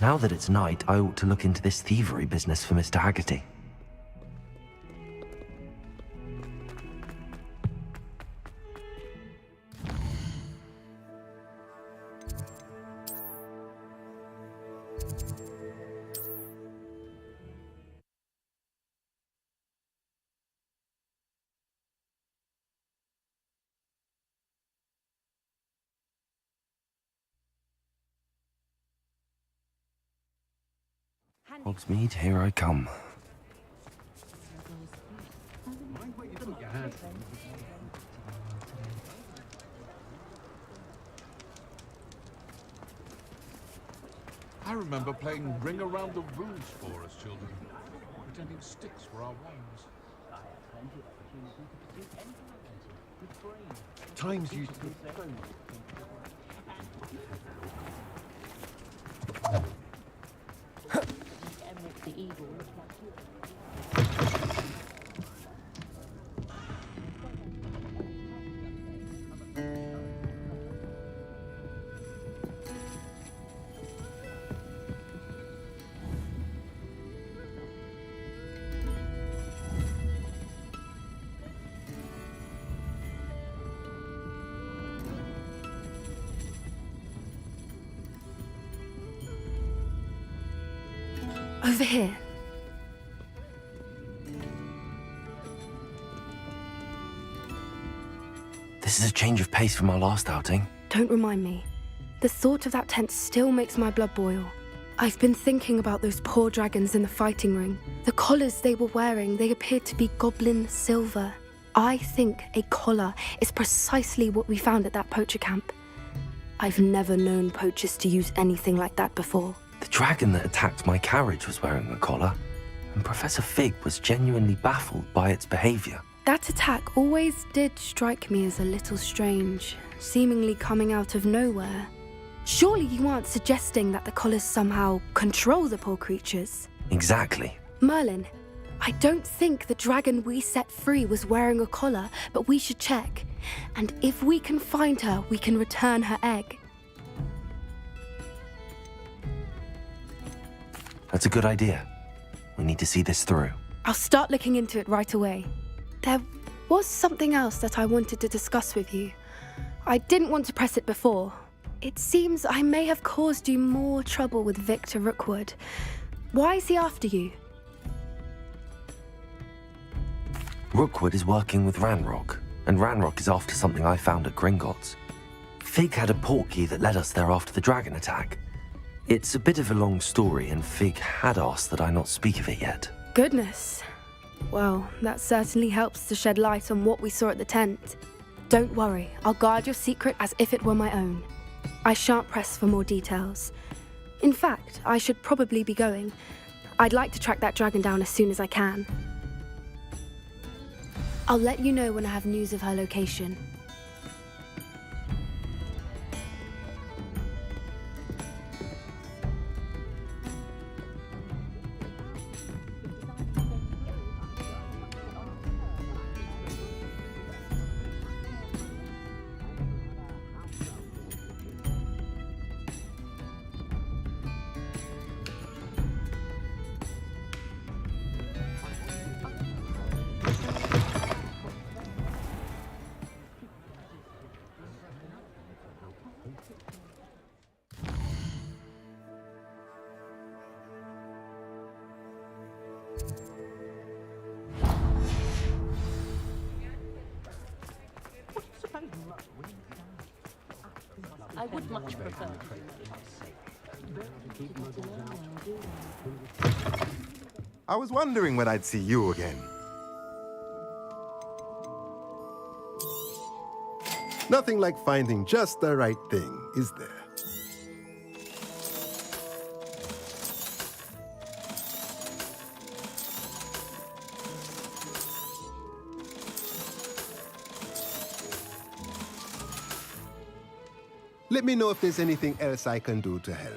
Now that it's night, I ought to look into this thievery business for Mr. Haggerty. Hogsmeade, here I come. I remember playing Ring Around the Roost for us children, pretending sticks were our wands. Times used to be the evil. Over here. This is a change of pace from our last outing. Don't remind me. The thought of that tent still makes my blood boil. I've been thinking about those poor dragons in the fighting ring. The collars they were wearing, they appeared to be goblin silver. I think a collar is precisely what we found at that poacher camp. I've never known poachers to use anything like that before. The dragon that attacked my carriage was wearing a collar, and Professor Fig was genuinely baffled by its behavior. That attack always did strike me as a little strange, seemingly coming out of nowhere. Surely you aren't suggesting that the collars somehow control the poor creatures? Exactly. Merlin, I don't think the dragon we set free was wearing a collar, but we should check. And if we can find her, we can return her egg. That's a good idea. We need to see this through. I'll start looking into it right away. There was something else that I wanted to discuss with you. I didn't want to press it before. It seems I may have caused you more trouble with Victor Rookwood. Why is he after you? Rookwood is working with Ranrock, and Ranrock is after something I found at Gringotts. Fig had a portkey that led us there after the dragon attack. It's a bit of a long story, and Fig had asked that I not speak of it yet. Goodness. Well, that certainly helps to shed light on what we saw at the tent. Don't worry, I'll guard your secret as if it were my own. I shan't press for more details. In fact, I should probably be going. I'd like to track that dragon down as soon as I can. I'll let you know when I have news of her location. I would much prefer. I was wondering when I'd see you again. Nothing like finding just the right thing, is there? Let me know if there's anything else I can do to help.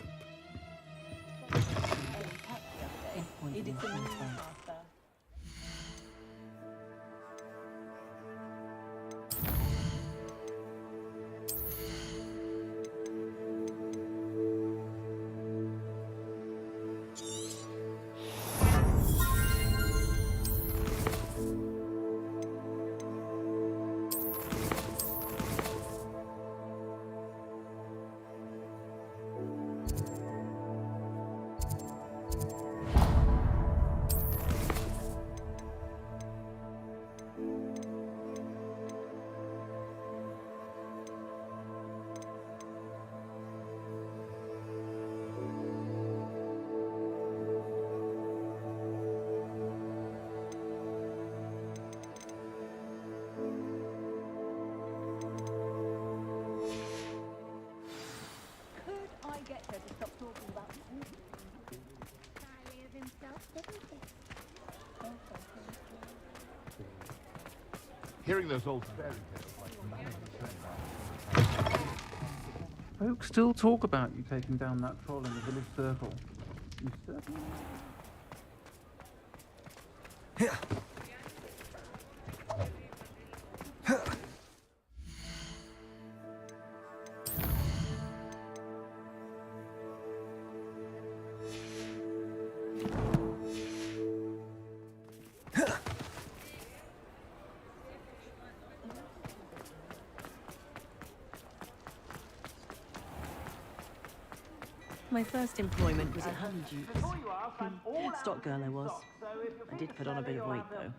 Hearing those old fairy tales like Folks still talk about you taking down that troll in the village circle. You certainly... My first employment was at Honeydew. Stock girl I was. I did put on a bit of weight, though.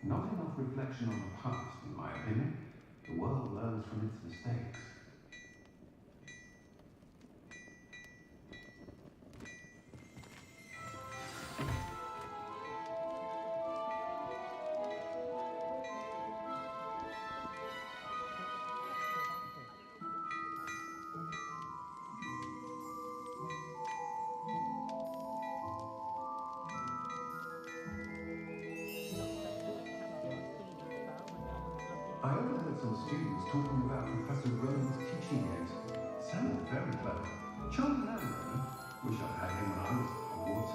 Not enough reflection on the past, in my opinion. The world learns from its mistakes. I overheard some students talking about Professor Rowan's teaching aids. Sounded very clever. Charming man, really. Wish I had him when I was at Hogwarts.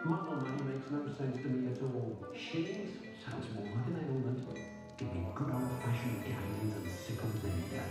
Model money makes no sense to me at all. Shillings sounds more like an ailment. Give me good old-fashioned galleons and sickles any day.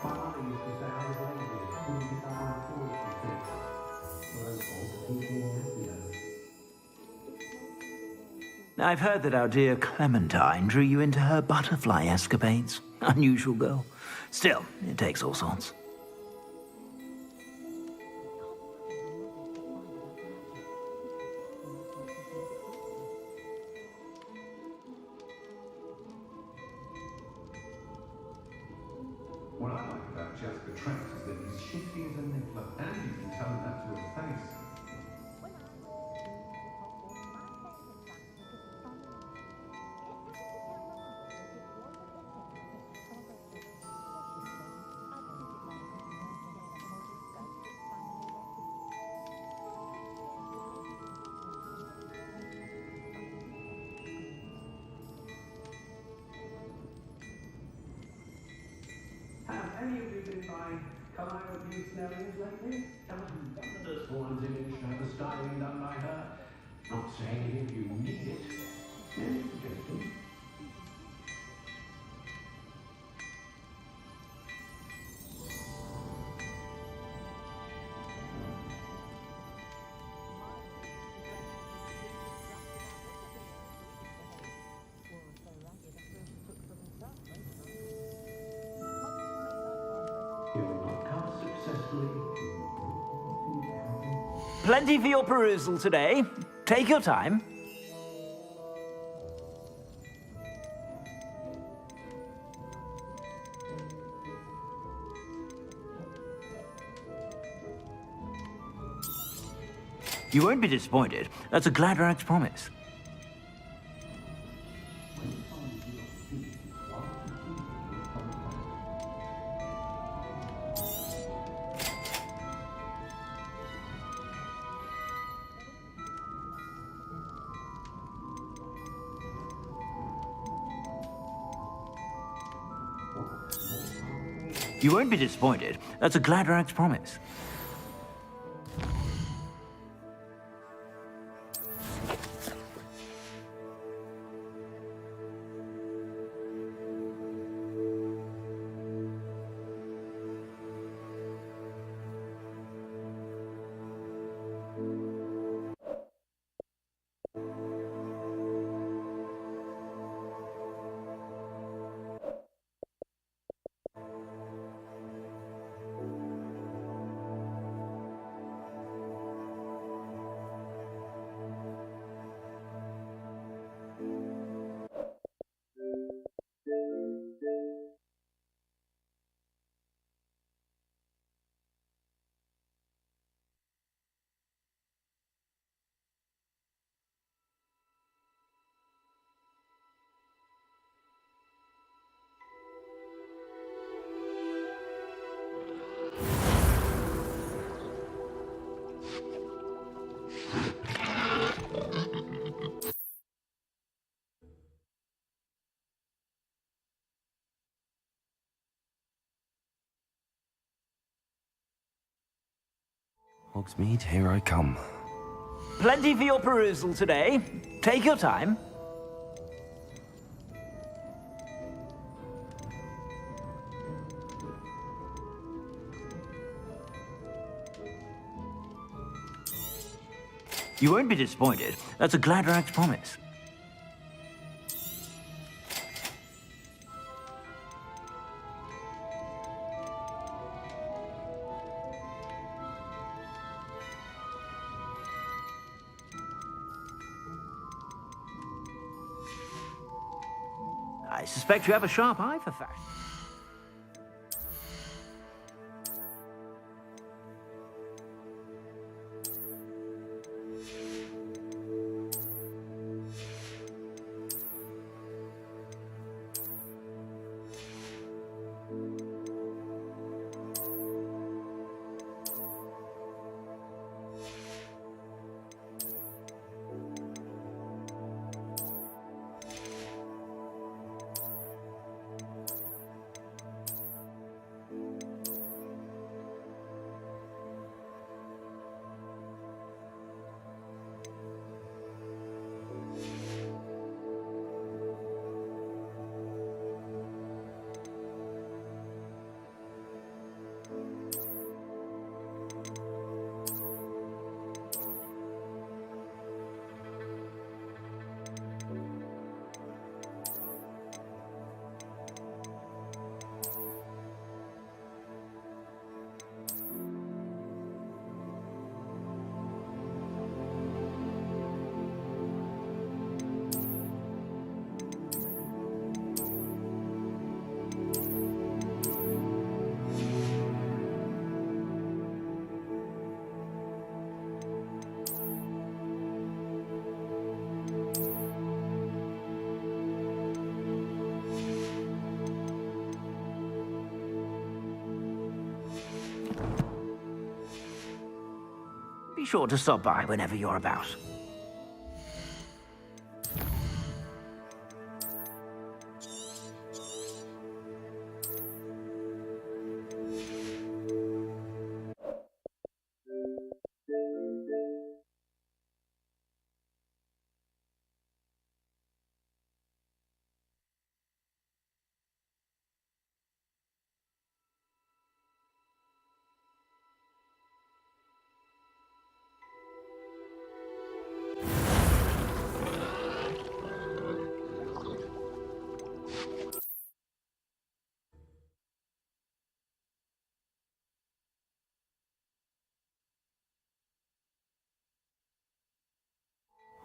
My mother used to say I was lazy, couldn't get down on chores and things. Well, all keep me happier. I've heard that our dear Clementine drew you into her butterfly escapades. Unusual girl. Still, it takes all sorts. What I like about Jasper Trent is that he's shifty as a nippler, and you can tell him that to his face. Have any of you been by Calliope Snelling's lately? Wonders haunting and shadow styling done by her. Not saying any of you need it. Any suggestions? You will not cast successfully. Plenty for your perusal today. Take your time. You won't be disappointed. That's a Gladrag's promise. You won't be disappointed. That's a Gladrag's promise. Hogsmeade, here I come. Plenty for your perusal today. Take your time. You won't be disappointed. That's a Gladrag's promise. I suspect you have a sharp eye for fashion. Be sure to stop by whenever you're about.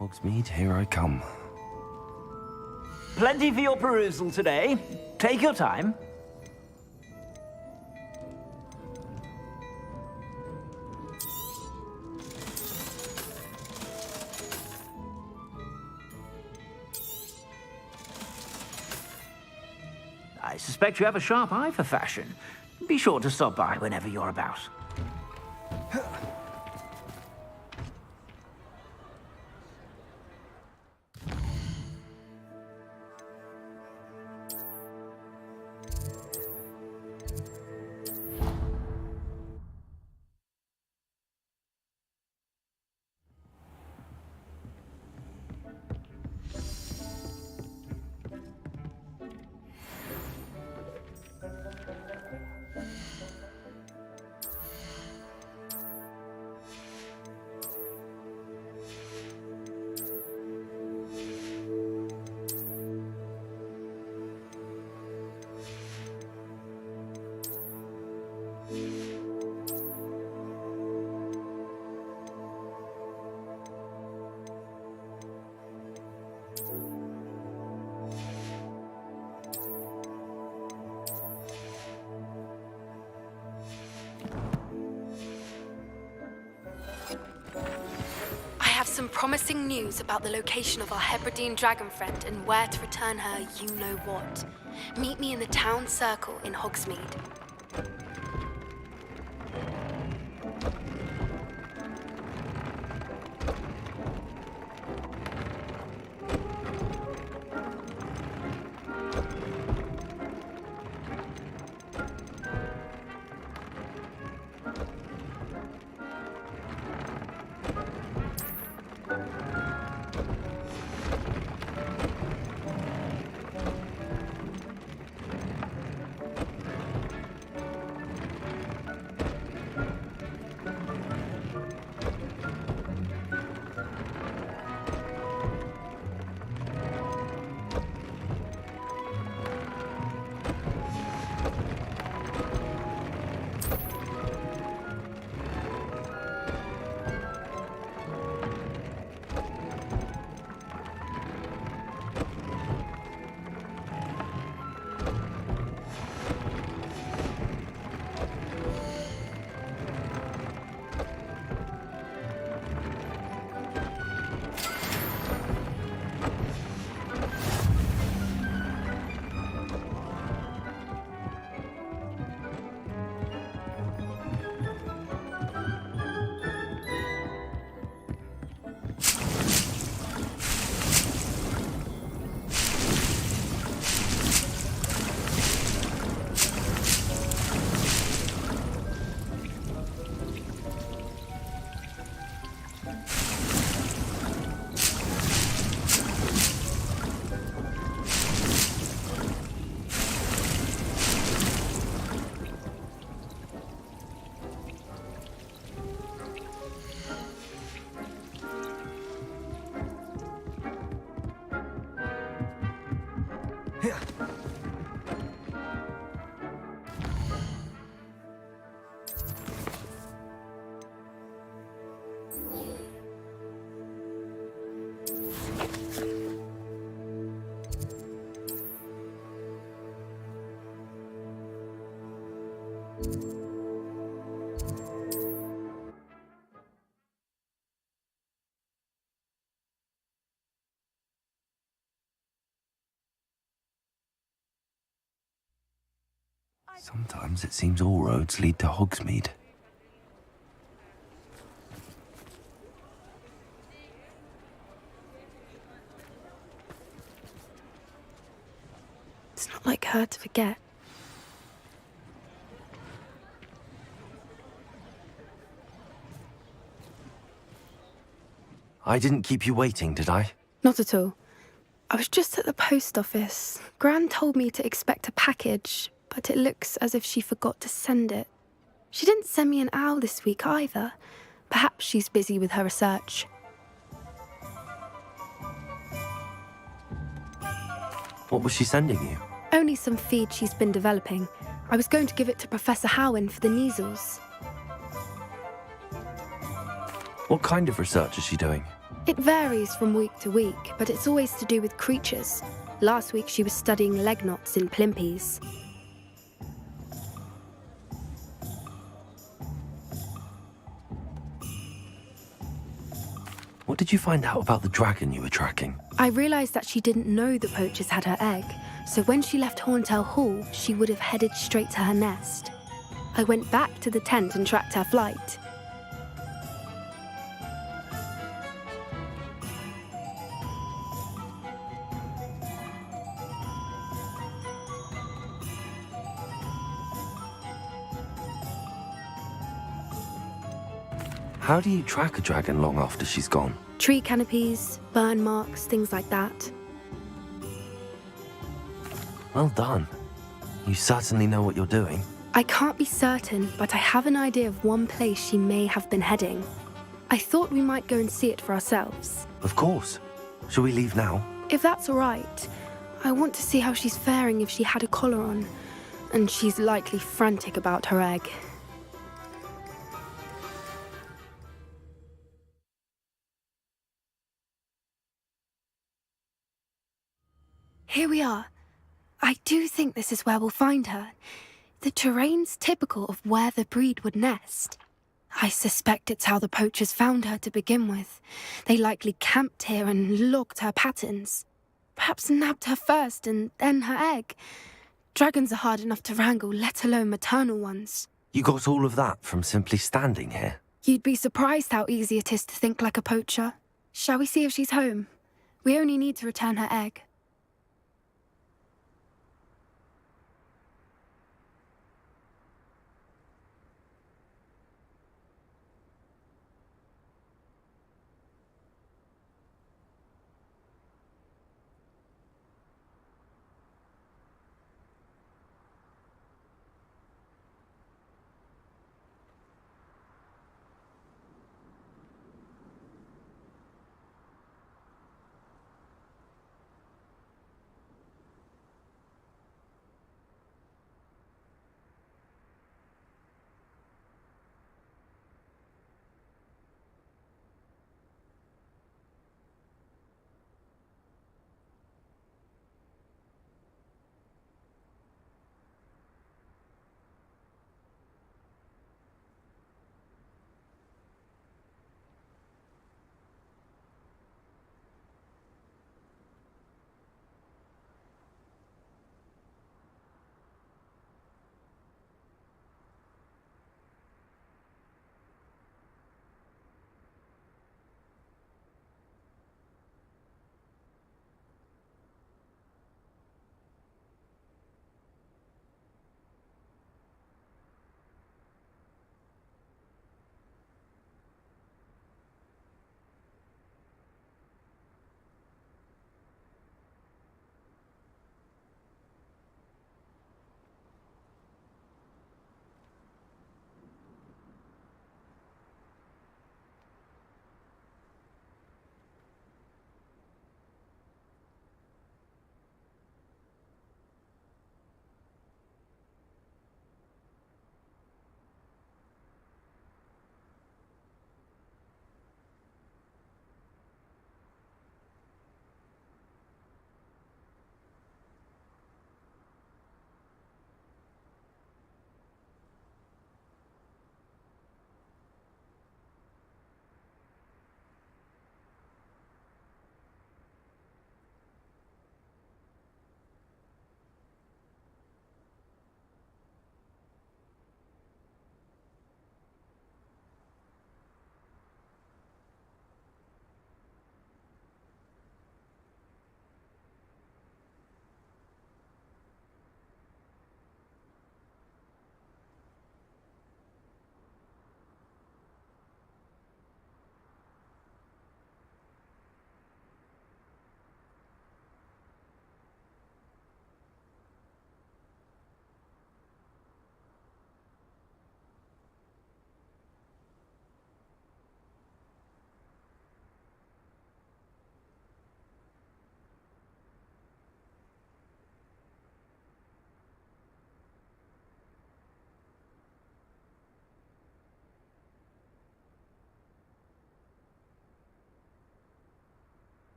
Hogsmeade, here I come. Plenty for your perusal today. Take your time. I suspect you have a sharp eye for fashion. Be sure to stop by whenever you're about. Some promising news about the location of our Hebridean dragon friend and where to return her you-know-what. Meet me in the town circle in Hogsmeade. Sometimes it seems all roads lead to Hogsmeade. It's not like her to forget. I didn't keep you waiting, did I? Not at all. I was just at the post office. Gran told me to expect a package, but it looks as if she forgot to send it. She didn't send me an owl this week either. Perhaps she's busy with her research. What was she sending you? Only some feed she's been developing. I was going to give it to Professor Howin for the measles. What kind of research is she doing? It varies from week to week, but it's always to do with creatures. Last week she was studying leg knots in plimpies. What did you find out about the dragon you were tracking? I realised that she didn't know the poachers had her egg, so when she left Horntail Hall, she would have headed straight to her nest. I went back to the tent and tracked her flight. How do you track a dragon long after she's gone? Tree canopies, burn marks, things like that. Well done. You certainly know what you're doing. I can't be certain, but I have an idea of one place she may have been heading. I thought we might go and see it for ourselves. Of course. Shall we leave now? If that's all right, I want to see how she's faring if she had a collar on. And she's likely frantic about her egg. Here we are. I do think this is where we'll find her. The terrain's typical of where the breed would nest. I suspect it's how the poachers found her to begin with. They likely camped here and logged her patterns. Perhaps nabbed her first and then her egg. Dragons are hard enough to wrangle, let alone maternal ones. You got all of that from simply standing here? You'd be surprised how easy it is to think like a poacher. Shall we see if she's home? We only need to return her egg.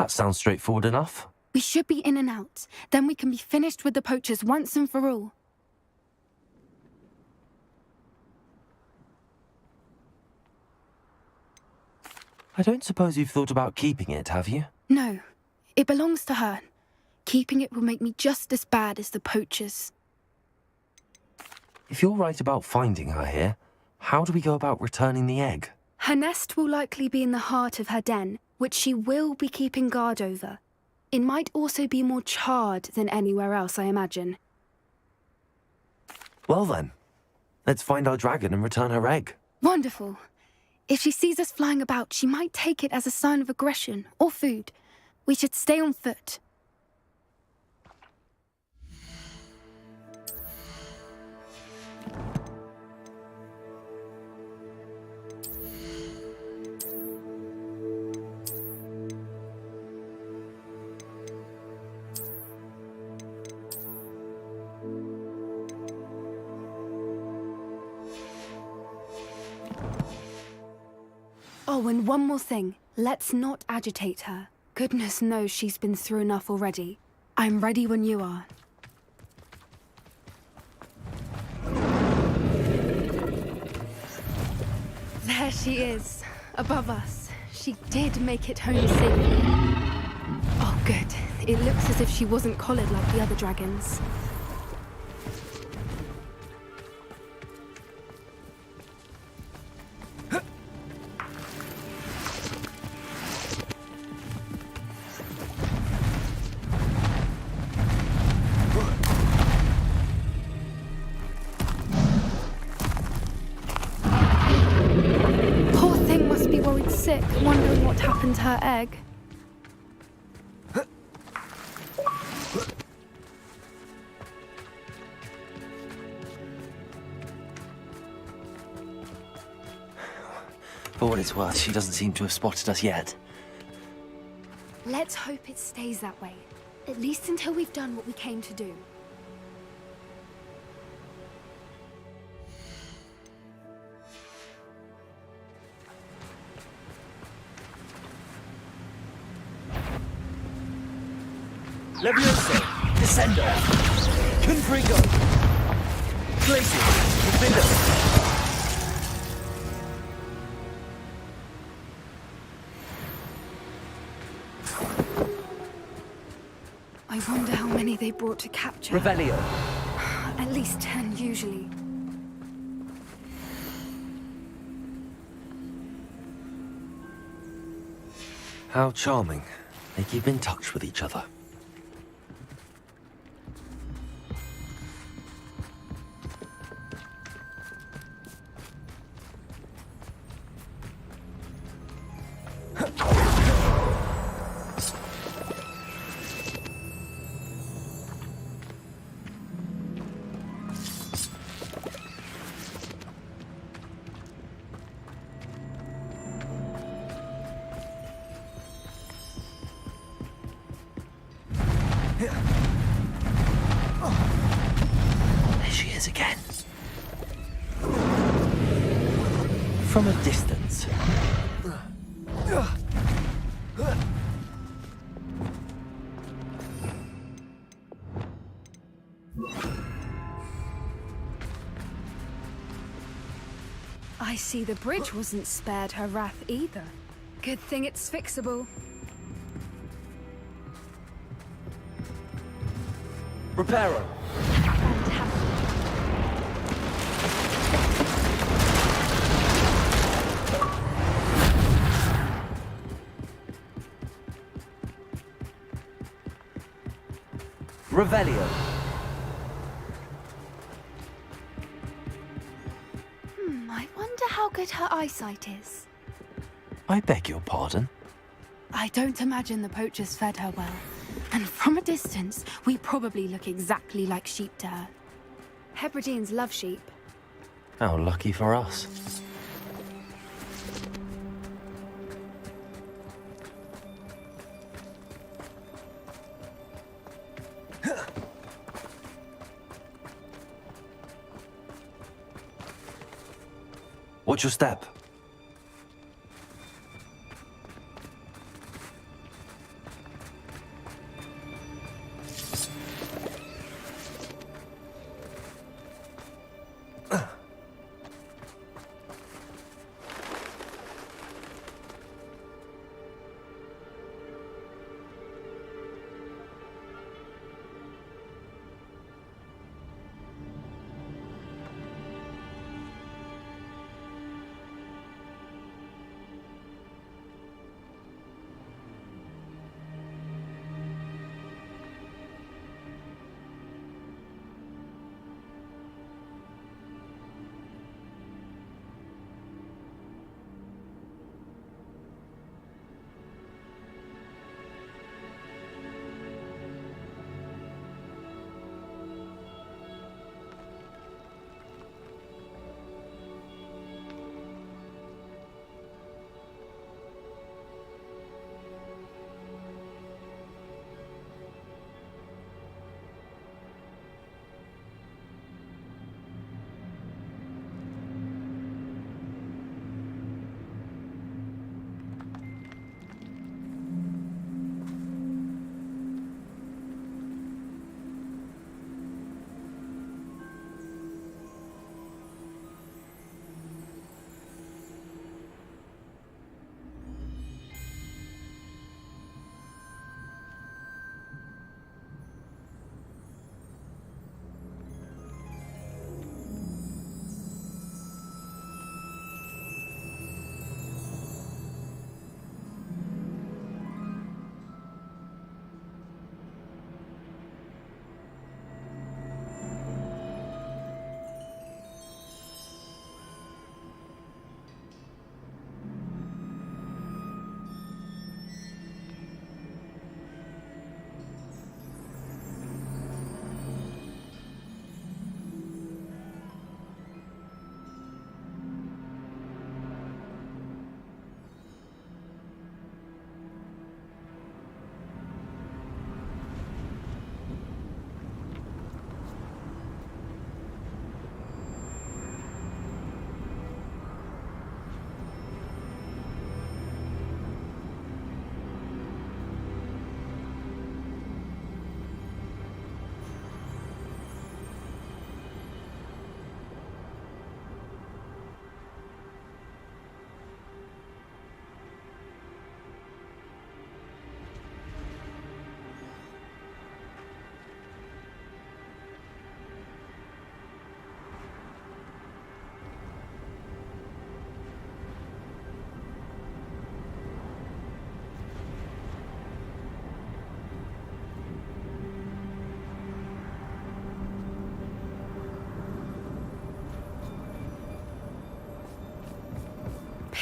That sounds straightforward enough. We should be in and out. Then we can be finished with the poachers once and for all. I don't suppose you've thought about keeping it, have you? No, it belongs to her. Keeping it will make me just as bad as the poachers. If you're right about finding her here, how do we go about returning the egg? Her nest will likely be in the heart of her den, which she will be keeping guard over. It might also be more charred than anywhere else, I imagine. Well then, let's find our dragon and return her egg. Wonderful. If she sees us flying about, she might take it as a sign of aggression or food. We should stay on foot. Oh, and one more thing. Let's not agitate her. Goodness knows she's been through enough already. I'm ready when you are. There she is, above us. She did make it home safely. Oh, good. It looks as if she wasn't collared like the other dragons. Sick, wondering what happened to her egg. For what it's worth, she doesn't seem to have spotted us yet. Let's hope it stays that way. At least until we've done what we came to do. Levioso, Descendo, Confringo, Glacier, Defender. I wonder how many they brought to capture. Revelio. At least 10 usually. How charming. They keep in touch with each other. There she is again. From a distance. I see the bridge wasn't spared her wrath either. Good thing it's fixable. Reparo. Revelio. I wonder how good her eyesight is. I beg your pardon? I don't imagine the poachers fed her well. And from a distance, we probably look exactly like sheep to her. Hebrideans love sheep. How lucky for us. Watch your step.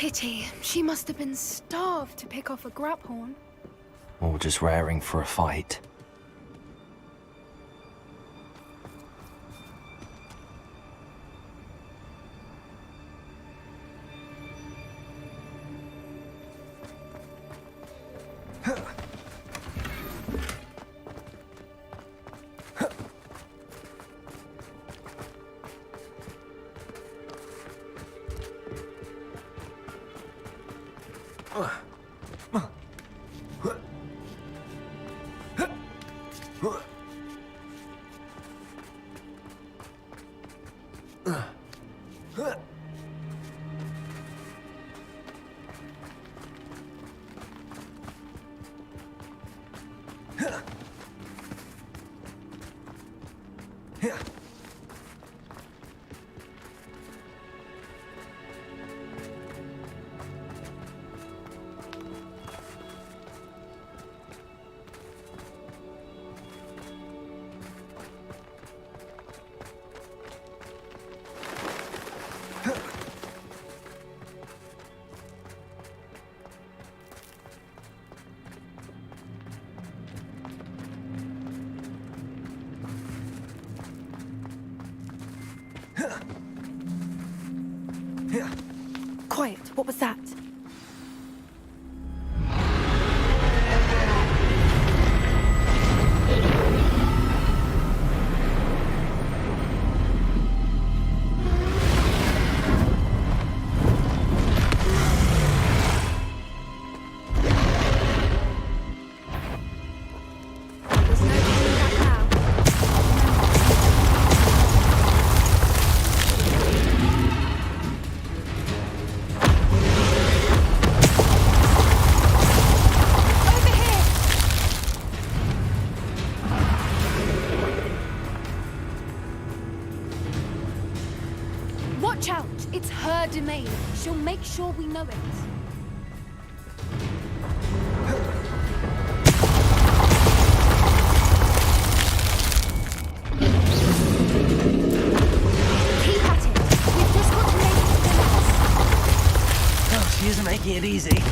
Pity. She must have been starved to pick off a graphorn. Or just raring for a fight. Quiet, what was that? There's no turning back now. Over here! Watch out! It's her domain. She'll make sure we know it. Keep at it. We've just got to make it to the nest. Oh, she isn't making it easy.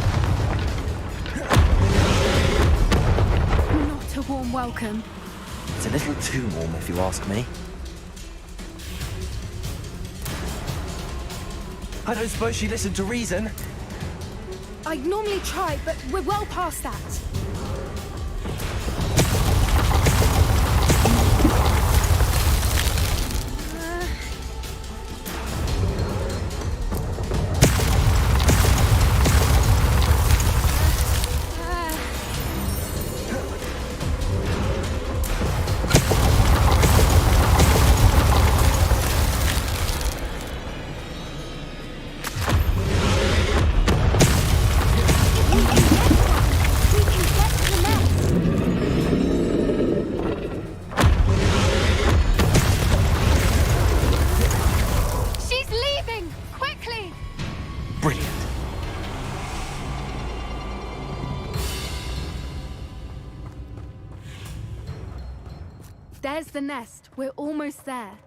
Not a warm welcome. It's a little too warm, if you ask me. I don't suppose she listened to reason. I'd normally try, but we're well past that. We can get to the nest. She's leaving! Quickly! Brilliant. There's the nest. We're almost there.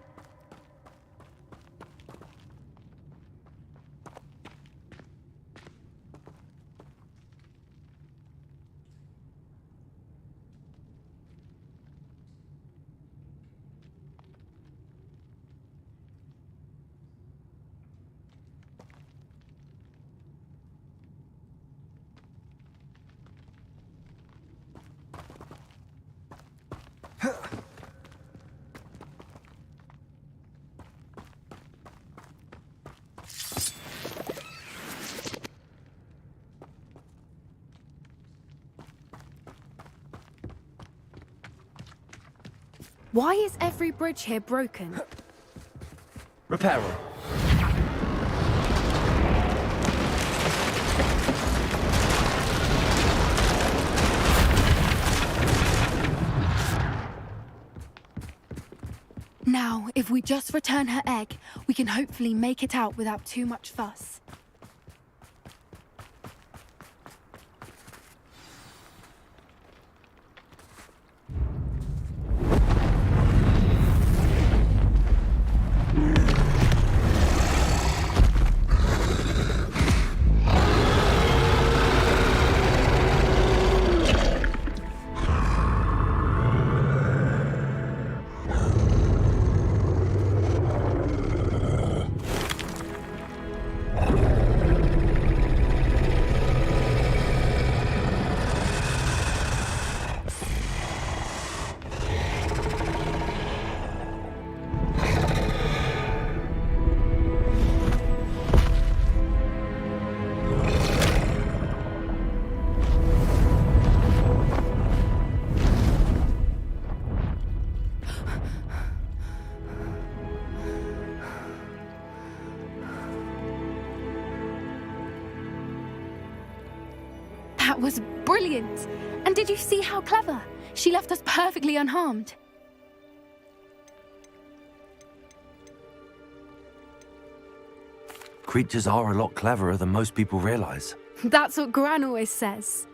Why is every bridge here broken? Repair her. Now, if we just return her egg, we can hopefully make it out without too much fuss. was brilliant. And did you see how clever? She left us perfectly unharmed. Creatures are a lot cleverer than most people realize. That's what Gran always says.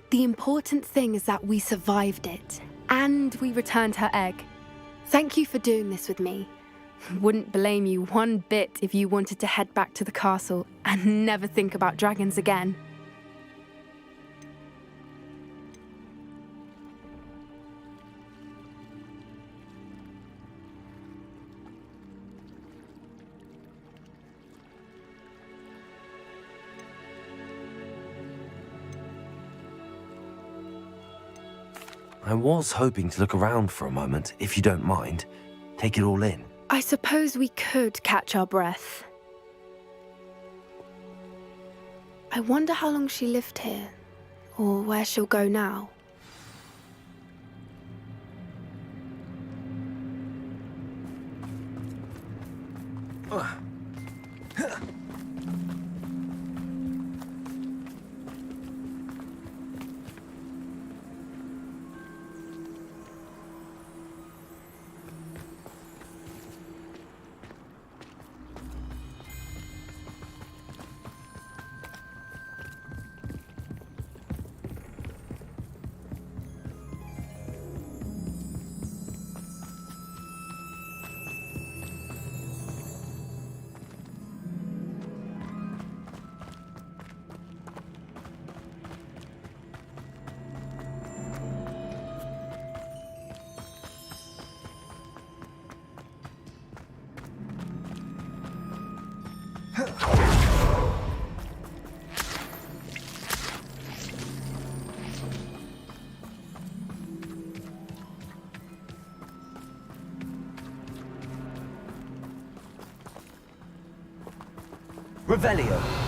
The important thing is that we survived it, and we returned her egg. Thank you for doing this with me. Wouldn't blame you one bit if you wanted to head back to the castle and never think about dragons again. I was hoping to look around for a moment, if you don't mind. Take it all in. I suppose we could catch our breath. I wonder how long she lived here, or where she'll go now. Revelio.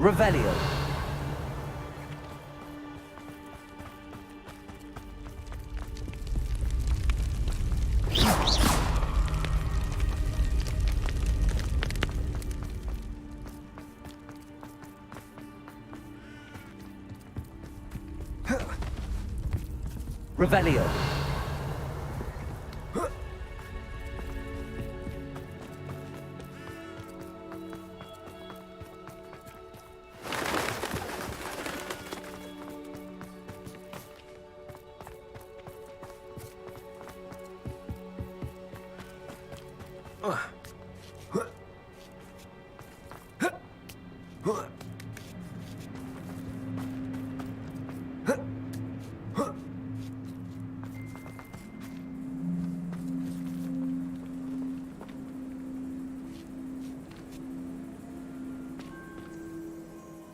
Revelio. Revelio.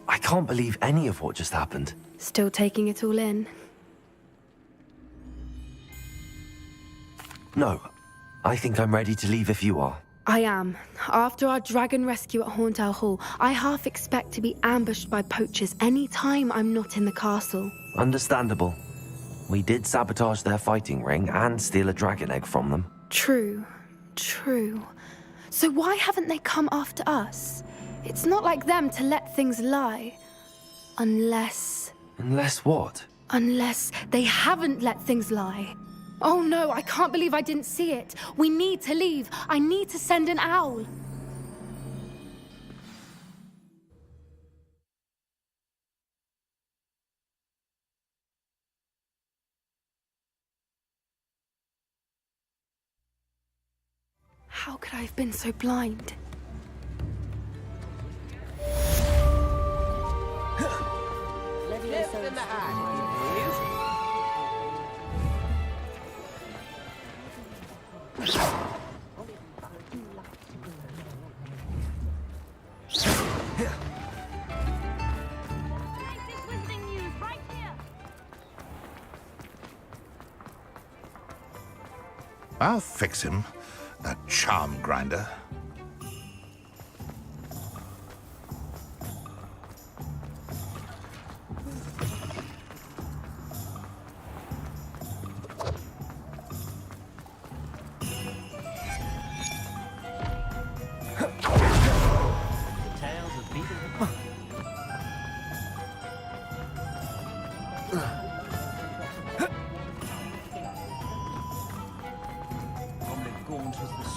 I can't believe any of what just happened. Still taking it all in. No, I think I'm ready to leave if you are. I am. After our dragon rescue at Hauntel Hall, I half expect to be ambushed by poachers any time I'm not in the castle. Understandable. We did sabotage their fighting ring and steal a dragon egg from them. True. So why haven't they come after us? It's not like them to let things lie. Unless What? Unless they haven't let things lie. Oh no, I can't believe I didn't see it. We need to leave. I need to send an owl. How could I have been so blind? Lift in the hand, I'll fix him, that charm grinder.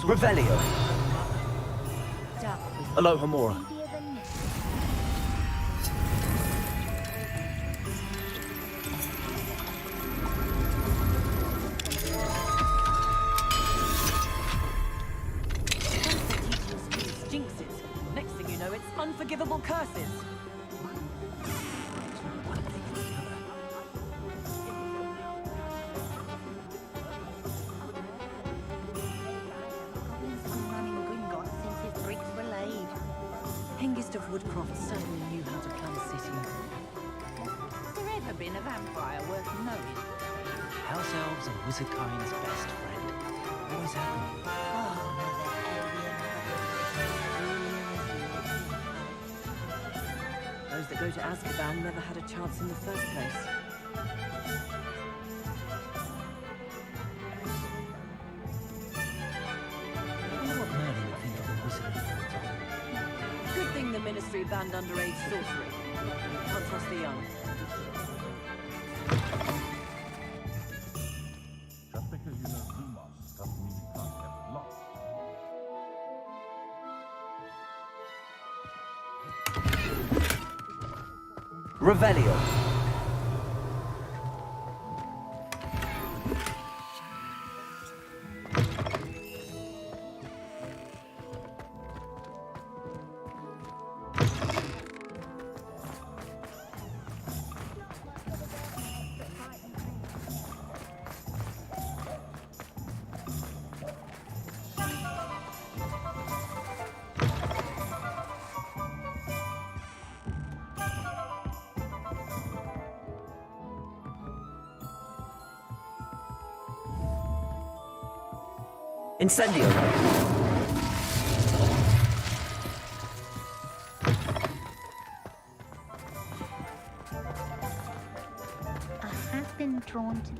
Revelio. Aloha Mora. jinxes. Next thing you know, it's unforgivable curses. Hengist of Woodcraft certainly knew how to plan a city. Has there ever been a vampire worth knowing? House elves and wizard kind's best friend. Always have been. Those that go to Azkaban never had a chance in the first place. I wonder what Merlin would think of a wizard of all time. Good thing the Ministry banned underage sorcery. Can't trust the young. Just because you know Lumos doesn't mean you can't get lost. Revelio. Incendio. I have been drawn to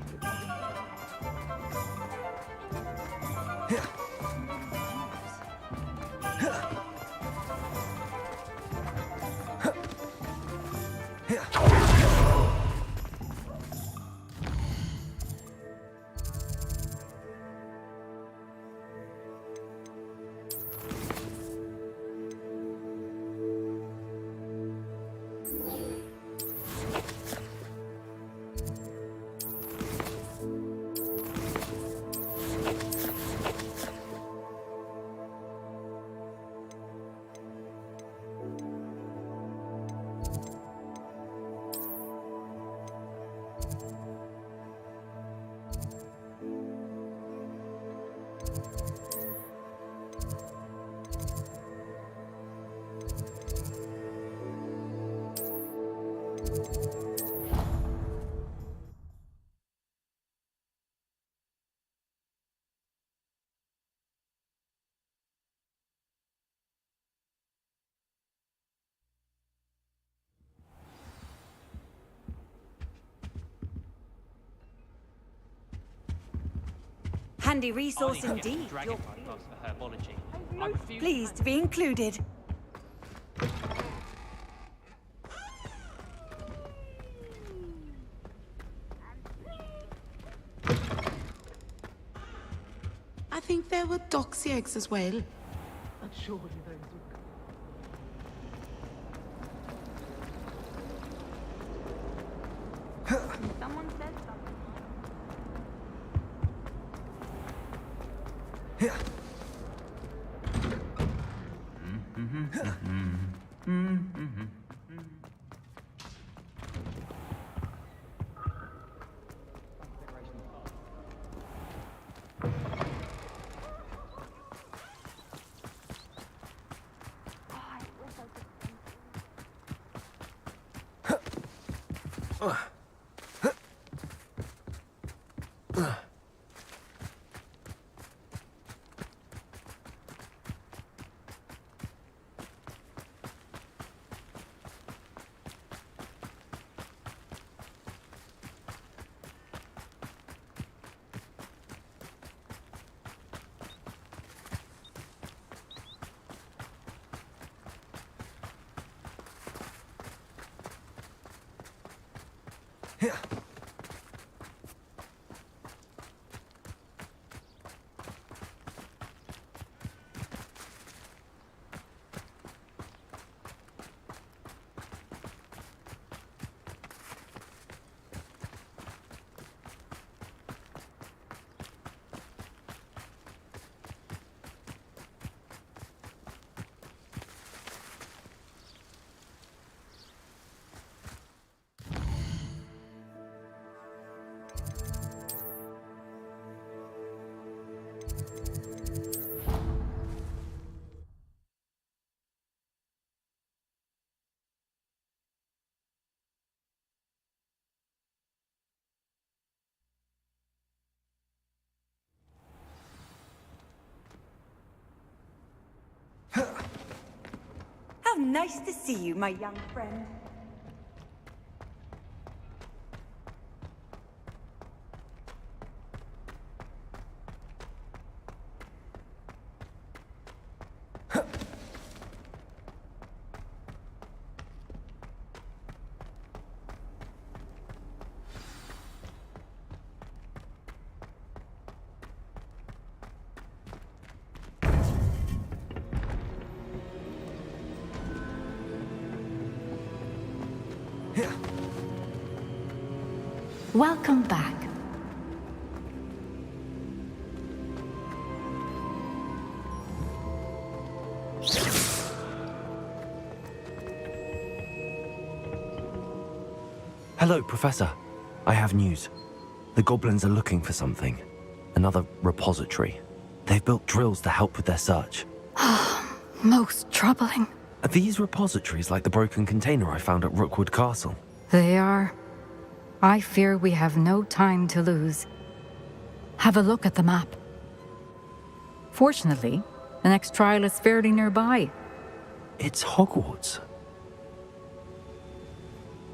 handy resource indeed. Dragon class for herbology. I refuse. Pleased to be included. I think there were doxy eggs as well. But surely those Someone said something. How nice to see you, my young friend. Welcome back. Hello, Professor. I have news. The goblins are looking for something. Another repository. They've built drills to help with their search. Most troubling. Are these repositories like the broken container I found at Rookwood Castle? They are. I fear we have no time to lose. Have a look at the map. Fortunately, the next trial is fairly nearby. It's Hogwarts.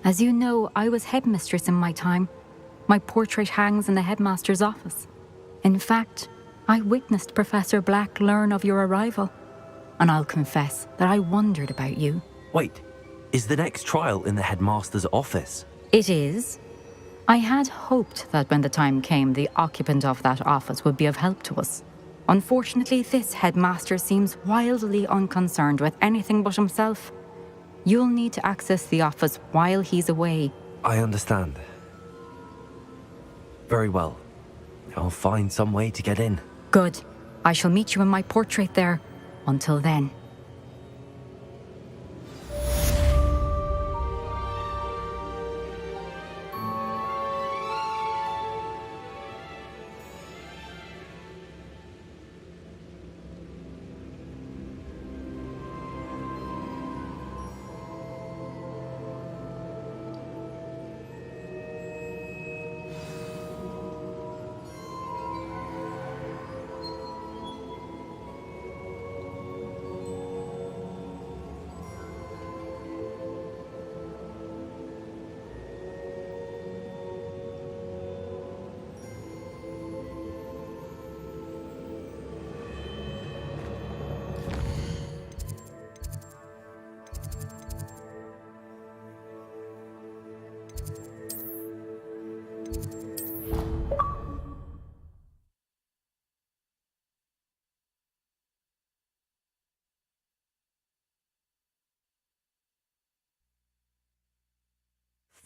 As you know, I was headmistress in my time. My portrait hangs in the headmaster's office. In fact, I witnessed Professor Black learn of your arrival. And I'll confess that I wondered about you. Wait, is the next trial in the headmaster's office? It is. I had hoped that when the time came, the occupant of that office would be of help to us. Unfortunately, this headmaster seems wildly unconcerned with anything but himself. You'll need to access the office while he's away. I understand. Very well. I'll find some way to get in. Good. I shall meet you in my portrait there. Until then.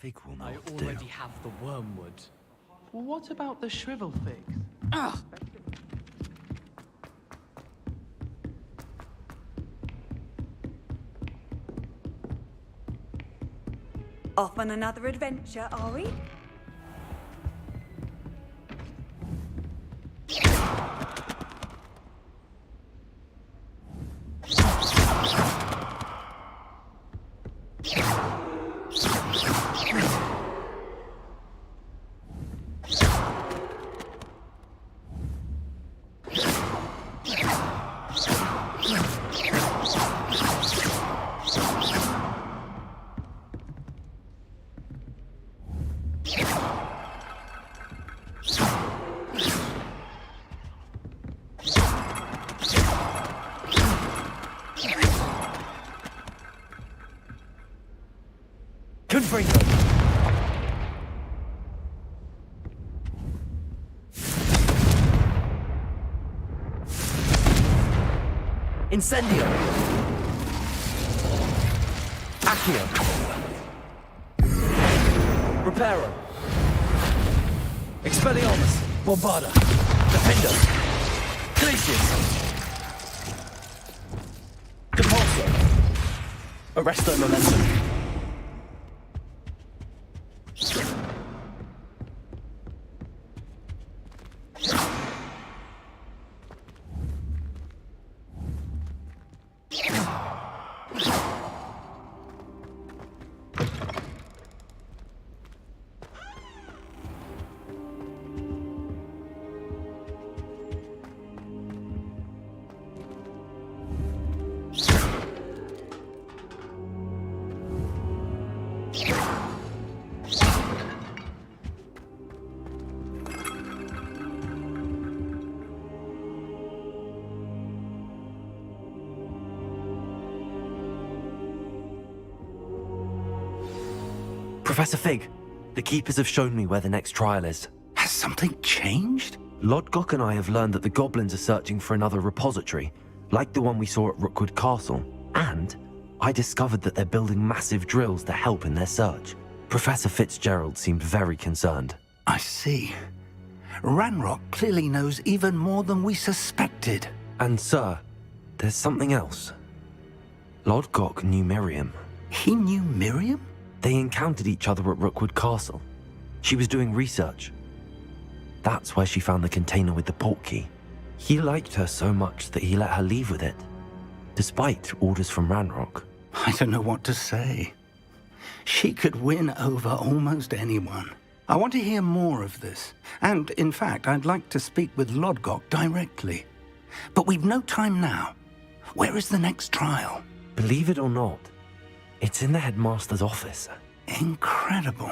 Fig will I not already do. have the wormwood. Well, what about the shrivel figs? Off on another adventure, are we? Confringo! Incendio! Accio! Reparo! Expelliarmus! Bombarda! Defender! Glacius! Compulsor! Arresto Momentum! Professor Fig, the Keepers have shown me where the next trial is. Has something changed? Lodgok and I have learned that the goblins are searching for another repository, like the one we saw at Rookwood Castle. And I discovered that they're building massive drills to help in their search. Professor Fitzgerald seemed very concerned. I see. Ranrock clearly knows even more than we suspected. And sir, there's something else. Lodgok knew Miriam. He knew Miriam? They encountered each other at Rookwood Castle. She was doing research. That's where she found the container with the portkey. He liked her so much that he let her leave with it, despite orders from Ranrock. I don't know what to say. She could win over almost anyone. I want to hear more of this. And, in fact, I'd like to speak with Lodgok directly. But we've no time now. Where is the next trial? Believe it or not, it's in the headmaster's office. Incredible.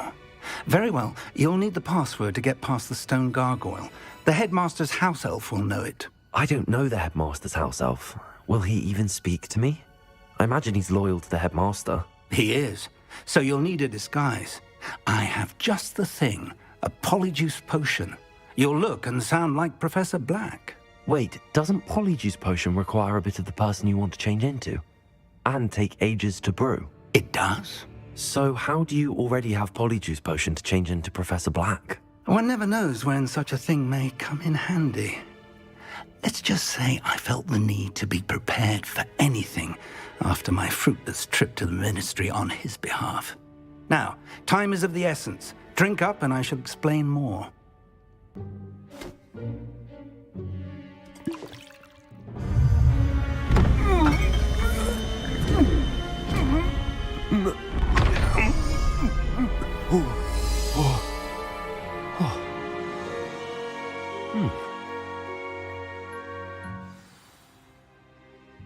Very well, you'll need the password to get past the stone gargoyle. The headmaster's house elf will know it. I don't know the headmaster's house elf. Will he even speak to me? I imagine he's loyal to the headmaster. He is. So you'll need a disguise. I have just the thing. A polyjuice potion. You'll look and sound like Professor Black. Wait, doesn't Polyjuice Potion require a bit of the person you want to change into? And take ages to brew? It does. So how do you already have Polyjuice Potion to change into Professor Black? One never knows when such a thing may come in handy. Let's just say I felt the need to be prepared for anything after my fruitless trip to the ministry on his behalf. Now, time is of the essence. Drink up and I shall explain more.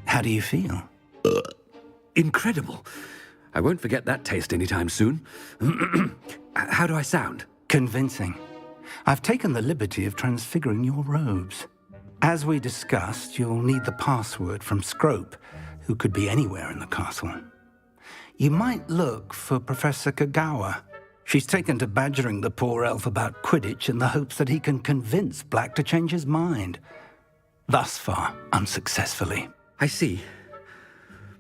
How do you feel? Incredible. I won't forget that taste anytime soon. How do I sound? Convincing. I've taken the liberty of transfiguring your robes. As we discussed, you'll need the password from Scrope, who could be anywhere in the castle. You might look for Professor Kagawa. She's taken to badgering the poor elf about Quidditch in the hopes that he can convince Black to change his mind. Thus far, unsuccessfully. I see.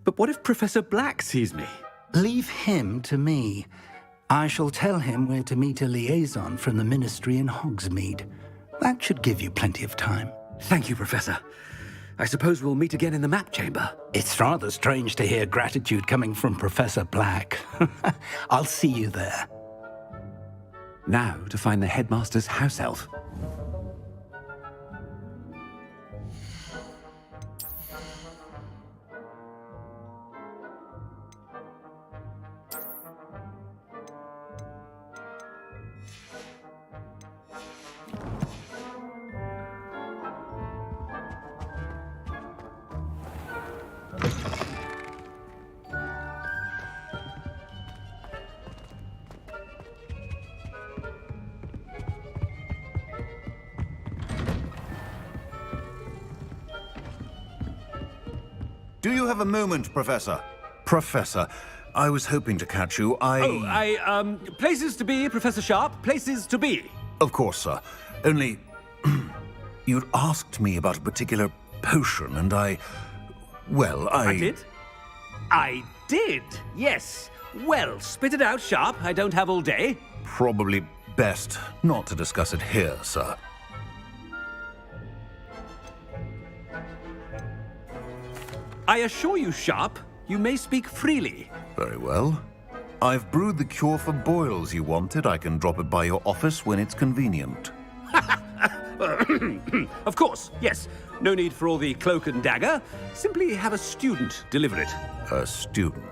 But what if Professor Black sees me? Leave him to me. I shall tell him where to meet a liaison from the Ministry in Hogsmeade. That should give you plenty of time. Thank you, Professor. I suppose we'll meet again in the map chamber. It's rather strange to hear gratitude coming from Professor Black. I'll see you there. Now to find the headmaster's house elf. Do you have a moment, Professor? Professor, I was hoping to catch you. Places to be, Professor Sharp. Places to be. Of course, sir. Only, you'd asked me about a particular potion, and I did? I did, yes. Well, spit it out, Sharp. I don't have all day. Probably best not to discuss it here, sir. I assure you, Sharp, you may speak freely. Very well. I've brewed the cure for boils you wanted. I can drop it by your office when it's convenient. Of course, yes. No need for all the cloak and dagger. Simply have a student deliver it. A student.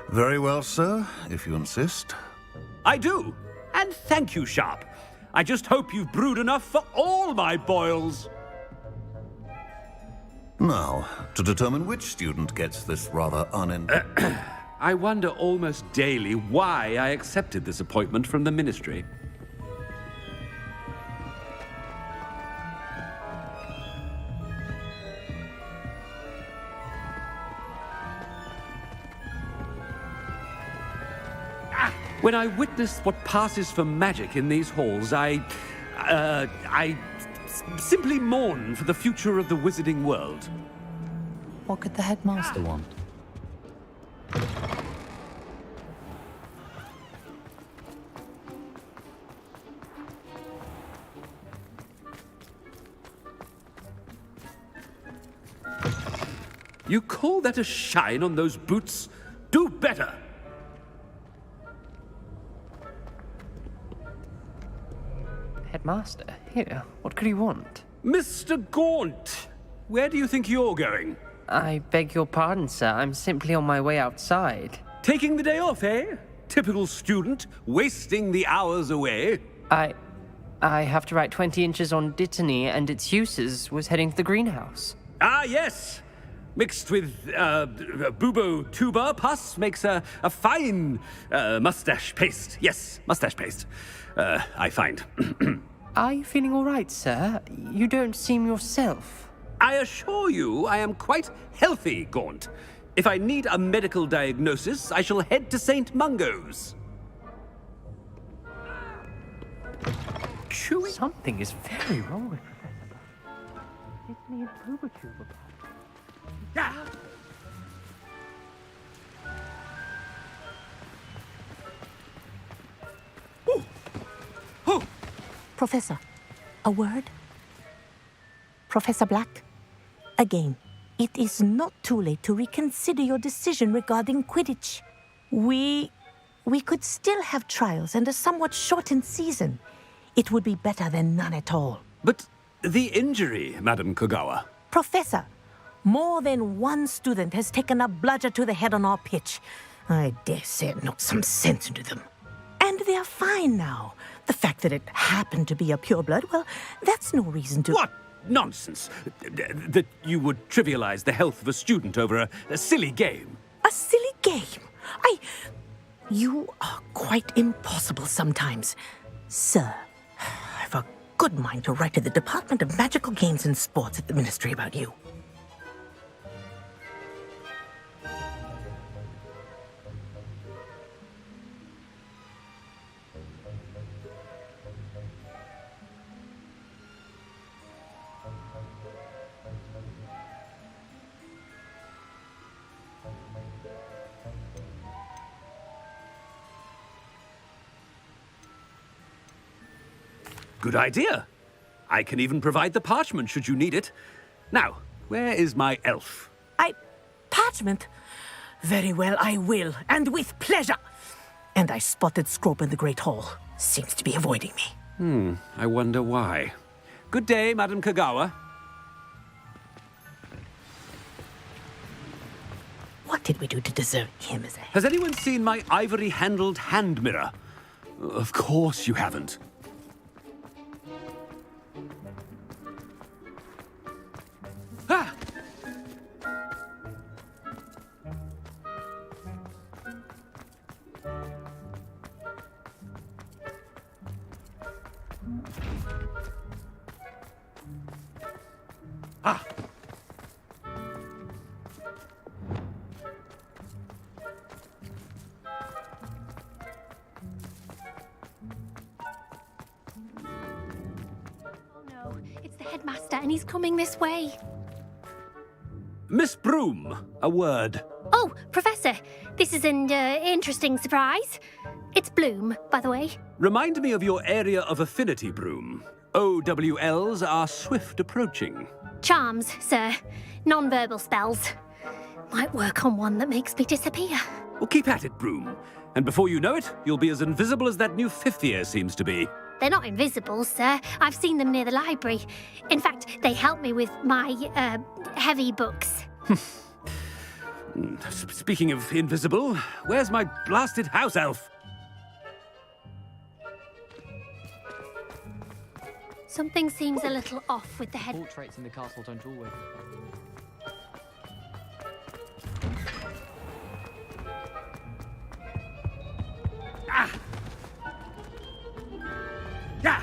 Very well, sir, if you insist. I do. And thank you, Sharp. I just hope you've brewed enough for all my boils. Now, to determine which student gets this rather I wonder almost daily why I accepted this appointment from the Ministry. When I witness what passes for magic in these halls, I simply mourn for the future of the wizarding world. What could the headmaster want? You call that a shine on those boots? Do better! Headmaster, here, what could you want? Mr. Gaunt, where do you think you're going? I beg your pardon, sir. I'm simply on my way outside. Taking the day off, eh? Typical student, wasting the hours away. I have to write 20 inches on Dittany and its uses. Was heading to the greenhouse. Ah, yes! Mixed with bubo tuber pus makes a fine mustache paste. Yes, mustache paste. I find. Are you feeling all right, sir? You don't seem yourself. I assure you I am quite healthy, Gaunt. If I need a medical diagnosis, I shall head to St. Mungo's. Chewy? Something is very wrong with Professor Black. It's me and bubo tuber pus. Professor, a word? Professor Black, again, it is not too late to reconsider your decision regarding Quidditch. We could still have trials and a somewhat shortened season. It would be better than none at all. But the injury, Madam Kogawa. Professor, more than one student has taken a bludger to the head on our pitch. I dare say it knocked some sense into them. And they're fine now. The fact that it happened to be a pureblood, well, that's no reason to... What nonsense! That you would trivialize the health of a student over a silly game. A silly game? You are quite impossible sometimes. Sir, I've a good mind to write to the Department of Magical Games and Sports at the Ministry about you. Good idea. I can even provide the parchment should you need it. Now, where is my elf? Parchment? Very well, I will, and with pleasure. And I spotted Scrope in the Great Hall. Seems to be avoiding me. I wonder why. Good day, Madam Kagawa. What did we do to deserve him as a... Has anyone seen my ivory-handled hand mirror? Of course you haven't. Ah! Ah! It's the headmaster, and he's coming this way. Miss Broom, a word. Oh, Professor, this is an interesting surprise. It's Bloom, by the way. Remind me of your area of affinity, Broom. OWLs are swift approaching. Charms, sir. Non-verbal spells. Might work on one that makes me disappear. Well, keep at it, Broom. And before you know it, you'll be as invisible as that new fifth year seems to be. They're not invisible, sir. I've seen them near the library. In fact, they help me with my, heavy books. Speaking of invisible, where's my blasted house elf? Something seems a little off with the head... Portraits in the castle don't always... Ah! Yeah!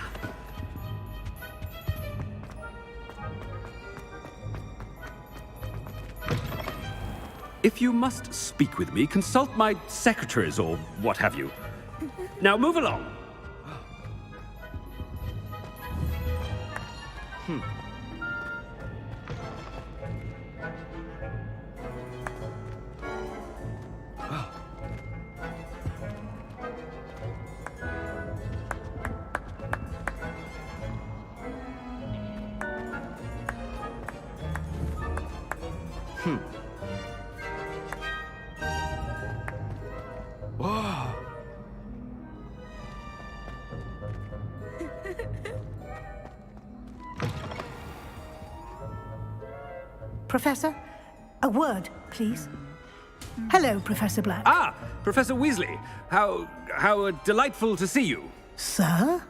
If you must speak with me, consult my secretaries or what have you. Now move along. Professor, a word, please. Hello, Professor Black. Ah, Professor Weasley. How delightful to see you. Sir?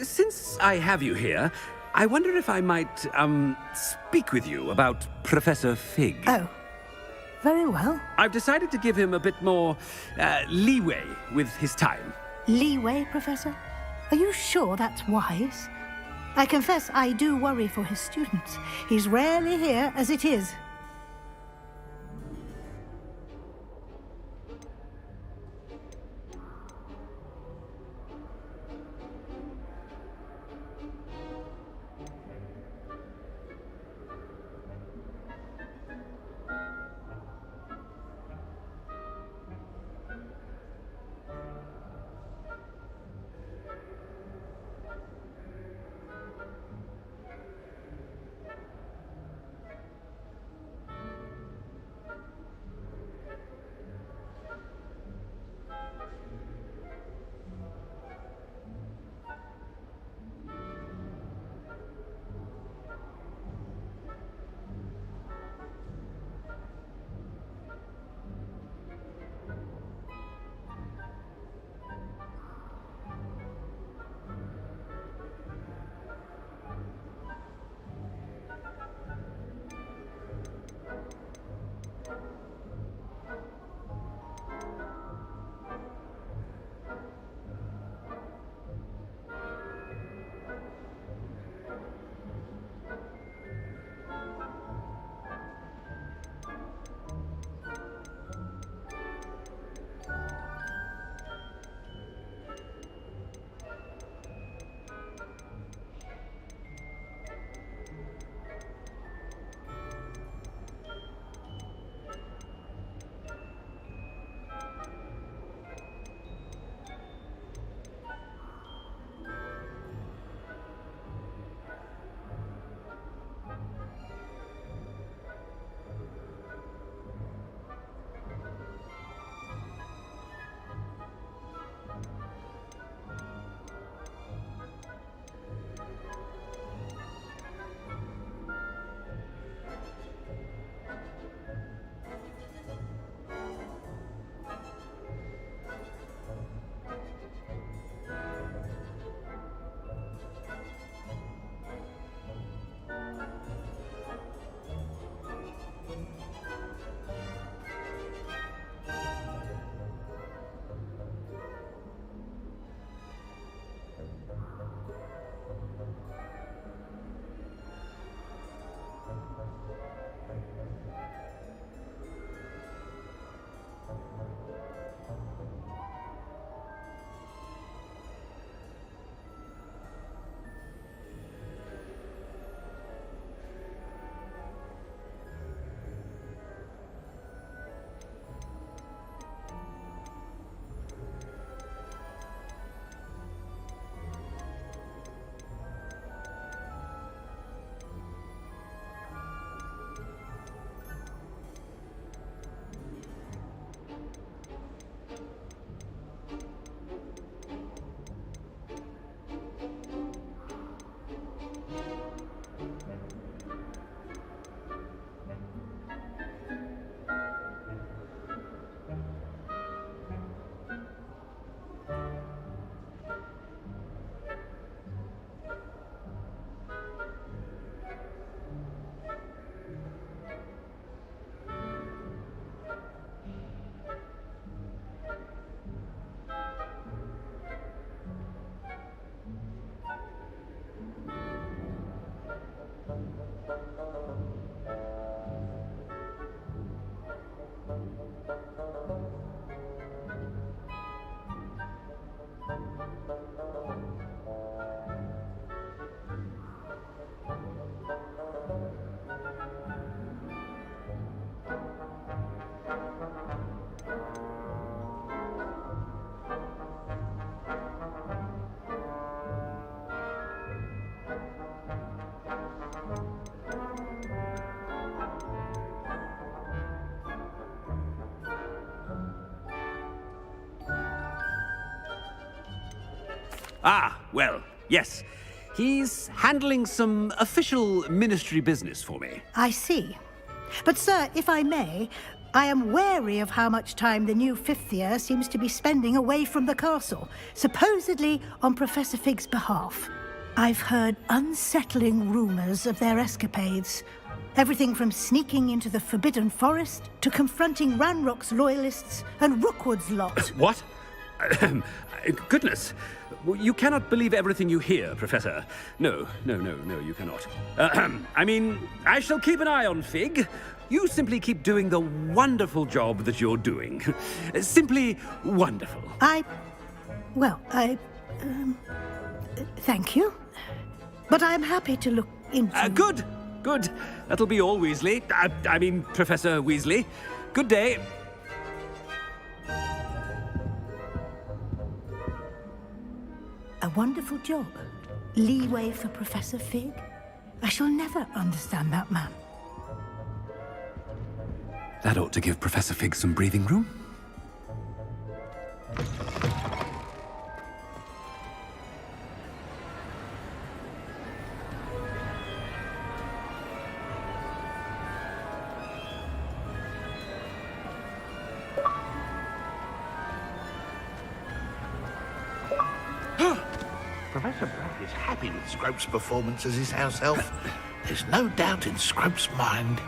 Since I have you here, I wonder if I might, speak with you about Professor Fig. Oh, very well. I've decided to give him a bit more, leeway with his time. Leeway, Professor? Are you sure that's wise? I confess I do worry for his students. He's rarely here as it is. Ah, well, yes. He's handling some official ministry business for me. I see. But, sir, if I may, I am wary of how much time the new fifth year seems to be spending away from the castle, supposedly on Professor Fig's behalf. I've heard unsettling rumors of their escapades. Everything from sneaking into the Forbidden Forest to confronting Ranrock's loyalists and Rookwood's lot. What? Goodness. You cannot believe everything you hear, Professor. No, you cannot. I mean, I shall keep an eye on Fig. You simply keep doing the wonderful job that you're doing. Simply wonderful. Thank you. But I'm happy to look into... Good. That'll be all, Weasley. I mean, Professor Weasley. Good day. A wonderful job. Leeway for Professor Fig. I shall never understand that man. That ought to give Professor Fig some breathing room. Professor Black is happy with Scrope's performance as his house elf. There's no doubt in Scrope's mind.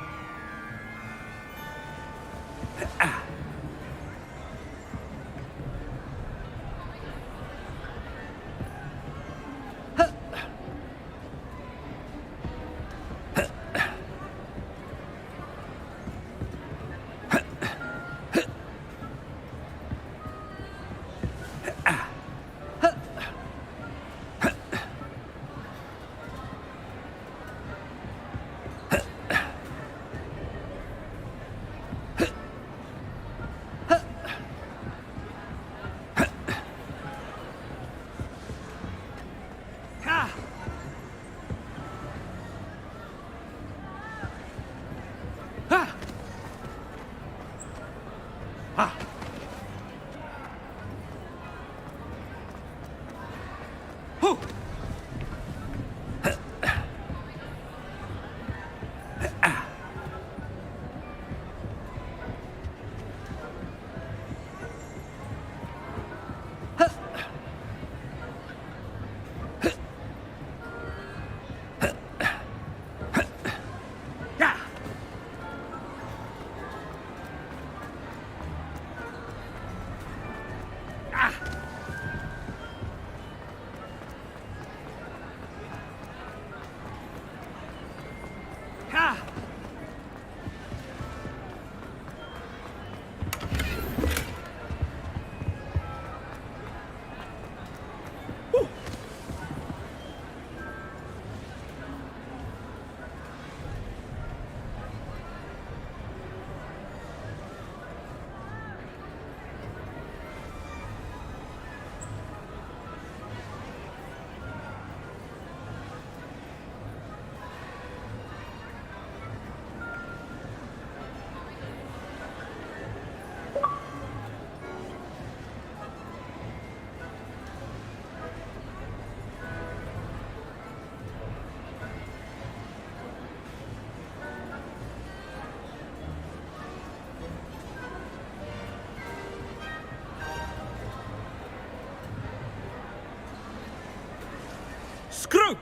Scrope!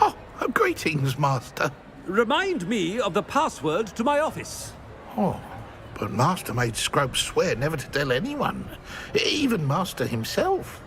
Oh, greetings, Master. Remind me of the password to my office. Oh, but Master made Scrope swear never to tell anyone, even Master himself.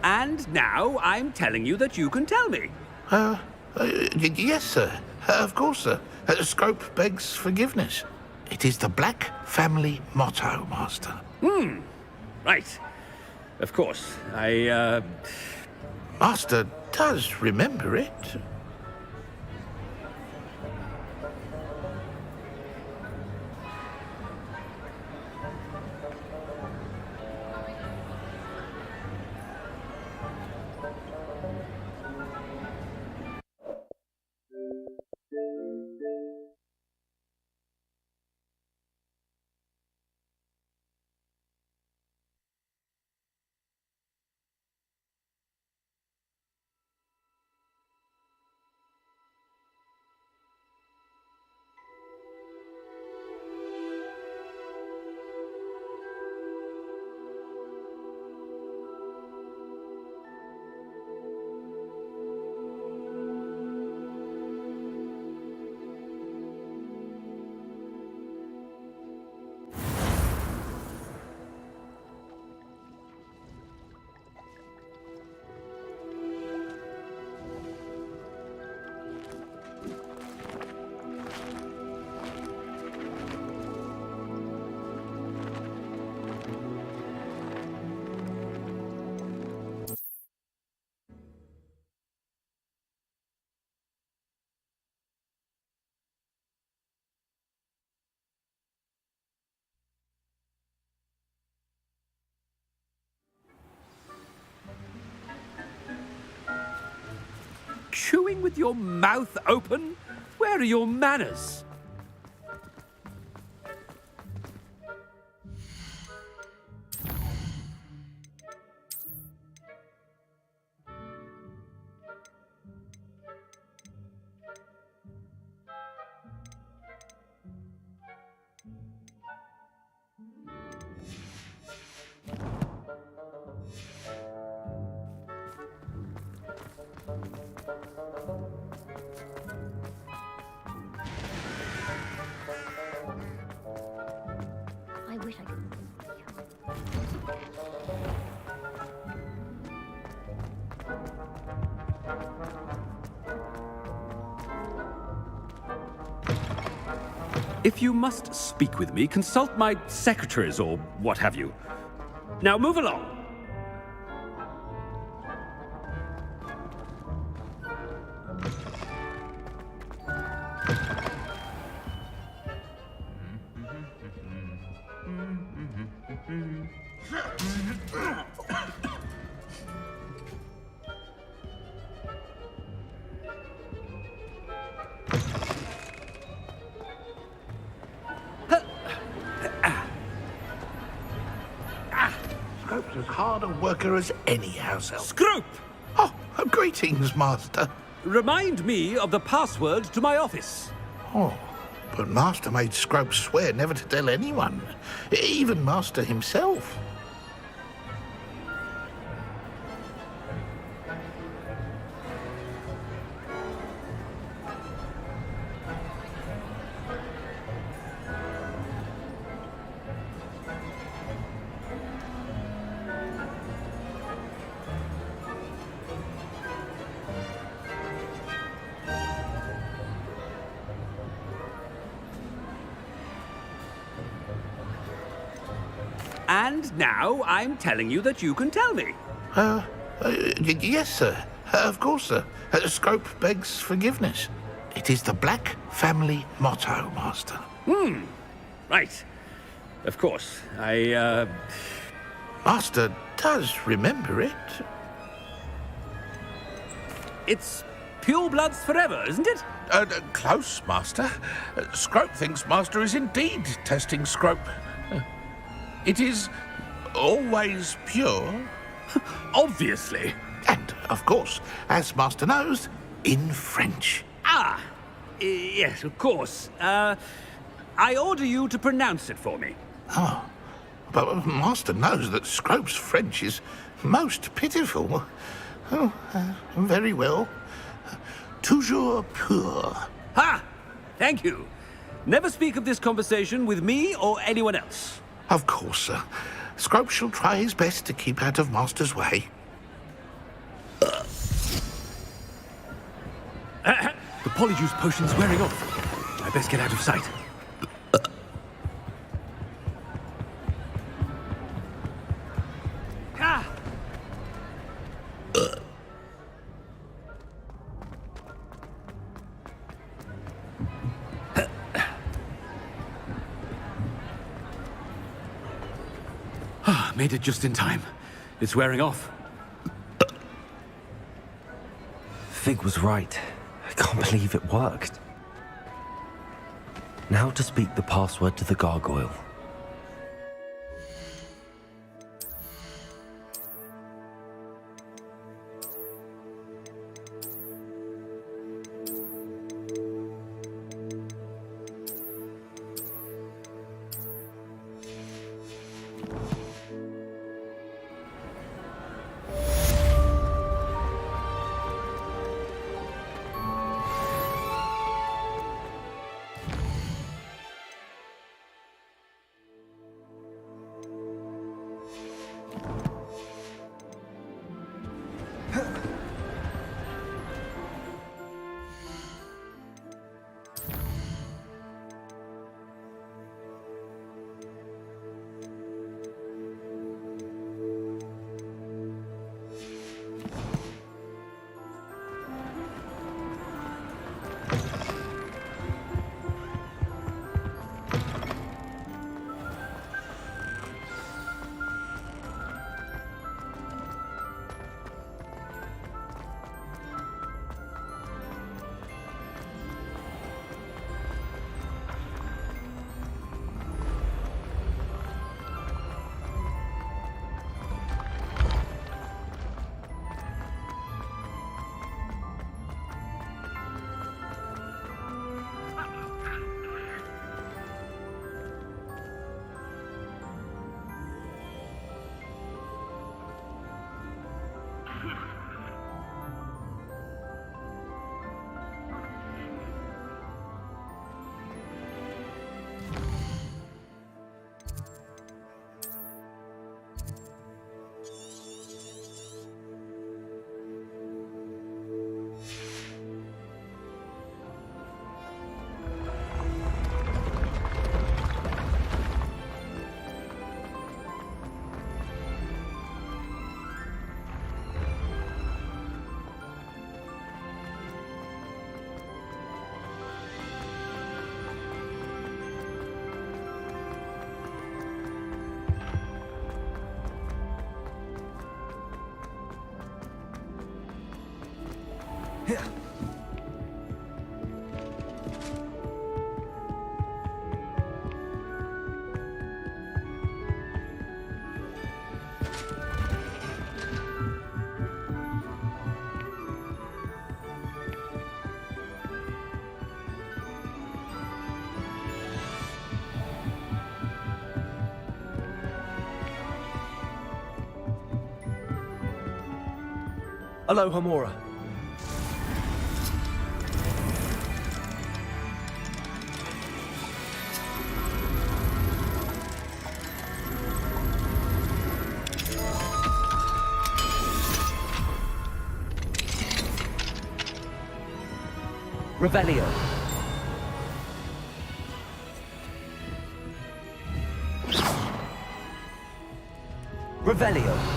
And now I'm telling you that you can tell me. Yes, sir. Of course, sir. Scrope begs forgiveness. It is the Black family motto, Master. Right. Of course. Master does remember it. Chewing with your mouth open? Where are your manners? I wish I could. If you must speak with me, consult my secretaries or what have you. Now move along. Scrope's as hard a worker as any house elf. Scrope! Oh, greetings, Master. Remind me of the password to my office. Oh, but Master made Scrope swear never to tell anyone, even Master himself. And now I'm telling you that you can tell me. Yes, sir. Of course, sir. Scrope begs forgiveness. It is the Black family motto, Master. Right. Of course. Master does remember it. It's purebloods forever, isn't it? Close, Master. Scrope thinks Master is indeed testing Scrope. It is always pure. Obviously. And, of course, as Master knows, in French. Yes, of course. I order you to pronounce it for me. Oh, but Master knows that Scrope's French is most pitiful. Oh, very well. Toujours pur. Ha! Thank you. Never speak of this conversation with me or anyone else. Of course, sir. Scrope shall try his best to keep out of Master's way. polyjuice potion's wearing off. I best get out of sight. Made it just in time. It's wearing off. Fig was right. I can't believe it worked. Now to speak the password to the gargoyle. Aloha Mora. Revelio. Revelio.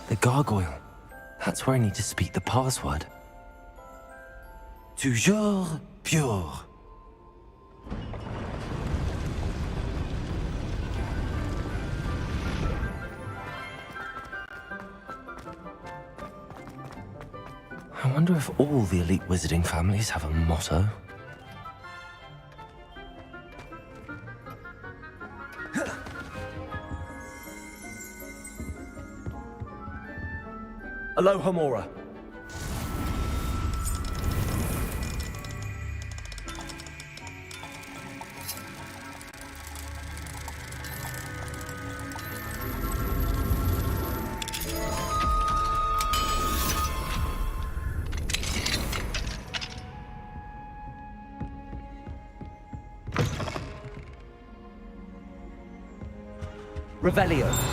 The gargoyle. That's where I need to speak the password. Toujours pure. I wonder if all the elite wizarding families have a motto. Aloha Mora. Revelio.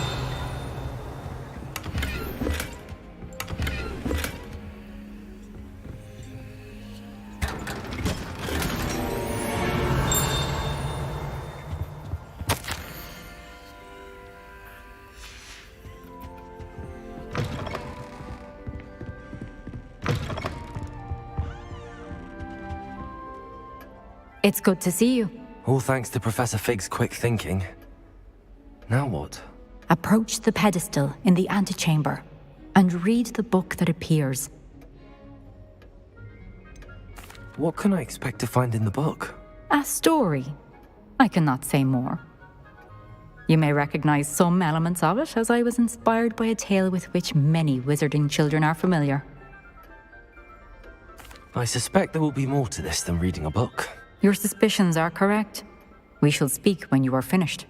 It's good to see you. All thanks to Professor Fig's quick thinking. Now what? Approach the pedestal in the antechamber and read the book that appears. What can I expect to find in the book? A story. I cannot say more. You may recognize some elements of it, as I was inspired by a tale with which many wizarding children are familiar. I suspect there will be more to this than reading a book. Your suspicions are correct. We shall speak when you are finished.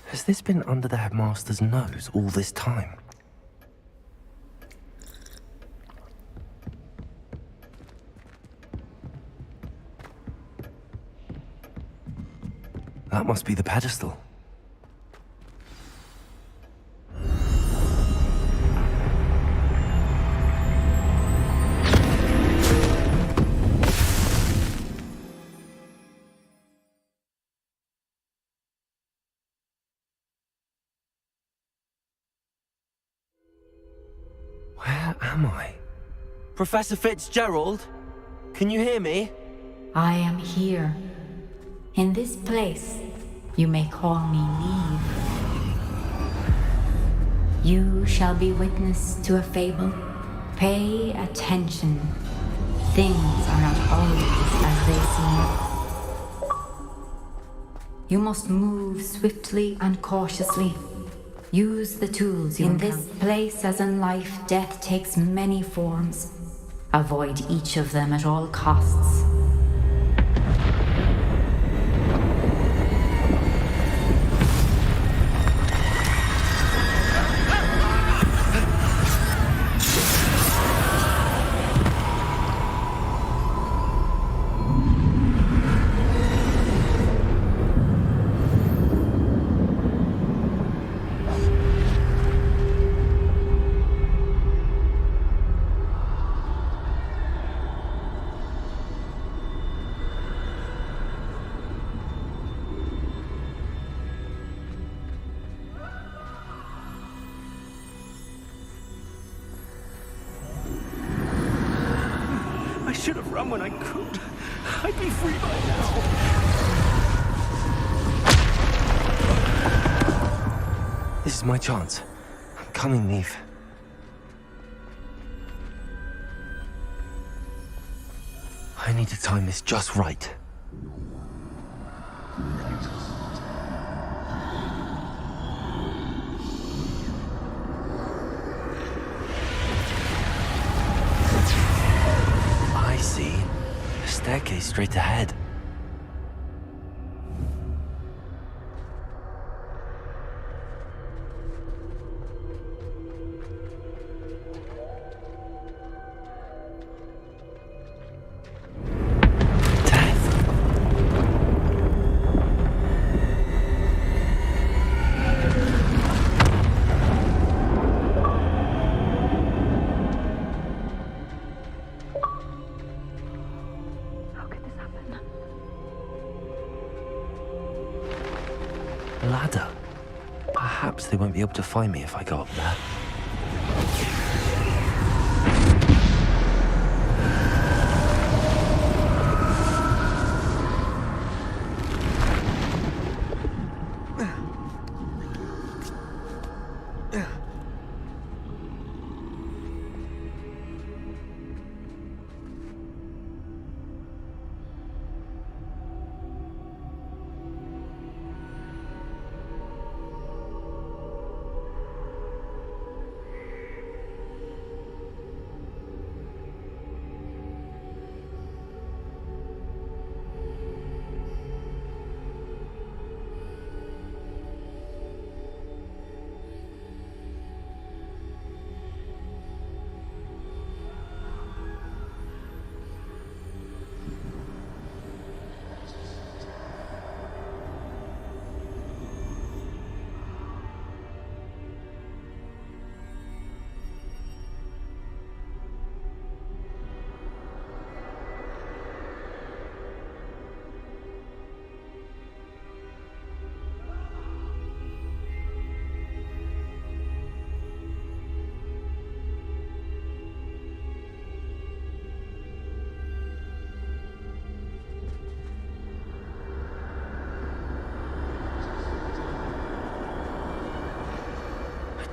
Has this been under the headmaster's nose all this time? That must be the pedestal. Where am I? Professor Fitzgerald? Can you hear me? I am here. In this place, you may call me Neve. You shall be witness to a fable. Pay attention. Things are not always as they seem. You must move swiftly and cautiously. Use the tools you encounter. In this place, as in life, death takes many forms. Avoid each of them at all costs. I should have run when I could. I'd be free by now. This is my chance. I'm coming, Neve. I need to time this just right. I see. A staircase straight ahead. Ladder. Perhaps they won't be able to find me if I go up there.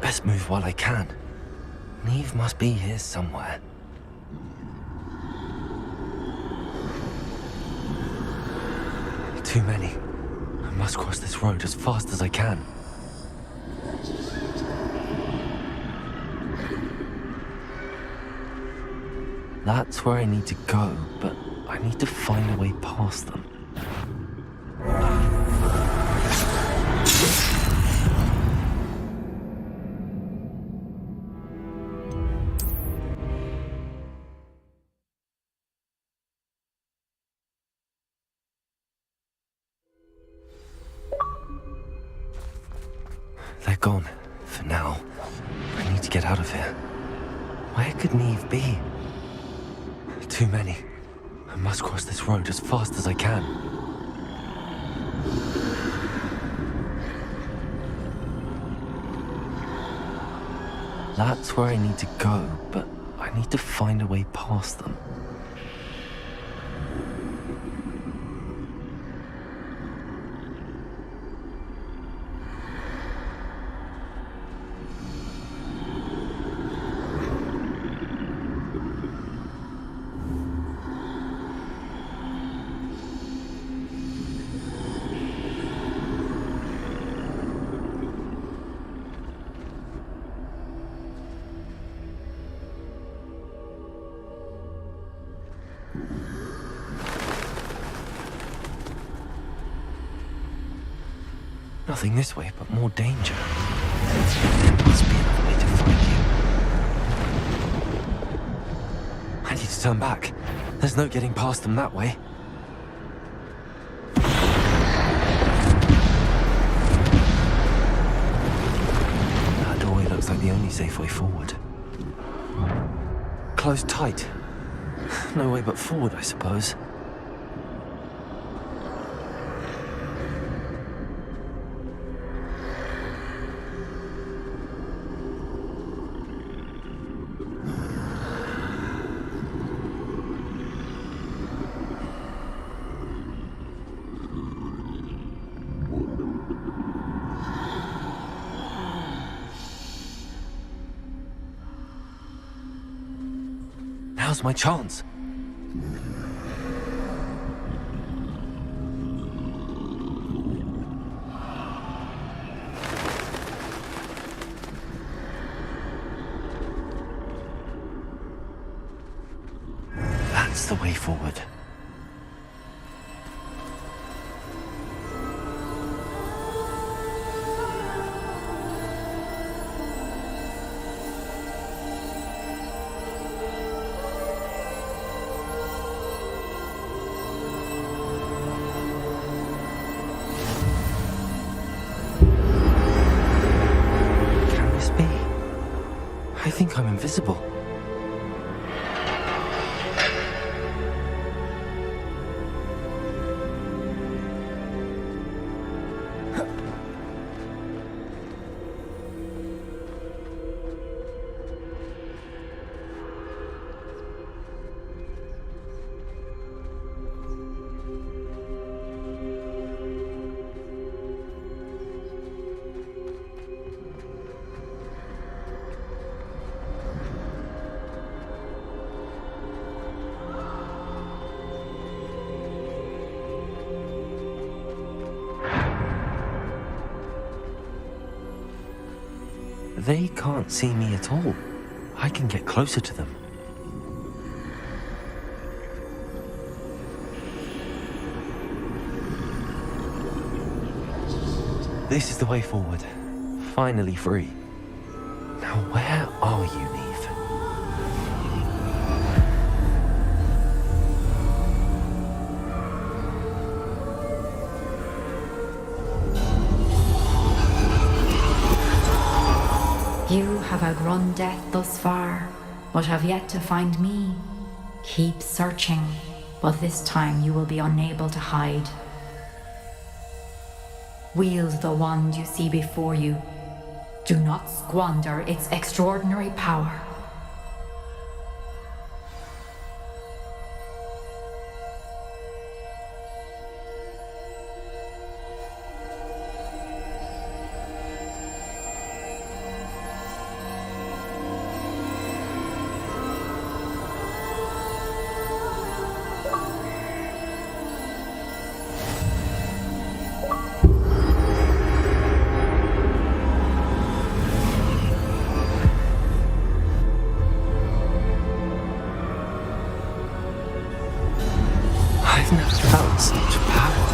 Best move while I can. Neve must be here somewhere. Too many. I must cross this road as fast as I can. That's where I need to go, but I need to find a way past them. They're gone, for now. I need to get out of here. Where could Neve be? Too many. I must cross this road as fast as I can. That's where I need to go, but I need to find a way past them. Nothing this way, but more danger. There must be another way to find you. I need to turn back. There's no getting past them that way. That doorway looks like the only safe way forward. Closed tight. No way but forward, I suppose. Now's my chance. That's the way forward. I think I'm invisible. They can't see me at all. I can get closer to them. This is the way forward. Finally free. Now where are you, Neve? You have outrun death thus far, but have yet to find me. Keep searching, but this time you will be unable to hide. Wield the wand you see before you. Do not squander its extraordinary power. I've never felt such power.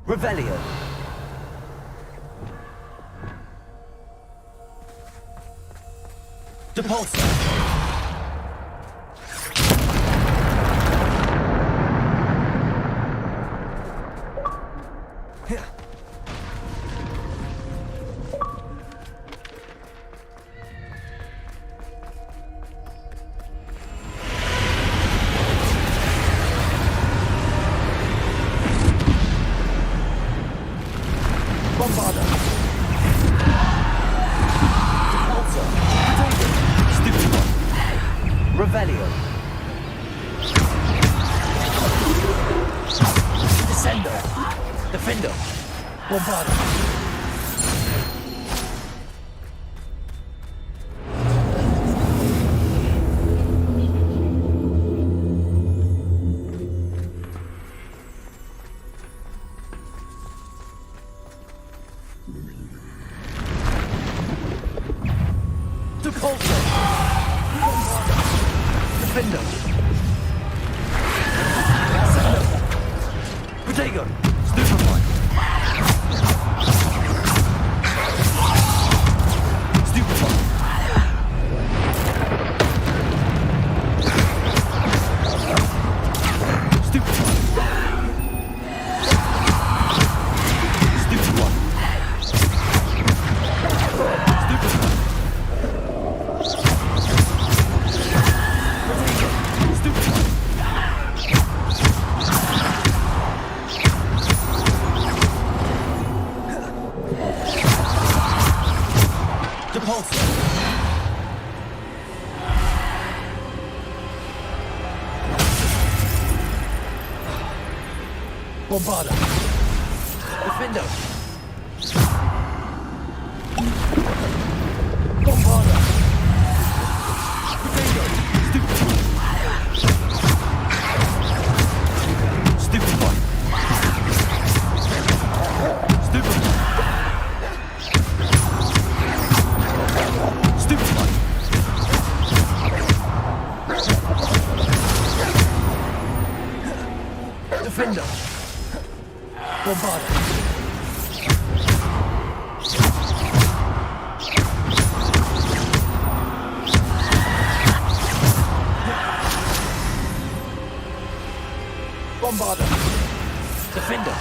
Revelio. Depulso. Bombarda. Defendo. Bombarda. Potato. Stupefy. Stupefy. Stupefy. Defender. Bombarda. Bombarda. Defender.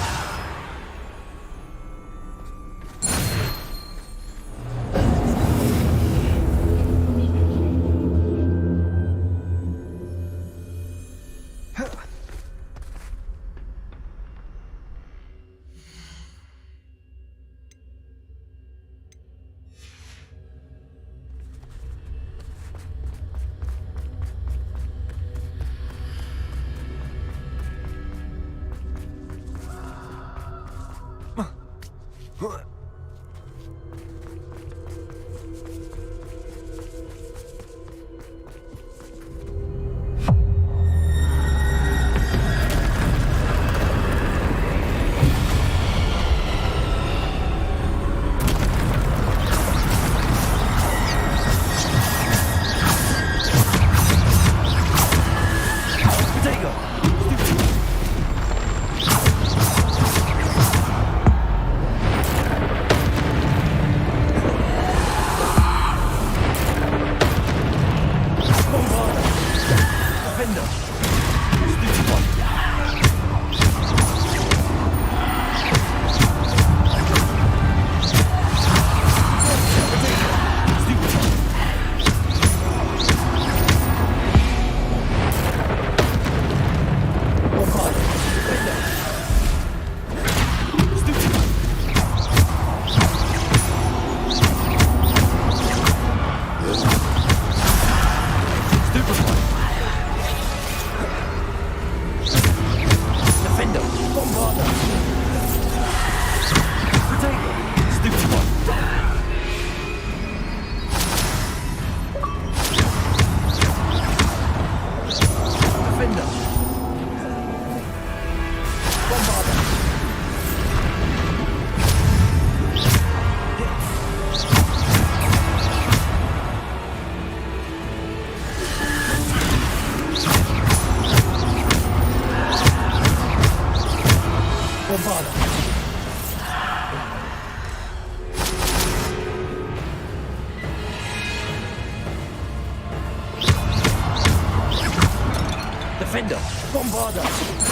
Defender! Bombarder!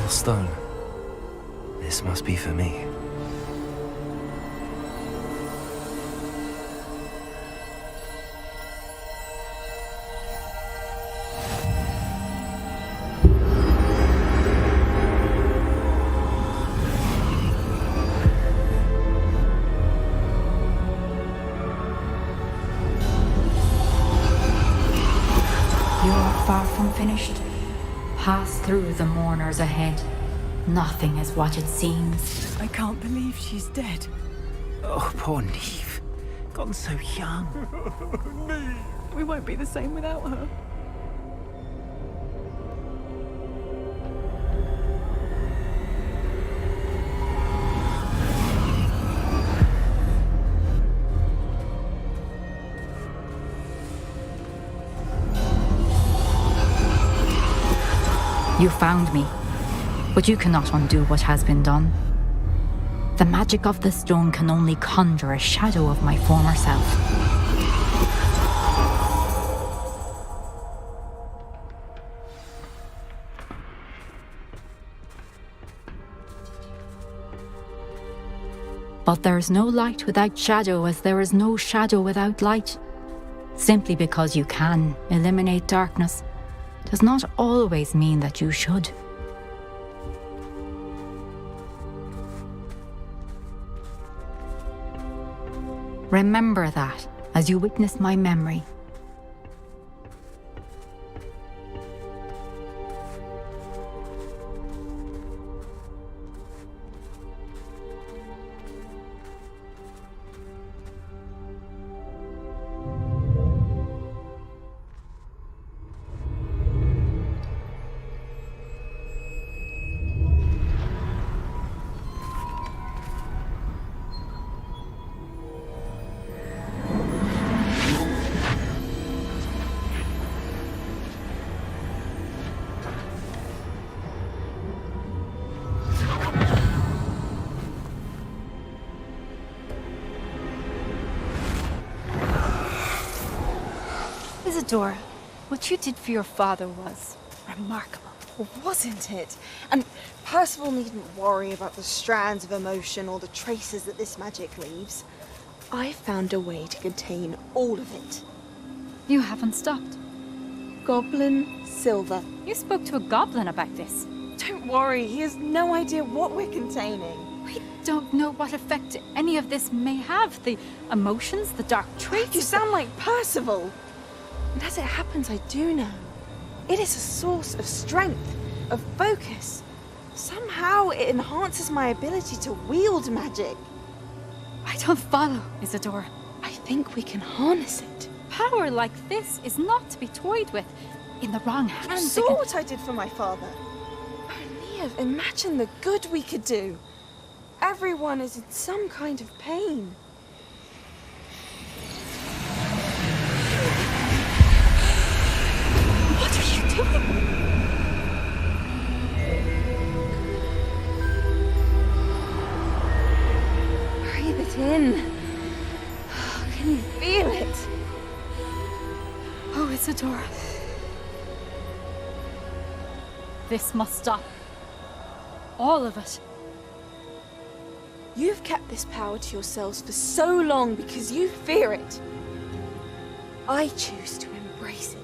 Stone. This must be for me. You're far from finished. Pass through the mourners ahead. Nothing is what it seems. I can't believe she's dead. Oh, poor Neve. Gotten so young. We won't be the same without her. You found me, but you cannot undo what has been done. The magic of the stone can only conjure a shadow of my former self. But there is no light without shadow, as there is no shadow without light. Simply because you can eliminate darkness does not always mean that you should. Remember that as you witness my memory. Isadora, What you did for your father was remarkable. Wasn't it? And Percival needn't worry about the strands of emotion or the traces that this magic leaves. I found a way to contain all of it. You haven't stopped. Goblin silver. You spoke to a goblin about this. Don't worry, he has no idea what we're containing. We don't know what effect any of this may have. The emotions, the dark traits. You sound like Percival. And as it happens, I do know. It is a source of strength, of focus. Somehow it enhances my ability to wield magic. I don't follow, Isidore. I think we can harness it. Power like this is not to be toyed with. In the wrong hands. You saw what I did for my father. Aeneas, imagine the good we could do. Everyone is in some kind of pain. What are you doing? Breathe it in. Can you feel it? Oh, Isidore. This must stop. All of it. You've kept this power to yourselves for so long because you fear it. I choose to embrace it.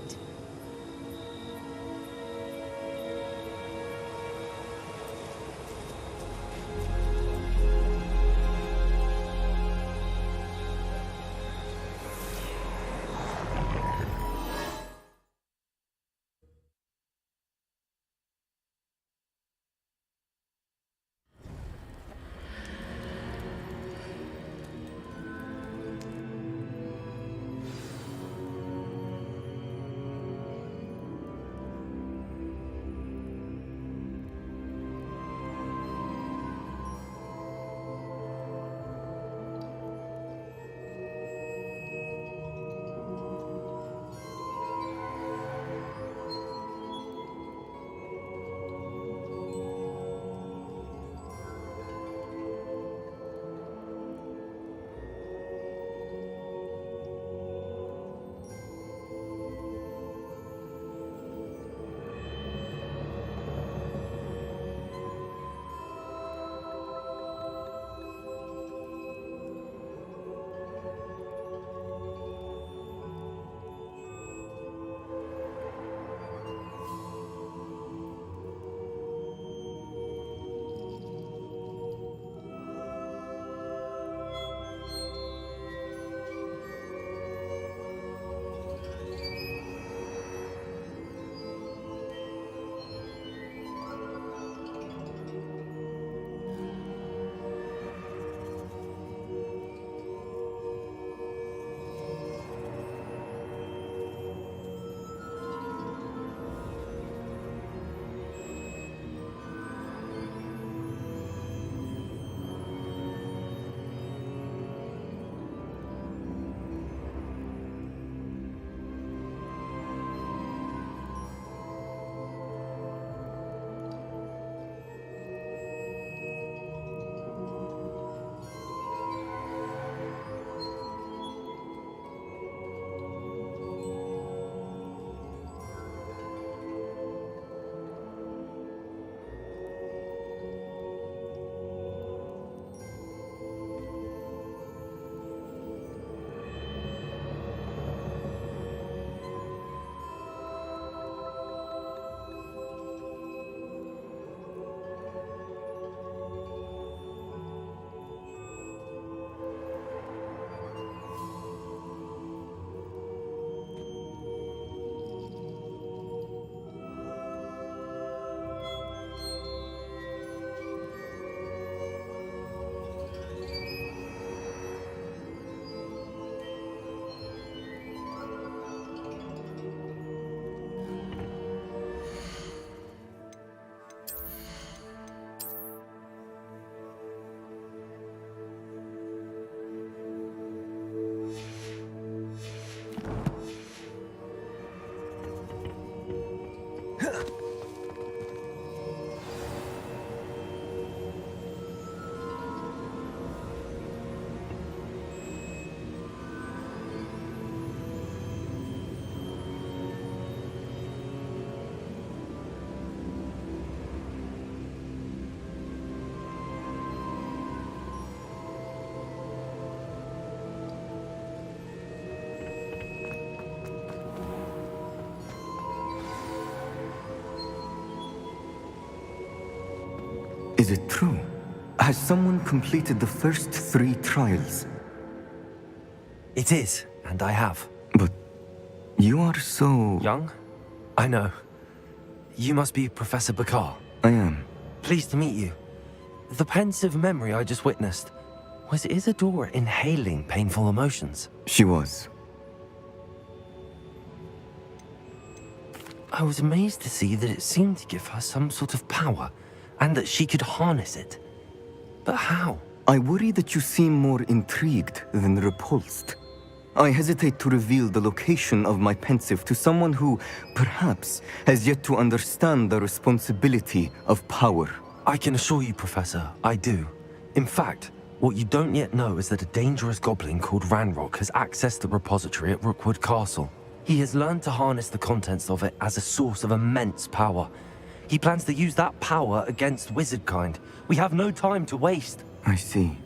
Is it true? Has someone completed the first 3 trials? It is, and I have. But you are so... Young? I know. You must be Professor Bakar. I am. Pleased to meet you. The pensive memory I just witnessed, was Isadora inhaling painful emotions? She was. I was amazed to see that it seemed to give her some sort of power, and that she could harness it. But how? I worry that you seem more intrigued than repulsed. I hesitate to reveal the location of my pensive to someone who, perhaps, has yet to understand the responsibility of power. I can assure you, Professor, I do. In fact, what you don't yet know is that a dangerous goblin called Ranrock has accessed the repository at Rookwood Castle. He has learned to harness the contents of it as a source of immense power. He plans to use that power against wizardkind. We have no time to waste. I see.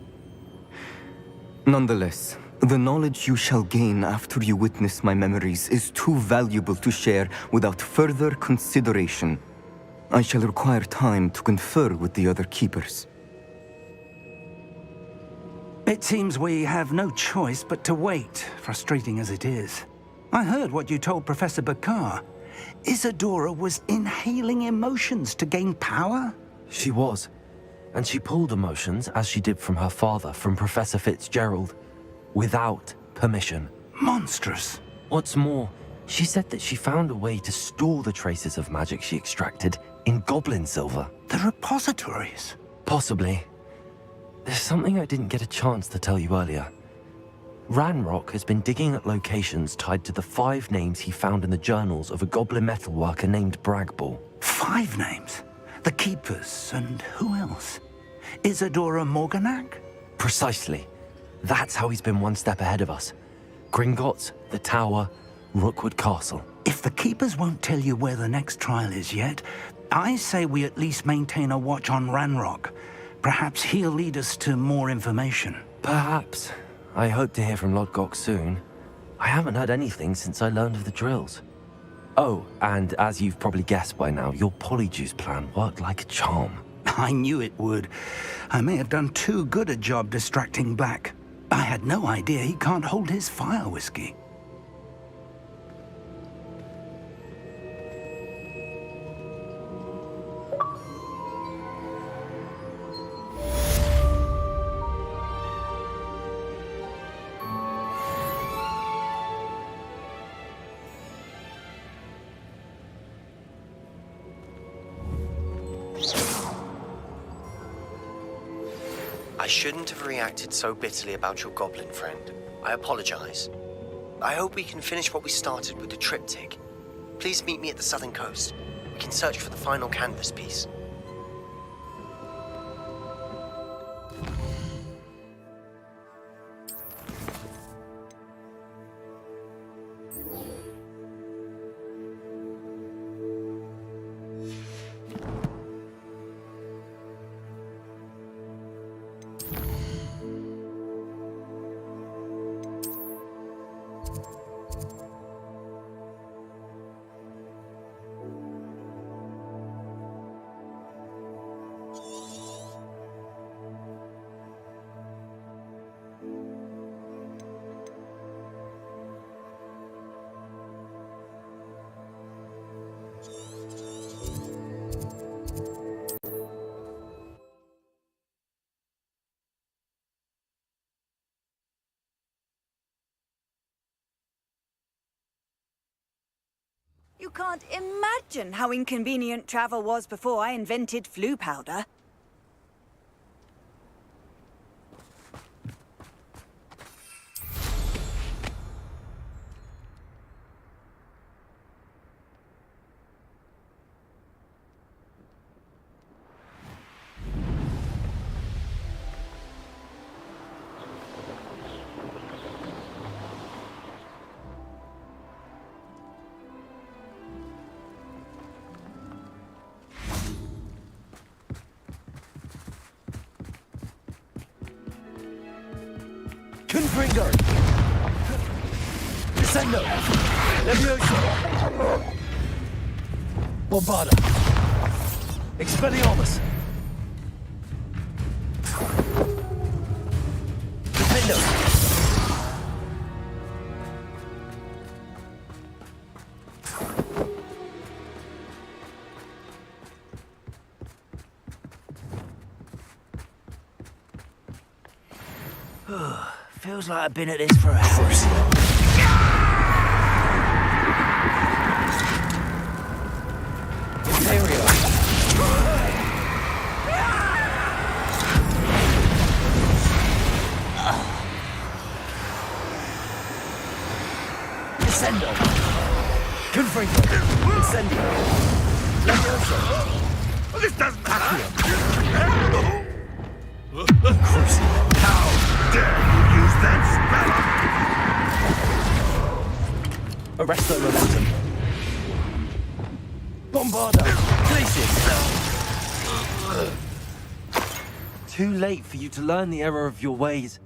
Nonetheless, the knowledge you shall gain after you witness my memories is too valuable to share without further consideration. I shall require time to confer with the other keepers. It seems we have no choice but to wait, frustrating as it is. I heard what you told Professor Bakar. Isadora was inhaling emotions to gain power? She was. And she pulled emotions, as she did from her father, from Professor Fitzgerald, without permission. Monstrous. What's more, she said that she found a way to store the traces of magic she extracted in goblin silver. The repositories? Possibly. There's something I didn't get a chance to tell you earlier. Ranrock has been digging at locations tied to the 5 names he found in the journals of a goblin metalworker named Bragball. 5 names? The Keepers, and who else? Isadora Morganac? Precisely. That's how he's been one step ahead of us. Gringotts, the Tower, Rookwood Castle. If the Keepers won't tell you where the next trial is yet, I say we at least maintain a watch on Ranrock. Perhaps he'll lead us to more information. Perhaps. I hope to hear from Lodgok soon. I haven't heard anything since I learned of the drills. Oh, and as you've probably guessed by now, your polyjuice plan worked like a charm. I knew it would. I may have done too good a job distracting Black. I had no idea he can't hold his fire whiskey. I shouldn't have reacted so bitterly about your goblin friend. I apologize. I hope we can finish what we started with the triptych. Please meet me at the southern coast. We can search for the final canvas piece. You can't imagine how inconvenient travel was before I invented flu powder. Confringo! Descendo! Levioso! Bombada! Expelliarmus! Feels like I've been at this for hours. Descendo! Confringo! Incendio! Levioso! This doesn't Accio! Crucio! How dare you use that spell? Arresto Momentum! Bombardo! Glacius! Too late for you to learn the error of your ways.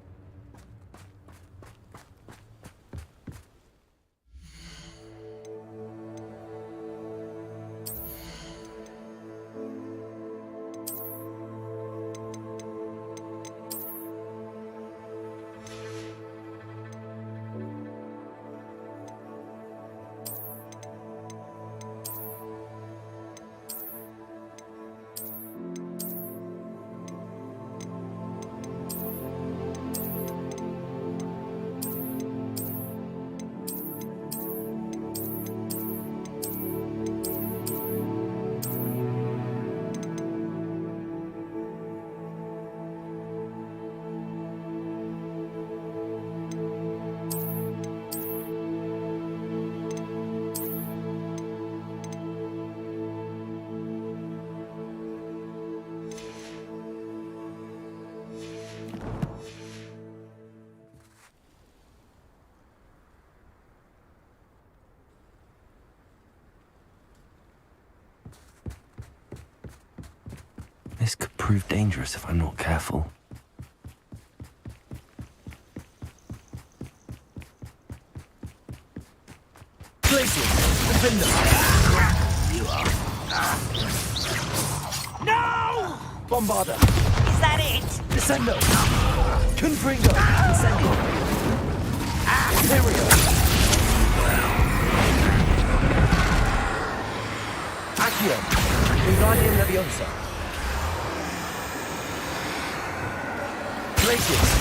This could prove dangerous if I'm not careful. Glacius! Defender! You are. No! Bombarda! Is that it? Descendo! Confringo! Incendio! Imperio! Accio! Wingardium Leviosa! Glacius!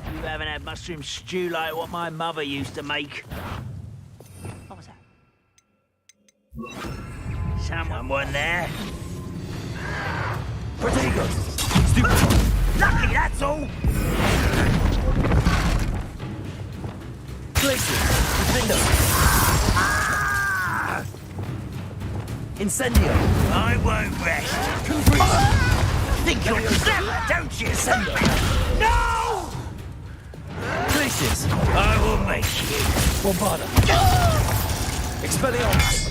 You haven't had mushroom stew like what my mother used to make. What was that? Someone there? Protegos! Stupid! Lucky, that's all! Glacius! Defender! Incendio! I won't rest. Think you're clever, don't you? Descendo! No! Glacius! I will make you. Bombarda! Expelliarmus!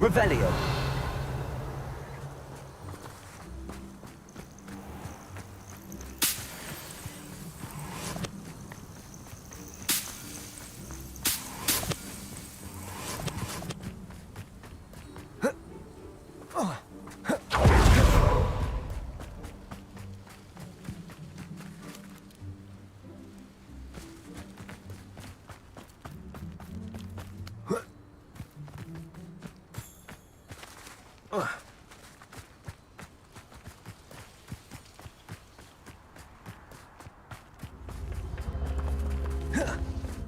Revelio!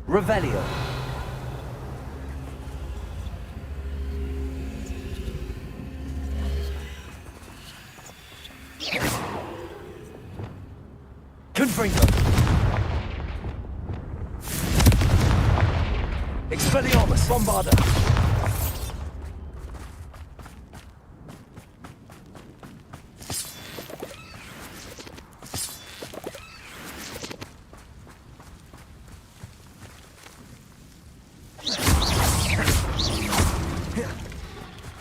Revelio. Confringo. Expelliarmus. Bombarda.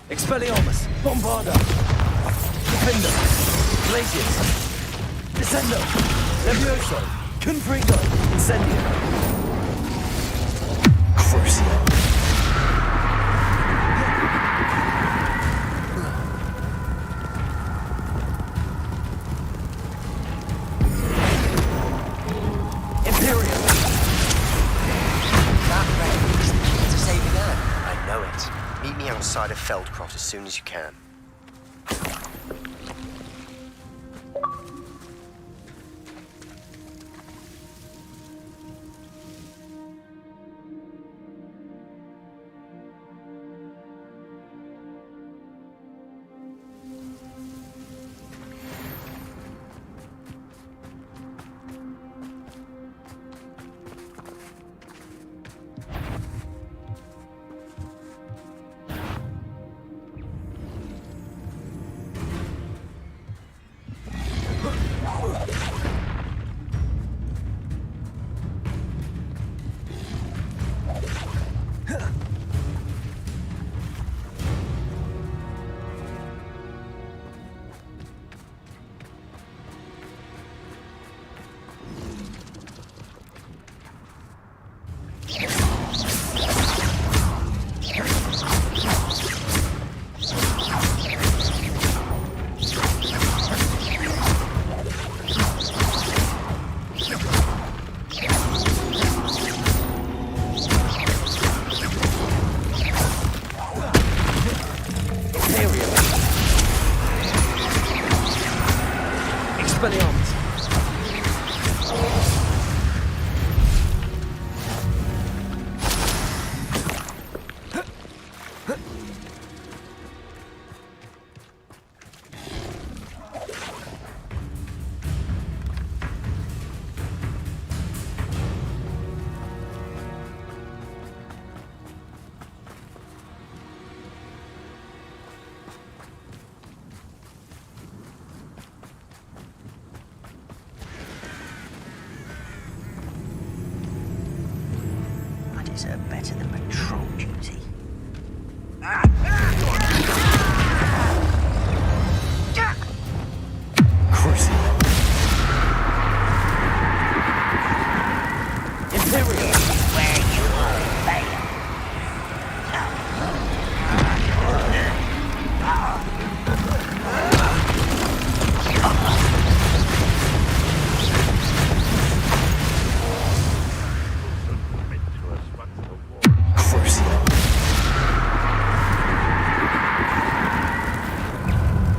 Expelliarmus! Bombarda! Defender! Glacius! Descendo! Levioso! Confringo! Incendio! Crucio! Imperial! That red is the key to saving Anne. I know it. Meet me outside of Feldcroft as soon as you can. Deserve better than patrol duty. Crucio! Imperial! Where you obey.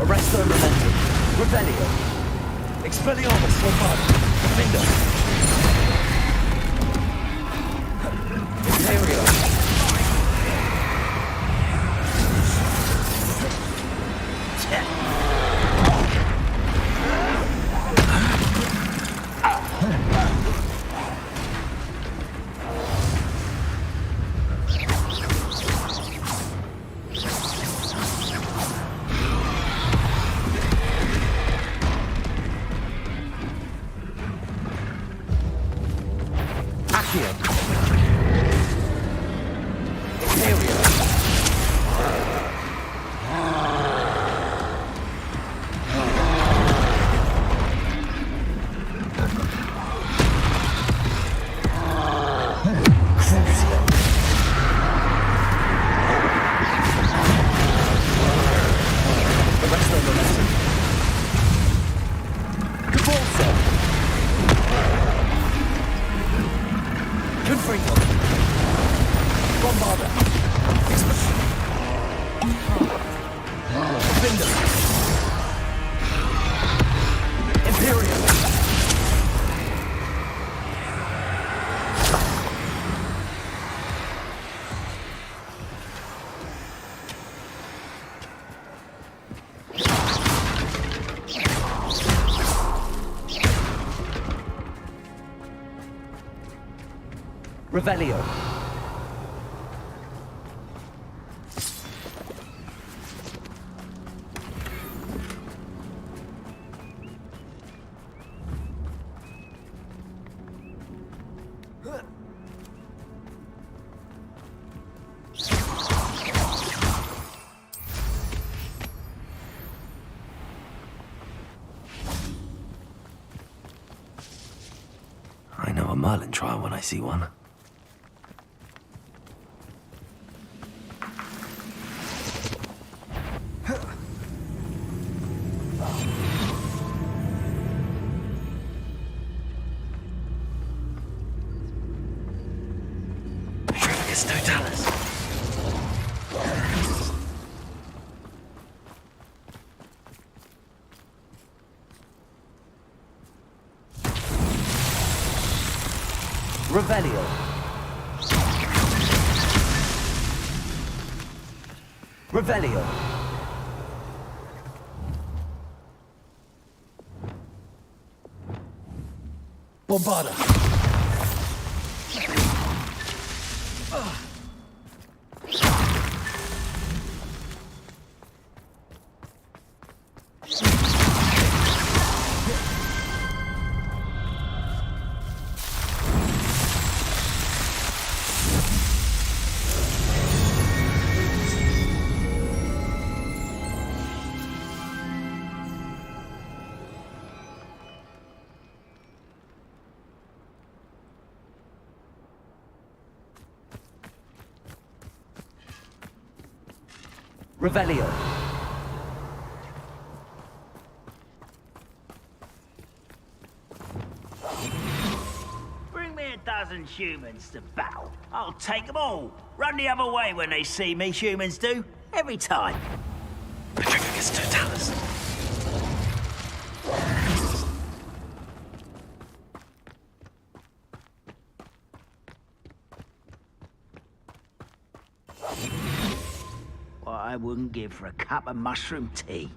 Arresto Momentum. Revelio. Expelliarmus Bombard. Defender. Imperial. Revelio. Merlin trial when I see one. Petrificus totalis. Revelio. Revelio. Bombarda. Revelio. Bring me a dozen humans to battle. I'll take them all. Run the other way when they see me, humans do. Every time. Petrificus totalis. What I wouldn't give for a cup of mushroom tea.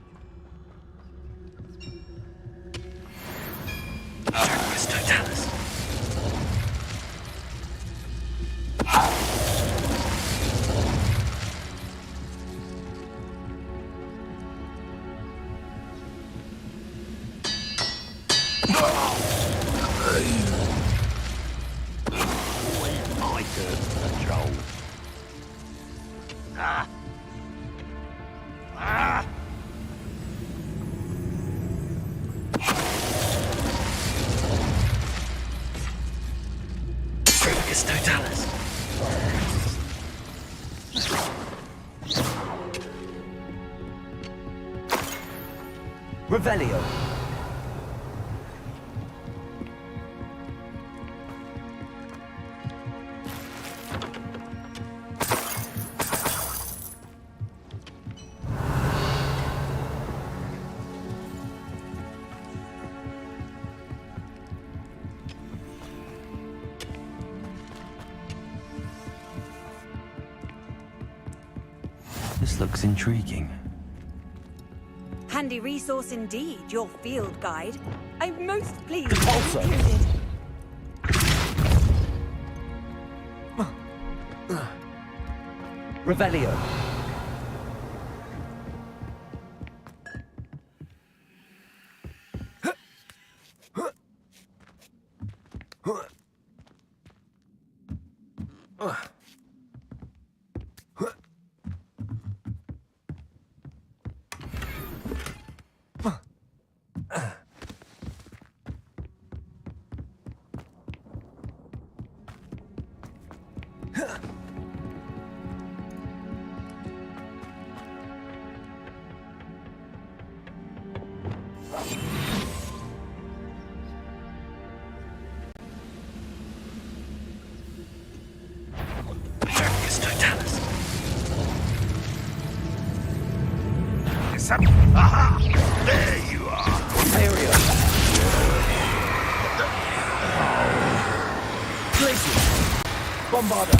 Petrificus totalis. My turn to control. Ah. Ah. Petrificus totalis. Revelio. This looks intriguing. Handy resource indeed, your field guide. I'm most pleased Also. to be included. Revelio. Petrificus totalis. Aha! There you are. Aerial. Glacier. Bombarda.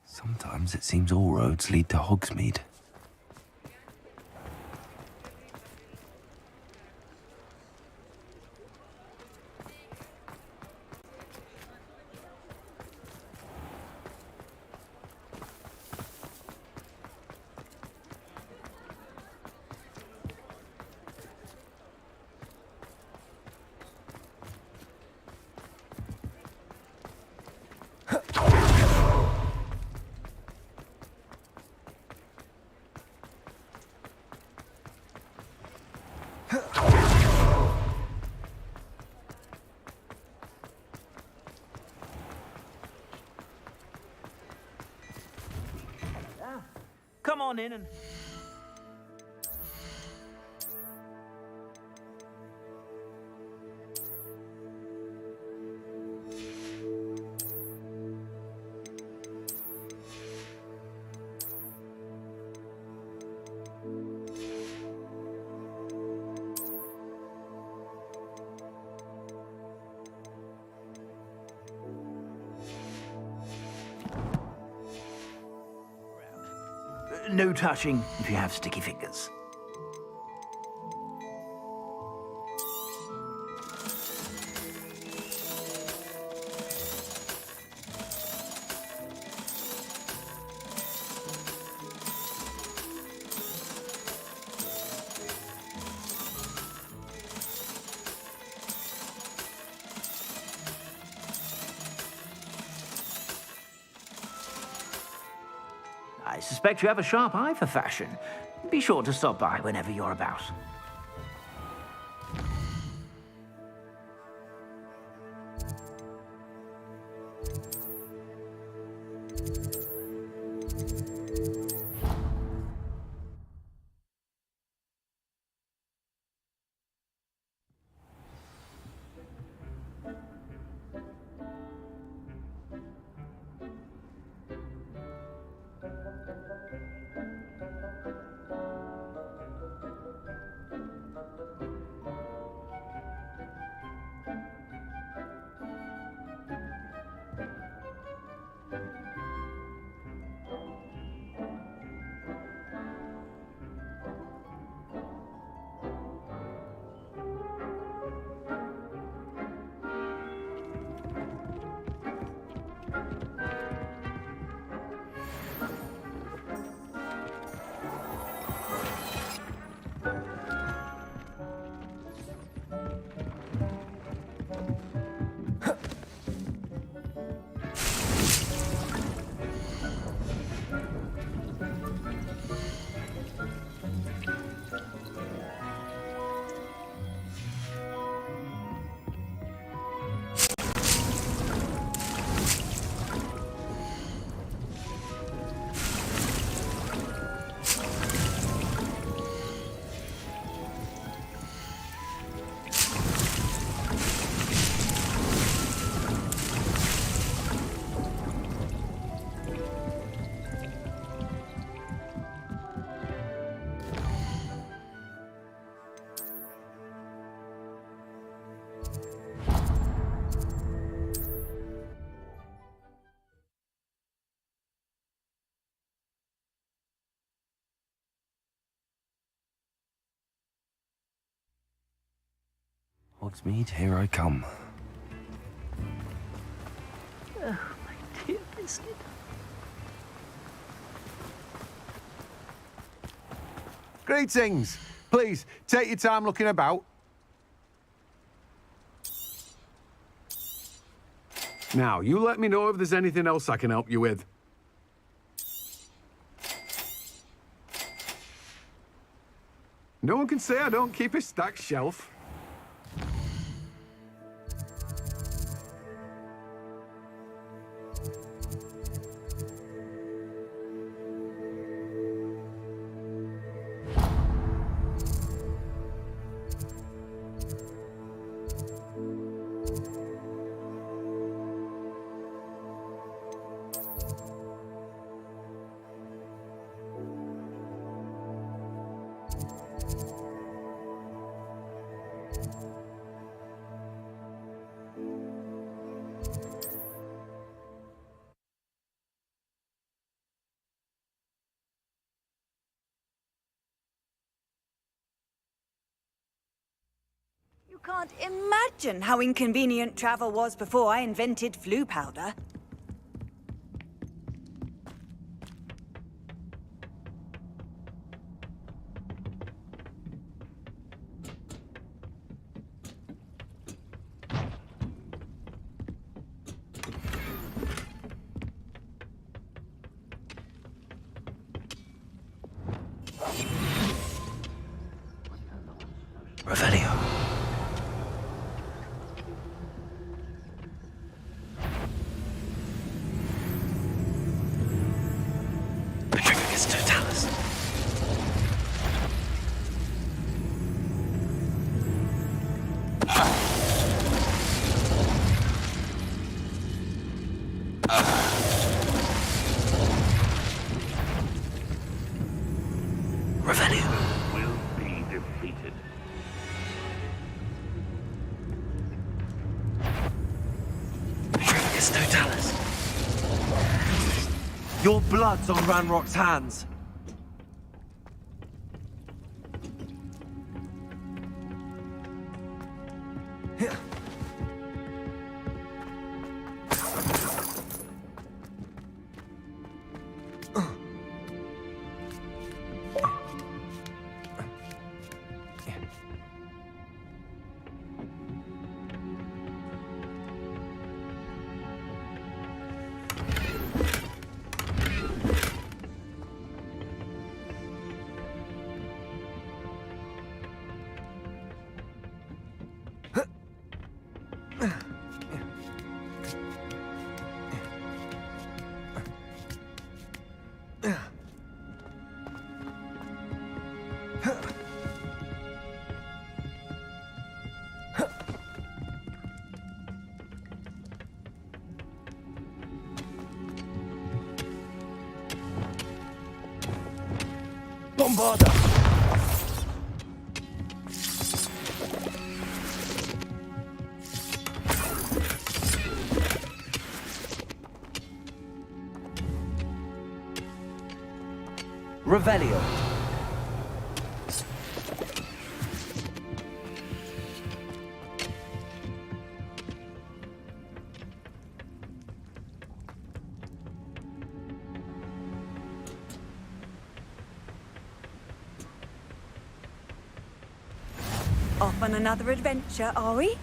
Sometimes it seems all roads lead to Hogsmeade. come on in and... No touching if you have sticky fingers. I suspect you have a sharp eye for fashion. Be sure to stop by whenever you're about. Hogsmeade, here I come. Oh, my dear biscuit. Greetings. Please, take your time looking about. Now, you let me know if there's anything else I can help you with. No one can say I don't keep a stacked shelf. You can't imagine how inconvenient travel was before I invented flu powder. Revelio. Your blood's on Ranrock's hands. Bombarda! Revelio. Off on another adventure, are we?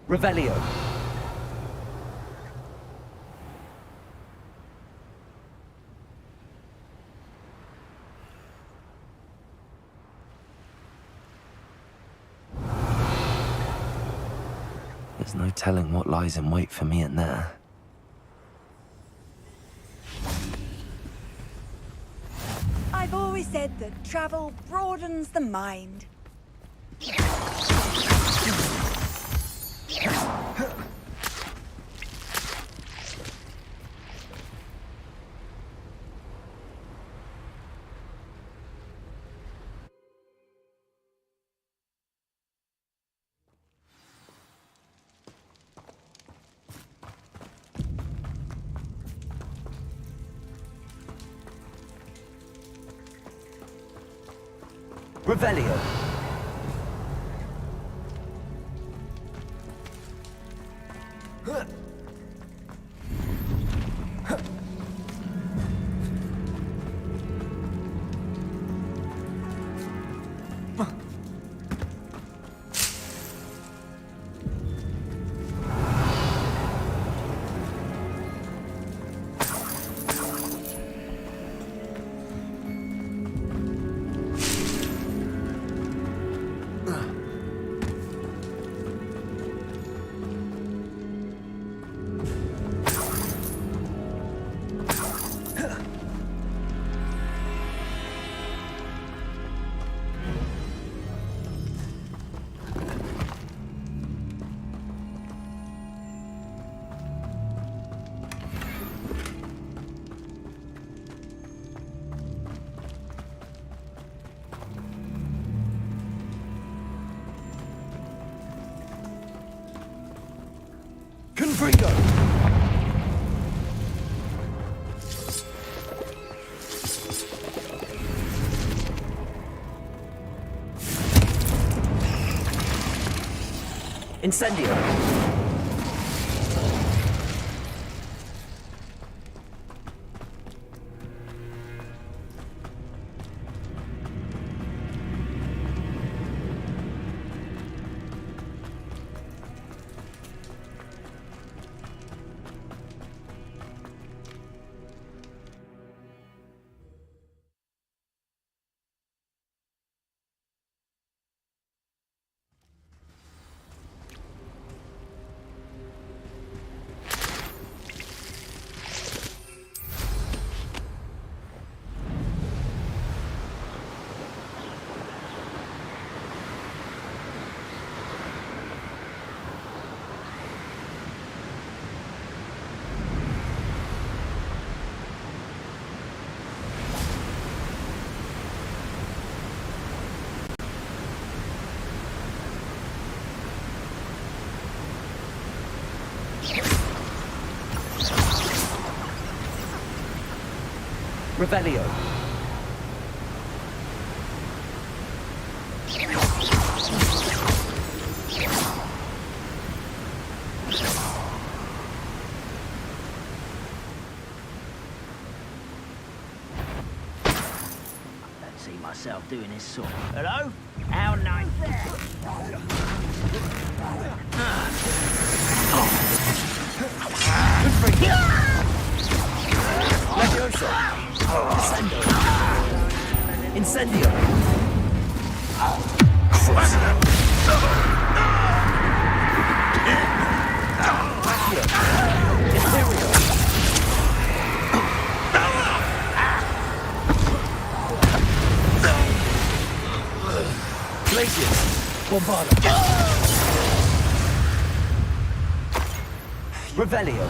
Revelio. There's no telling what lies in wait for me in there. I've always said that travel broadens the mind. Revelio. Confringo. Incendio. Revelio. See myself doing this sort. Hello? How nice there? Levioso. Descendo. Incendio. Accio. Imperio. Glacius. Bombarda. Revelio.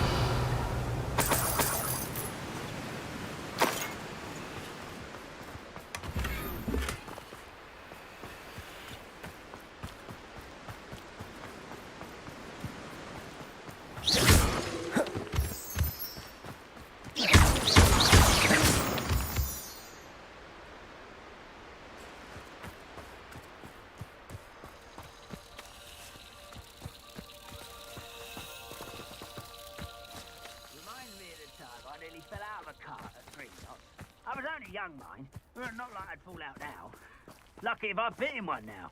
I was only young, mind. Well, not like I'd fall out now. Lucky if I bit in one now.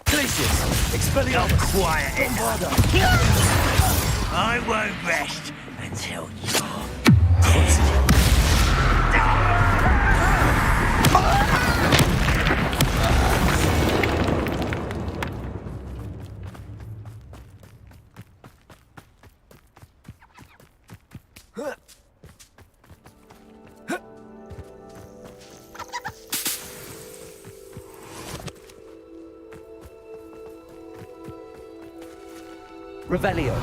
Glacius. Expelliarmus. Quiet it. I won't rest until you're Revelio.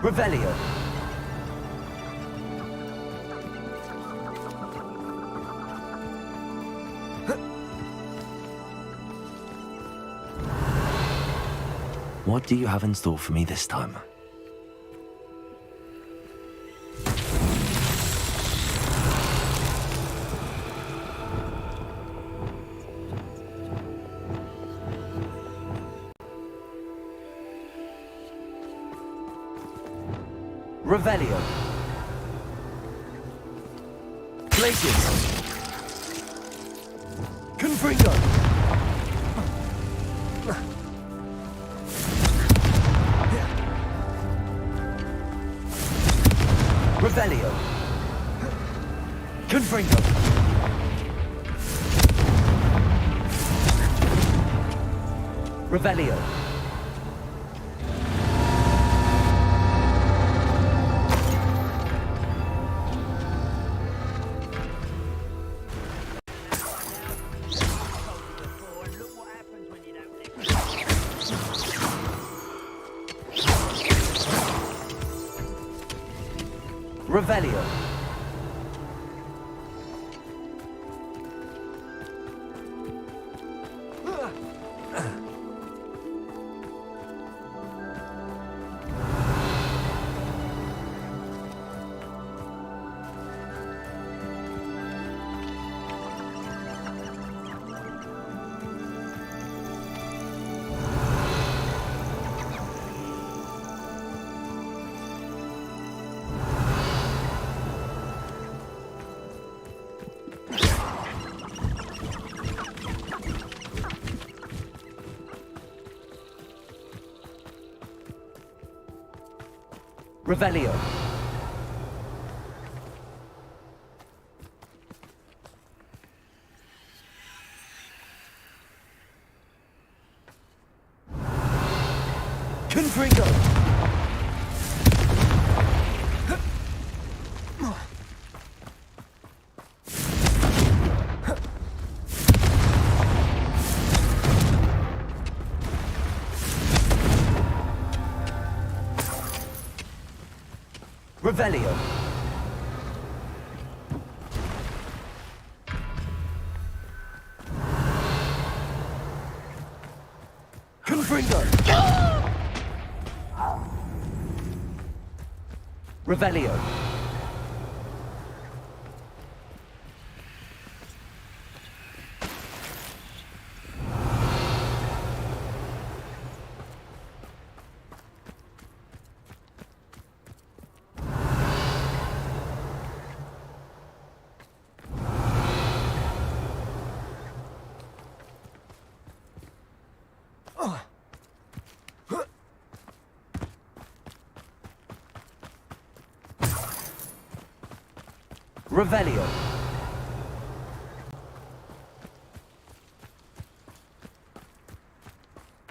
Revelio. What do you have in store for me this time? Revelio. Glacius. Confringo. Revelio. Confringo. Revelio. Revelio. Revelio. Confringo! Revelio. Confringo. Revelio. Revelio.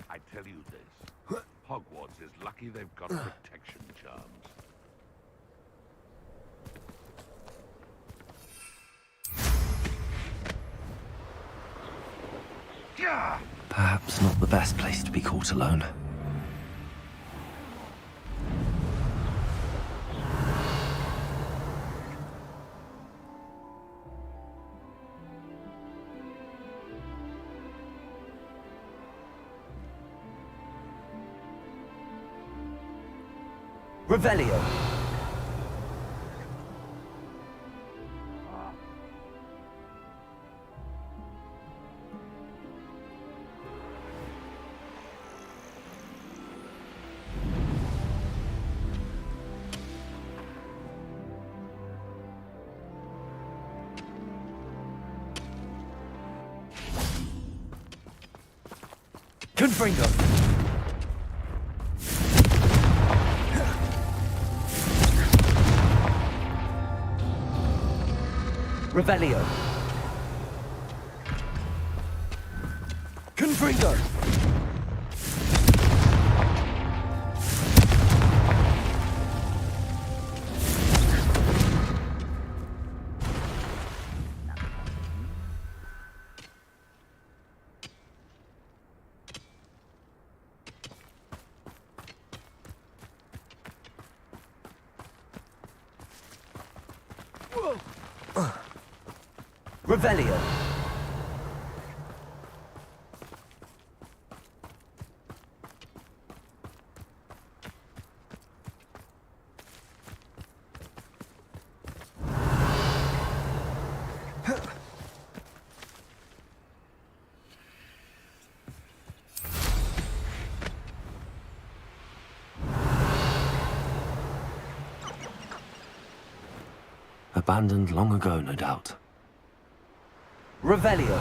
I tell you this, Hogwarts is lucky they've got protection charms. Perhaps not the best place to be caught alone. Revelio. Confringo. Revelio. Confringo. Revelio. Abandoned long ago, no doubt. Revelio.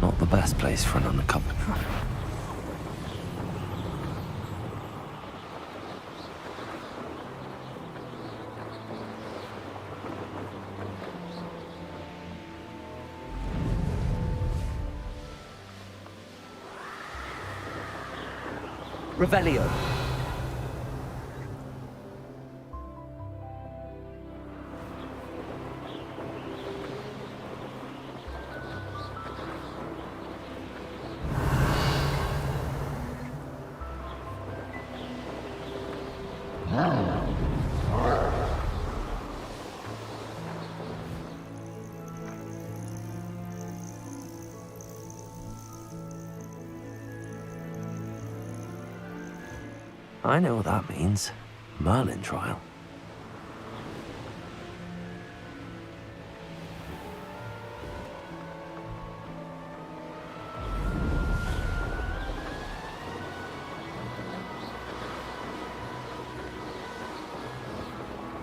Not the best place for an undercover. Revelio. I know what that means. Merlin trial.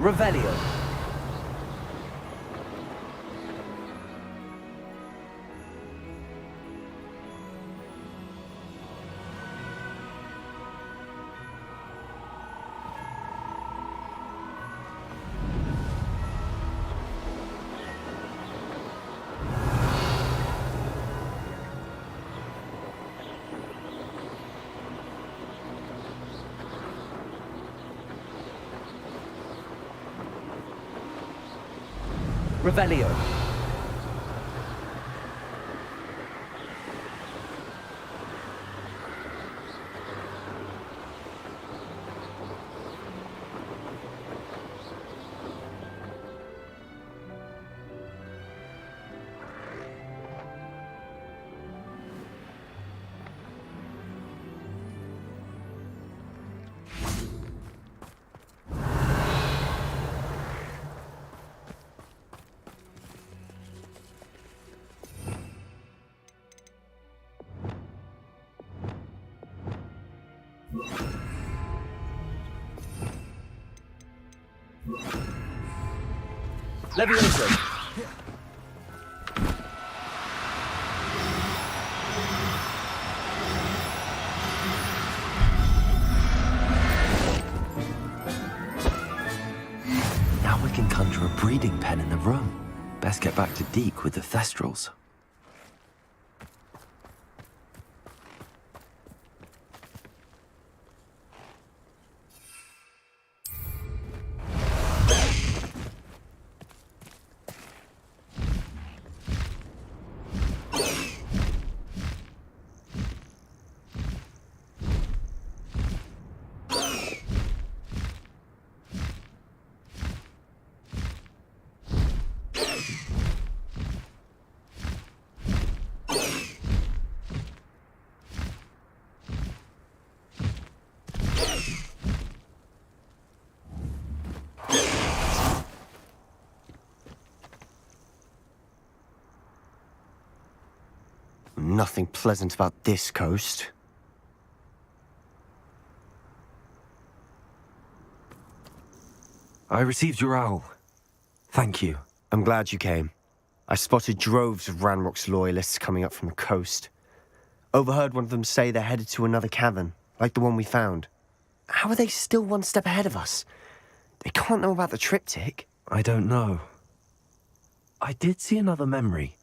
Revelio. Revelio. Levioso. Now we can conjure a breeding pen in the room. Best get back to Deke with the Thestrals. Nothing pleasant about this coast. I received your owl. Thank you. I'm glad you came. I spotted droves of Ranrock's loyalists coming up from the coast. Overheard one of them say they're headed to another cavern, like the one we found. How are they still one step ahead of us? They can't know about the triptych. I don't know. I did see another memory.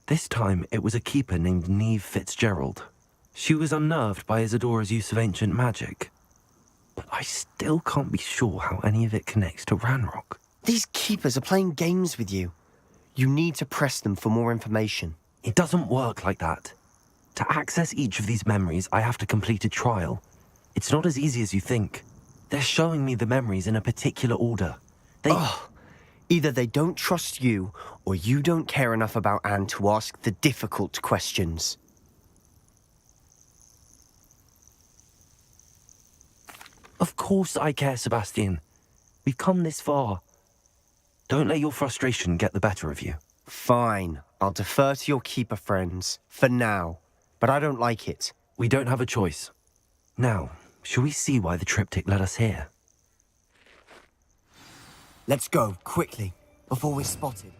This time, it was a keeper named Neve Fitzgerald. She was unnerved by Isadora's use of ancient magic. But I still can't be sure how any of it connects to Ranrock. These keepers are playing games with you. You need to press them for more information. It doesn't work like that. To access each of these memories, I have to complete a trial. It's not as easy as you think. They're showing me the memories in a particular order. Either they don't trust you, or you don't care enough about Anne to ask the difficult questions. Of course I care, Sebastian. We've come this far. Don't let your frustration get the better of you. Fine. I'll defer to your keeper friends, for now. But I don't like it. We don't have a choice. Now, shall we see why the triptych led us here? Let's go, quickly, before we're spotted.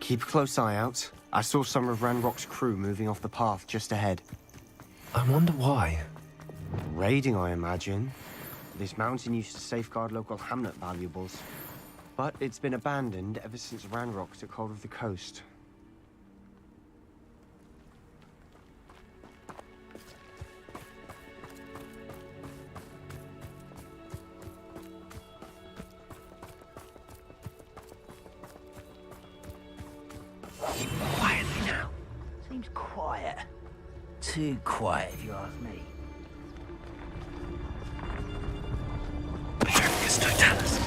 Keep a close eye out. I saw some of Ranrock's crew moving off the path just ahead. I wonder why. Raiding, I imagine. This mountain used to safeguard local hamlet valuables. But it's been abandoned ever since Ranrock took hold of the coast. Quietly now. Seems quiet. Too quiet, if you ask me. Perigus Totalis.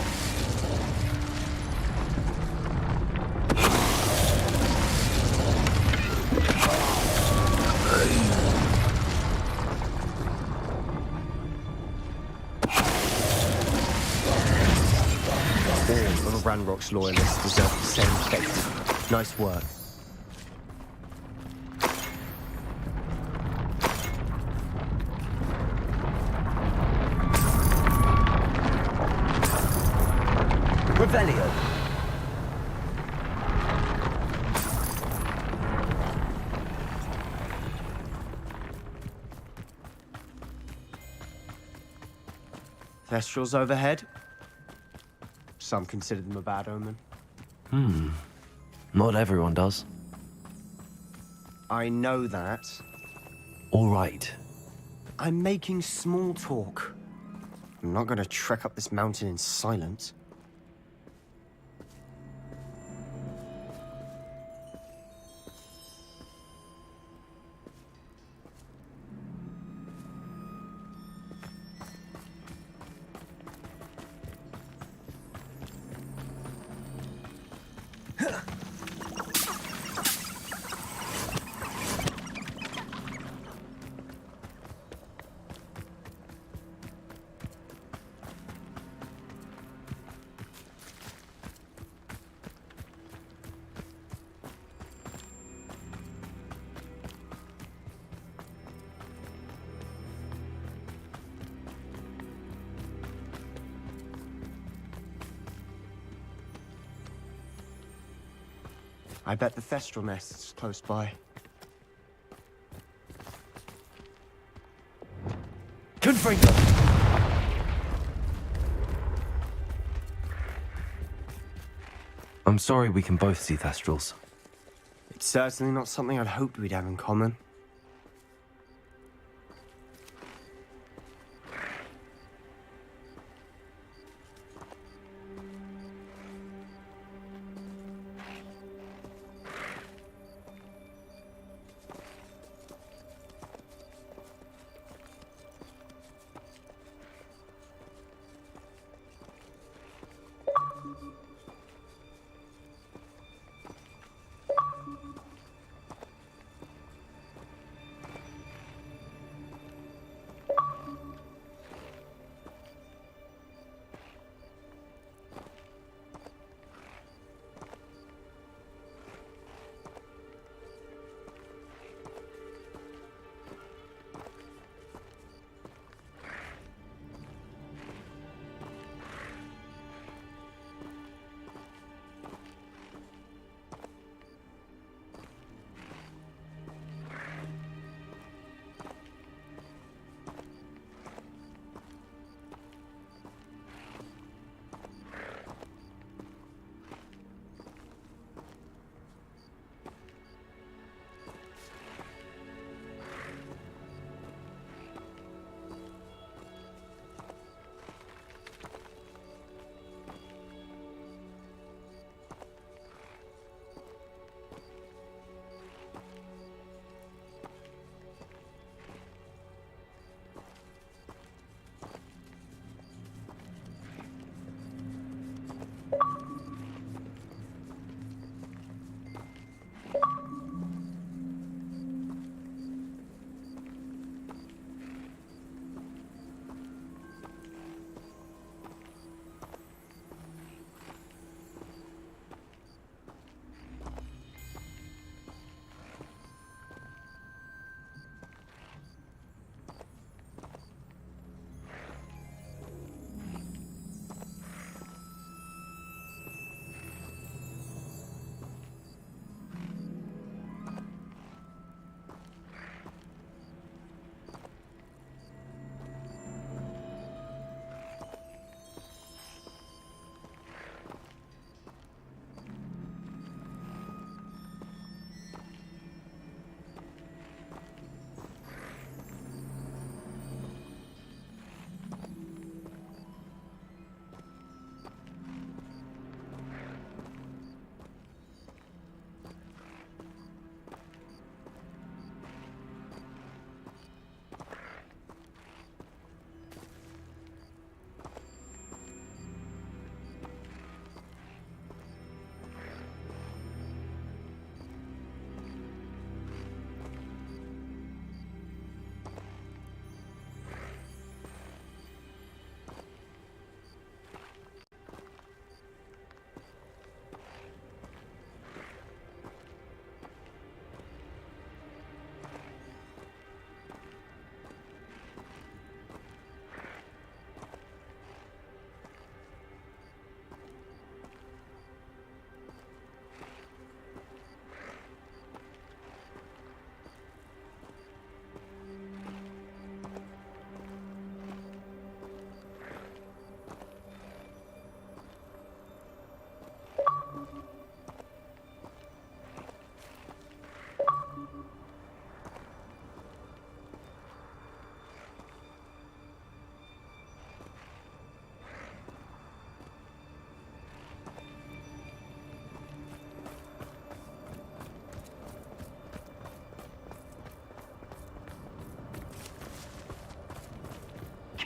All of Ranrock's loyalists deserve the same fate. Nice work. Revelio. Thestrals overhead. Some consider them a bad omen. Not everyone does. I know that. All right. I'm making small talk. I'm not going to trek up this mountain in silence. I bet the Thestral nest's close by. Confringo. I'm sorry we can both see Thestrals. It's certainly not something I'd hoped we'd have in common.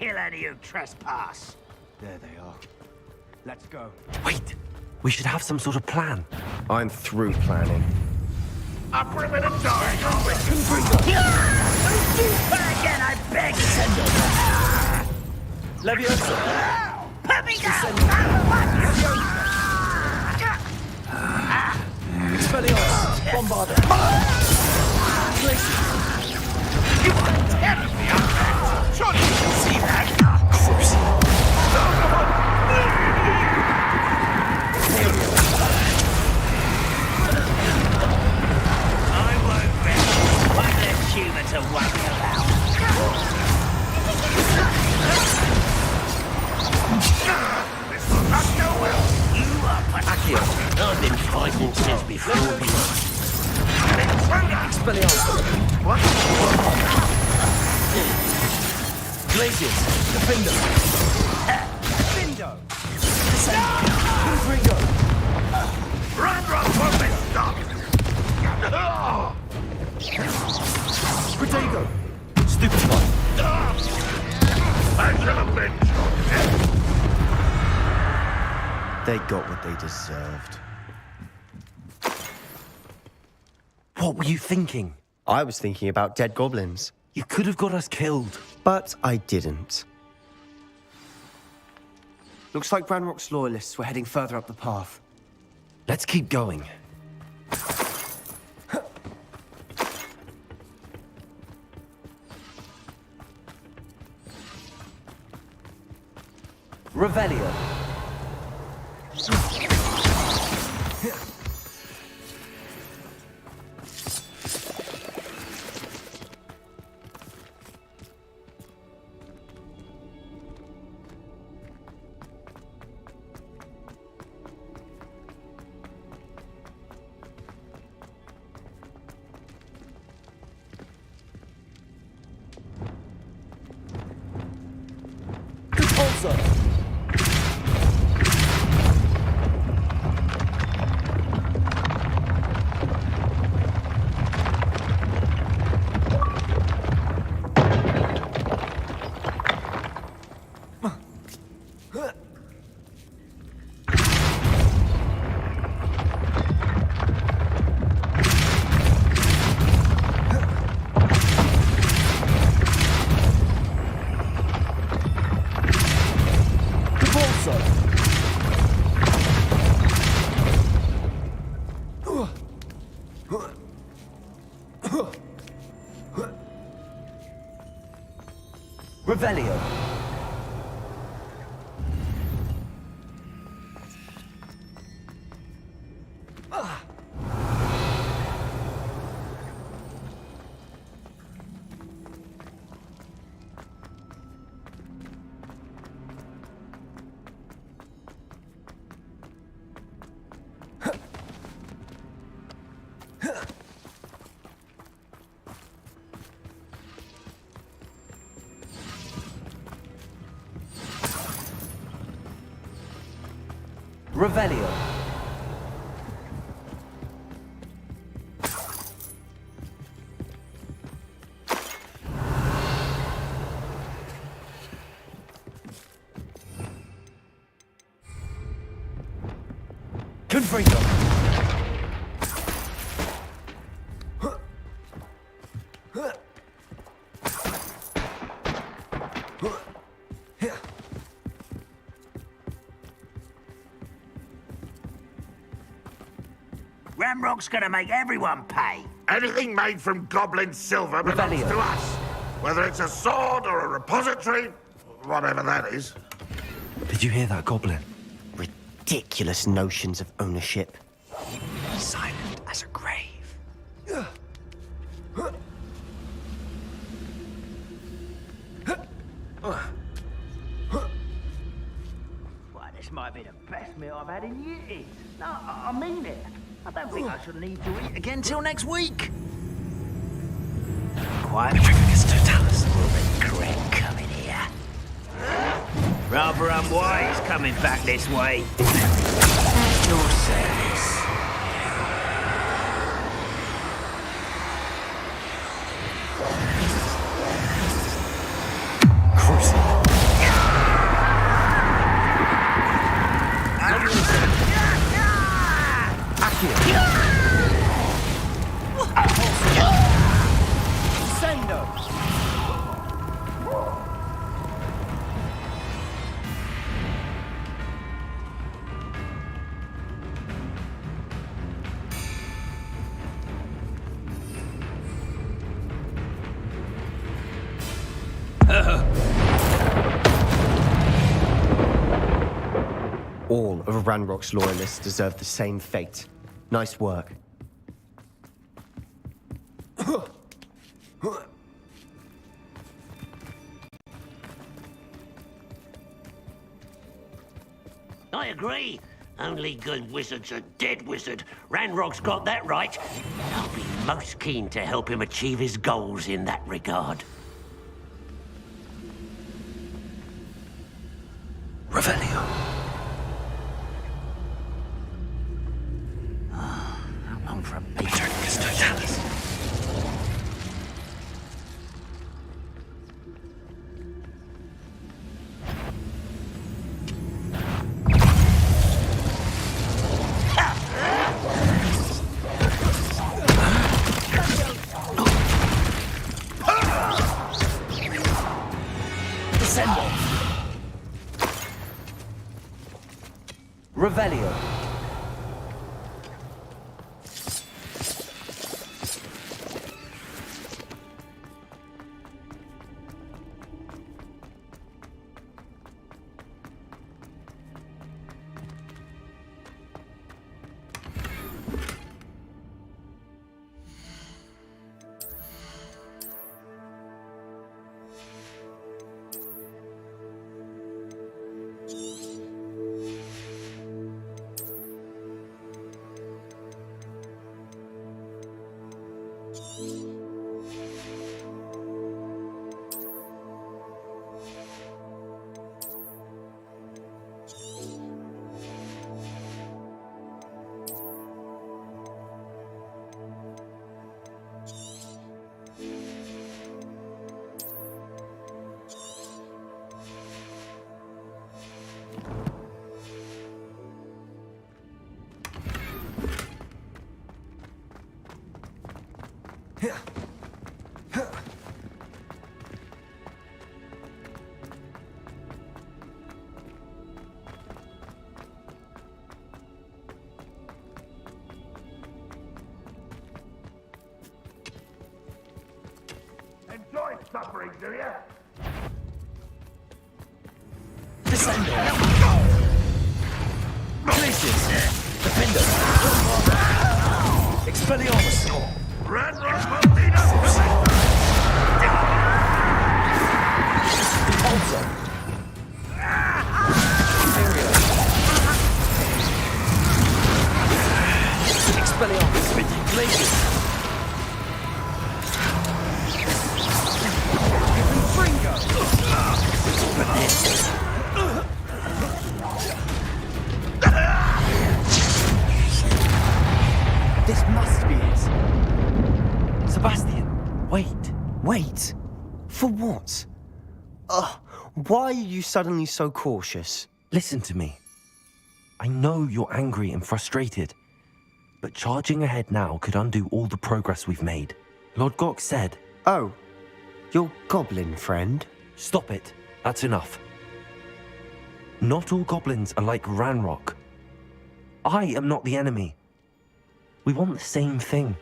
kill any who trespass. There they are. Let's go. Wait! We should have some sort of plan. I'm through planning. Up for a minute, Diagon! Don't do that again, I beg! Leviosa! Put me down! Expelliarmus! Bombarda! You are terribly unfair! Surely you can see that! I won't rest. One less human to worry about. This will not go well! You are Accio. I've been fighting since before you. Expelliarmus! What? Glacius! Defender! Findo! Confringo! Ranrock won't be stopped! Protego! Stupefy! I shall avenge your death! They got what they deserved. What were you thinking? I was thinking about dead goblins. You could have got us killed. But I didn't. Looks like Ranrock's loyalists were heading further up the path. Let's keep going. Revelio! Revelio! Revelio! Confringo! Ramrock's gonna make everyone pay. Anything made from goblin silver belongs Revelio. to us. Whether it's a sword or a repository, whatever that is. Did you hear that, Goblin? Ridiculous notions of ownership. Silent as a grave. Why, this might be the best meal I've had in years. No, I mean it. I don't think I shall need to eat again till next week. Quiet. Everybody's totalis. Will the Greg come in here? Rather unwise coming back this way. At your service. Cruising. All of Ranrock's loyalists deserve the same fate. Nice work. I agree. Only good wizard's a dead wizard. Ranrock's got that right. I'll be most keen to help him achieve his goals in that regard. Revelio. How long for a beat? Revelio. Enjoy suffering, do you? Descendo. Glacius. Defender. Expelliarmus. Ranrock will lead us to Repulsor. Expelliarmus. Glacius. This must be it. Sebastian, wait. Wait? For what? Ugh, why are you suddenly so cautious? Listen to me. I know you're angry and frustrated, but charging ahead now could undo all the progress we've made. Lord Gok said... Oh, your goblin friend? Stop it. That's enough. Not all goblins are like Ranrock. I am not the enemy. We want the same thing.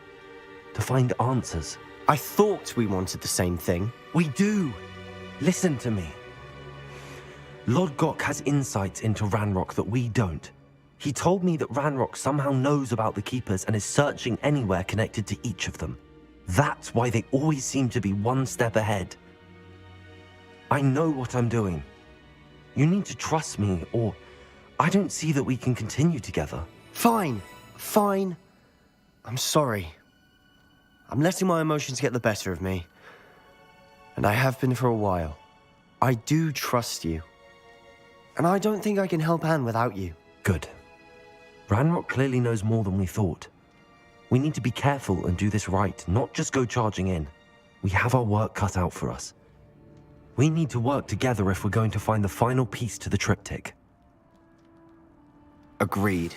To find answers. I thought we wanted the same thing. We do. Listen to me. Lord Gok has insights into Ranrock that we don't. He told me that Ranrock somehow knows about the Keepers and is searching anywhere connected to each of them. That's why they always seem to be one step ahead. I know what I'm doing. You need to trust me, or I don't see that we can continue together. Fine. Fine. I'm sorry. I'm letting my emotions get the better of me. And I have been for a while. I do trust you. And I don't think I can help Anne without you. Good. Ranrock clearly knows more than we thought. We need to be careful and do this right, not just go charging in. We have our work cut out for us. We need to work together if we're going to find the final piece to the triptych. Agreed.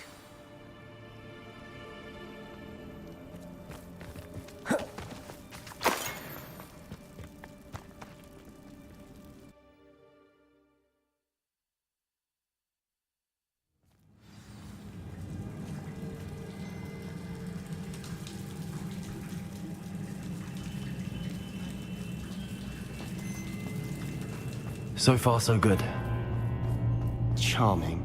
So far, so good. Charming.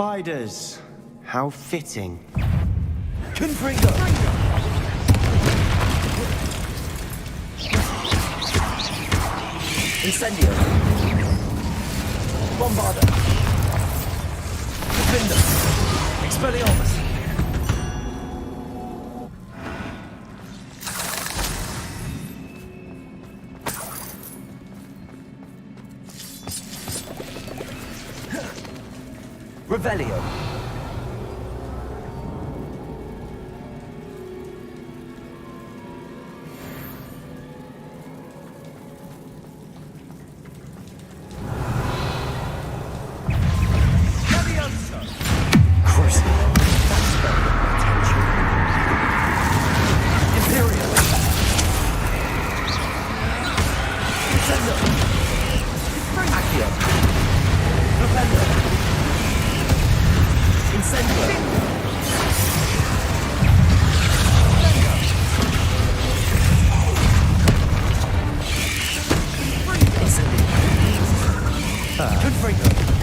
spiders. How fitting. Confringo! Incendio! Bombarda! Defender! Expelliarmus! Revelio!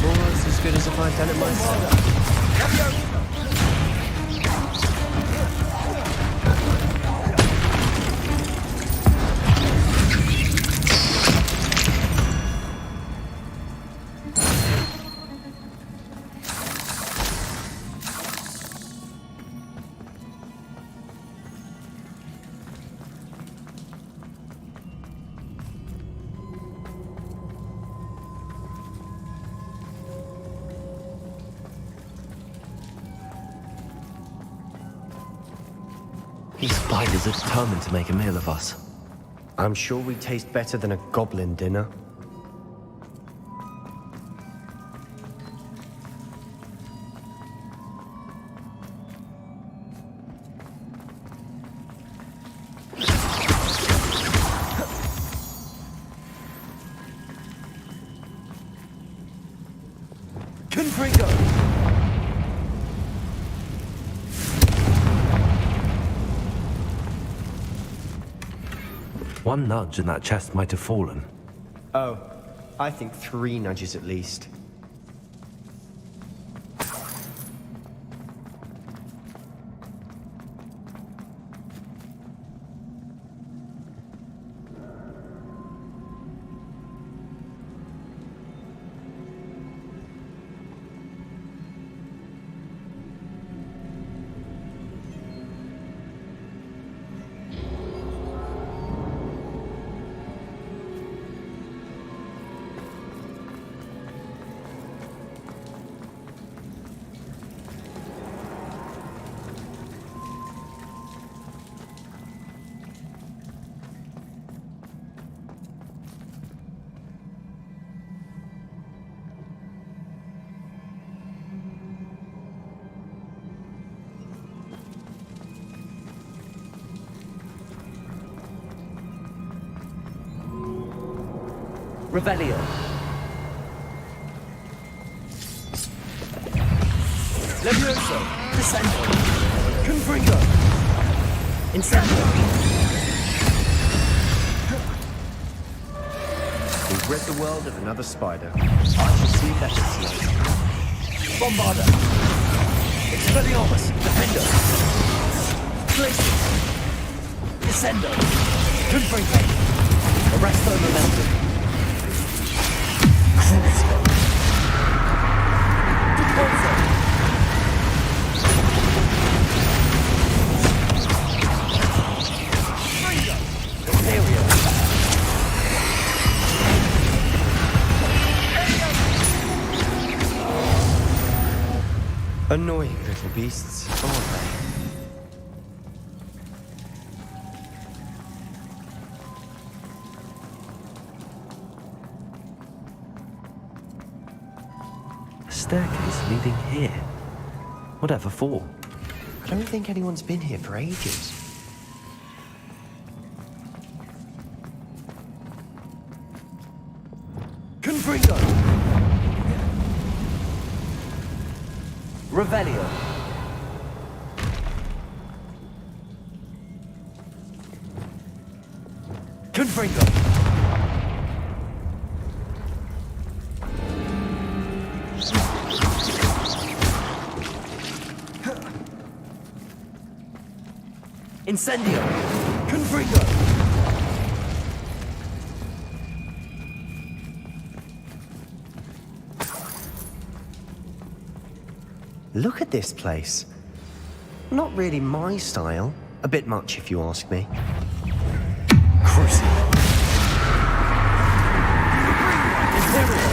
Almost as good as if I'd done it myself. These spiders are determined to make a meal of us. I'm sure we taste better than a goblin dinner. Confringo! One nudge and that chest might have fallen. Oh, I think 3 nudges at least. Revelio! Levioso! Descendo! Confringo! Incendio! We've rid the world of another spider. I shall see better tonight. Bombarda! Expelliarmus! Defender! Glacius! Descendo! Confringo! Arresto Momentum! Annoying little beasts, aren't they? A staircase leading here. Whatever for? I don't think anyone's been here for ages. Confringo! Revelio! Confringo! Incendio! Confringo! Look at this place. Not really my style. A bit much, if you ask me. Crucible! Imperial!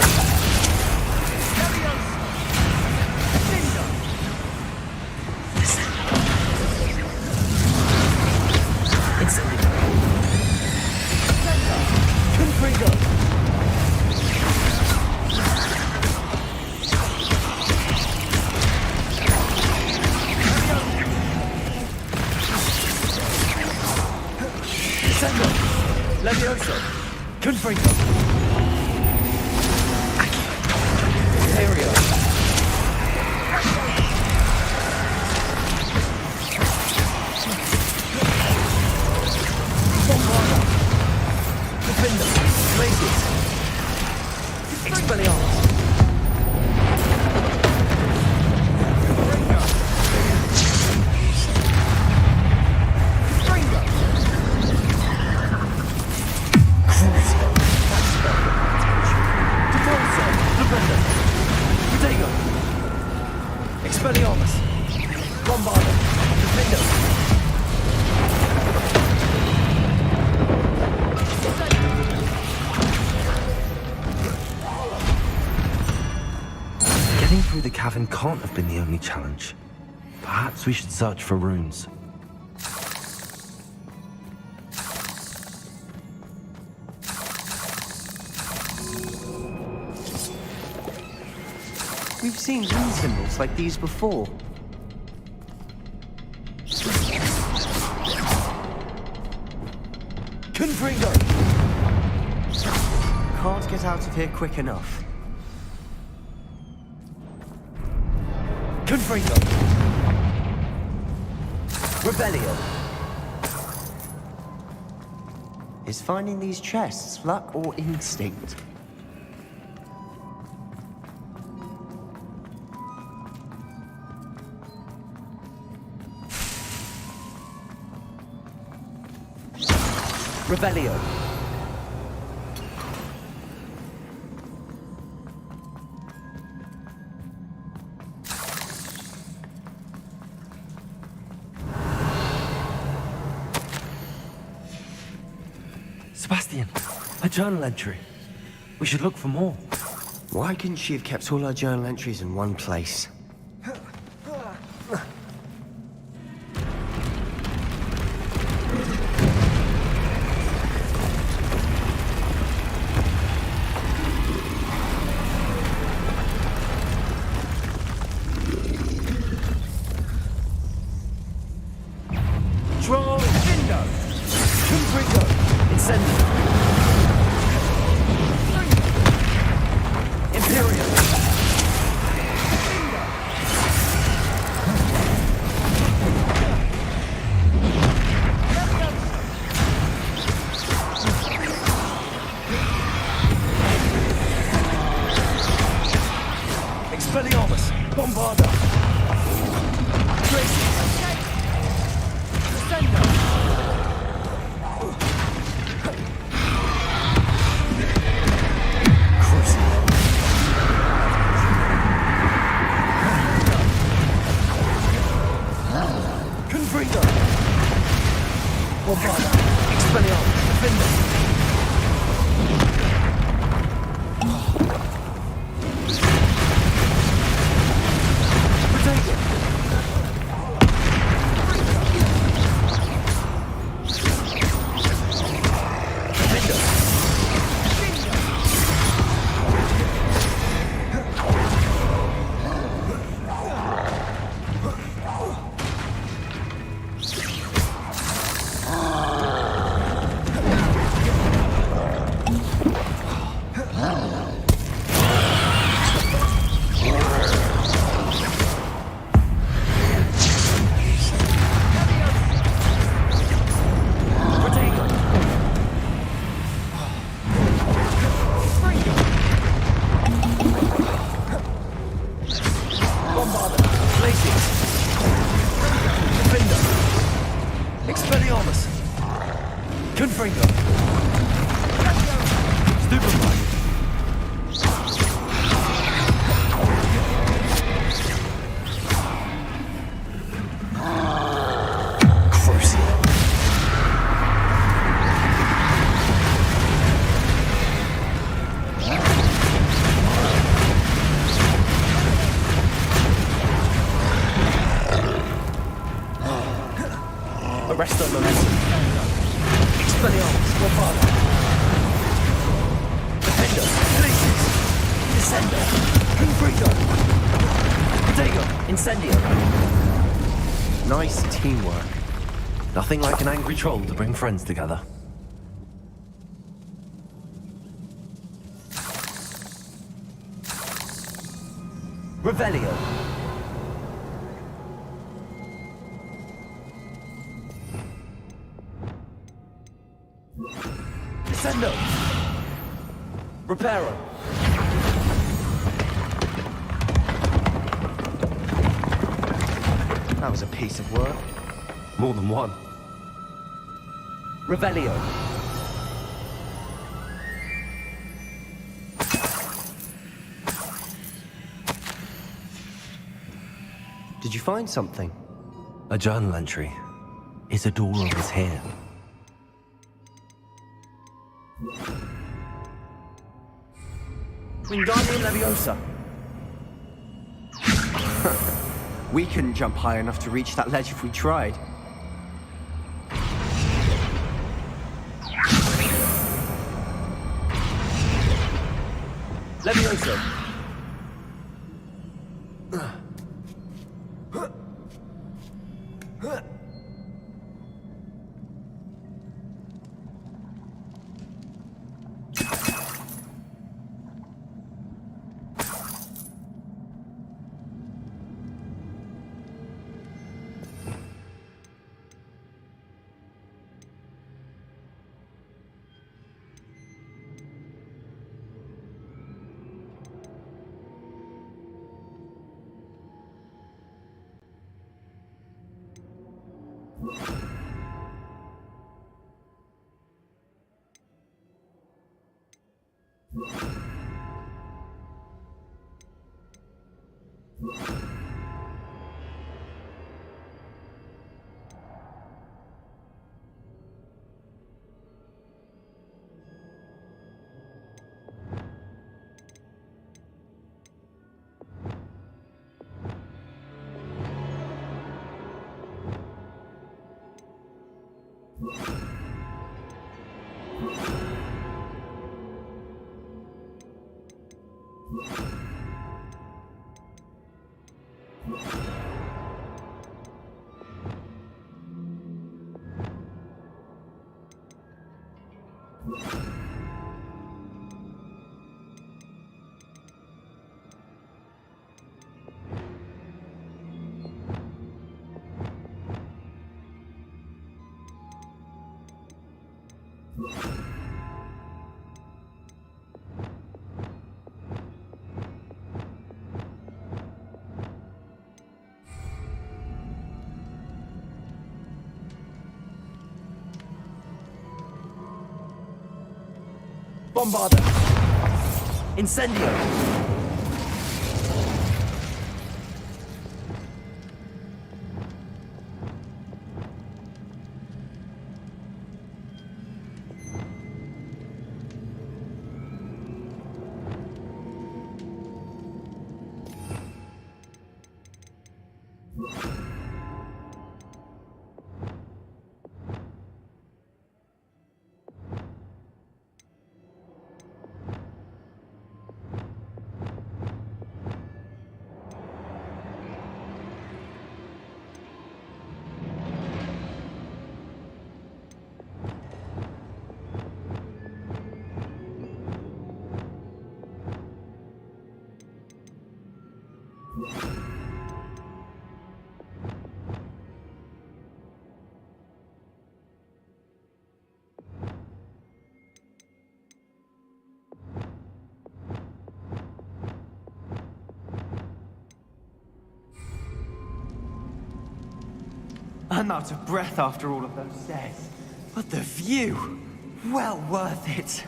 Incendio! Confringo! Incendio! Levioso! Confringo! Imperio! Bombarda! Defender! Glacius! Expelliarmus! Fringo! Crucible! Defensa! Defender! Diagon! Expelliarmus! Bombarda! Defender! Getting through the cavern can't have been the only challenge. Perhaps we should search for runes. We've seen rune symbols like these before. Confringo! Can't get out of here quick enough. Confringo! Rebellion! Is finding these chests luck or instinct? Rebellion! Sebastian, a journal entry. We should look for more. Why couldn't she have kept all her journal entries in one place? Draw Incendio! Confringo! Incendio! Imperial! Expelliarmus! Bombarda! Tracy! Confringo! Bombarda! Expelliarmus! Defender! Expelliarmus! Confringo! Stupefy! Arrest the momentum. Expelliarmus, Bombada. Defender, Glacius. Descender, Confringo. Diagon, Incendio. Nice teamwork. Nothing like an angry troll to bring friends together. Revelio. Descendo. Reparo. That was a piece of work. More than one. Revelio. Did you find something? A journal entry. Isidora was here. Wingardium Leviosa. We couldn't jump high enough to reach that ledge if we tried. Leviosa. Bombarda. Incendio. I'm out of breath after all of those stairs. But the view, well worth it.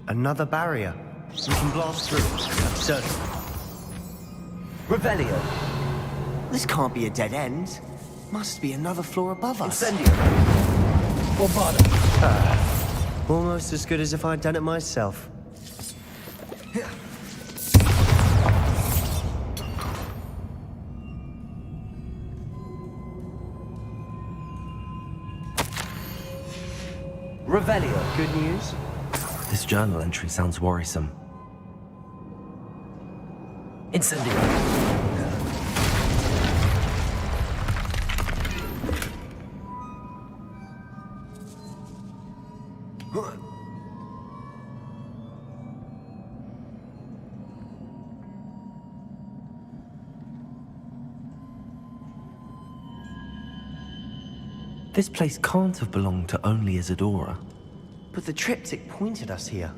Another barrier. We can blast through. That's certain. Revelio. This can't be a dead end. Must be another floor above us. Incendio. Bombarda. Almost as good as if I'd done it myself. Revelio. Good news? This journal entry sounds worrisome. Incendio. This place can't have belonged to only Isadora. But the triptych pointed us here.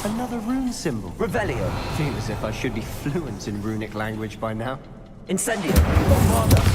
Another rune symbol. Revelio. Feel as if I should be fluent in runic language by now. Incendio. Bombarda.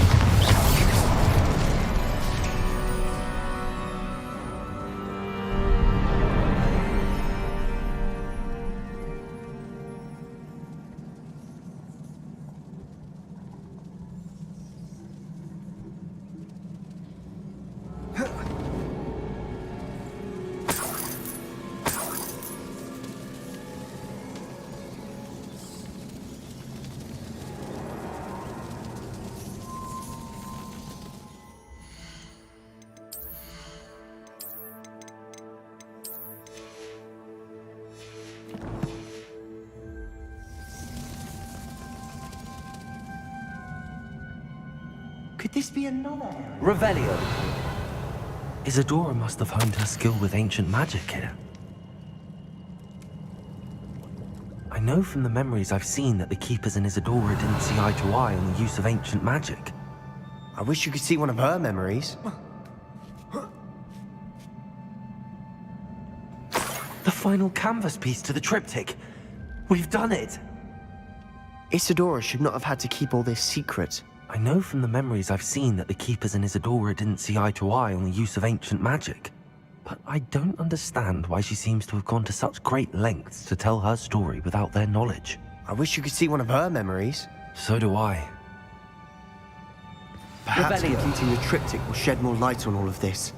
Could this be another area? Revelio. Isadora must have honed her skill with ancient magic here. I know from the memories I've seen that the Keepers and Isadora didn't see eye to eye on the use of ancient magic. I wish you could see one of her memories. The final canvas piece to the triptych. We've done it! Isadora should not have had to keep all this secret. I know from the memories I've seen that the Keepers and Isadora didn't see eye to eye on the use of ancient magic. But I don't understand why she seems to have gone to such great lengths to tell her story without their knowledge. I wish you could see one of her memories. So do I. Perhaps Revelio. completing the triptych will shed more light on all of this.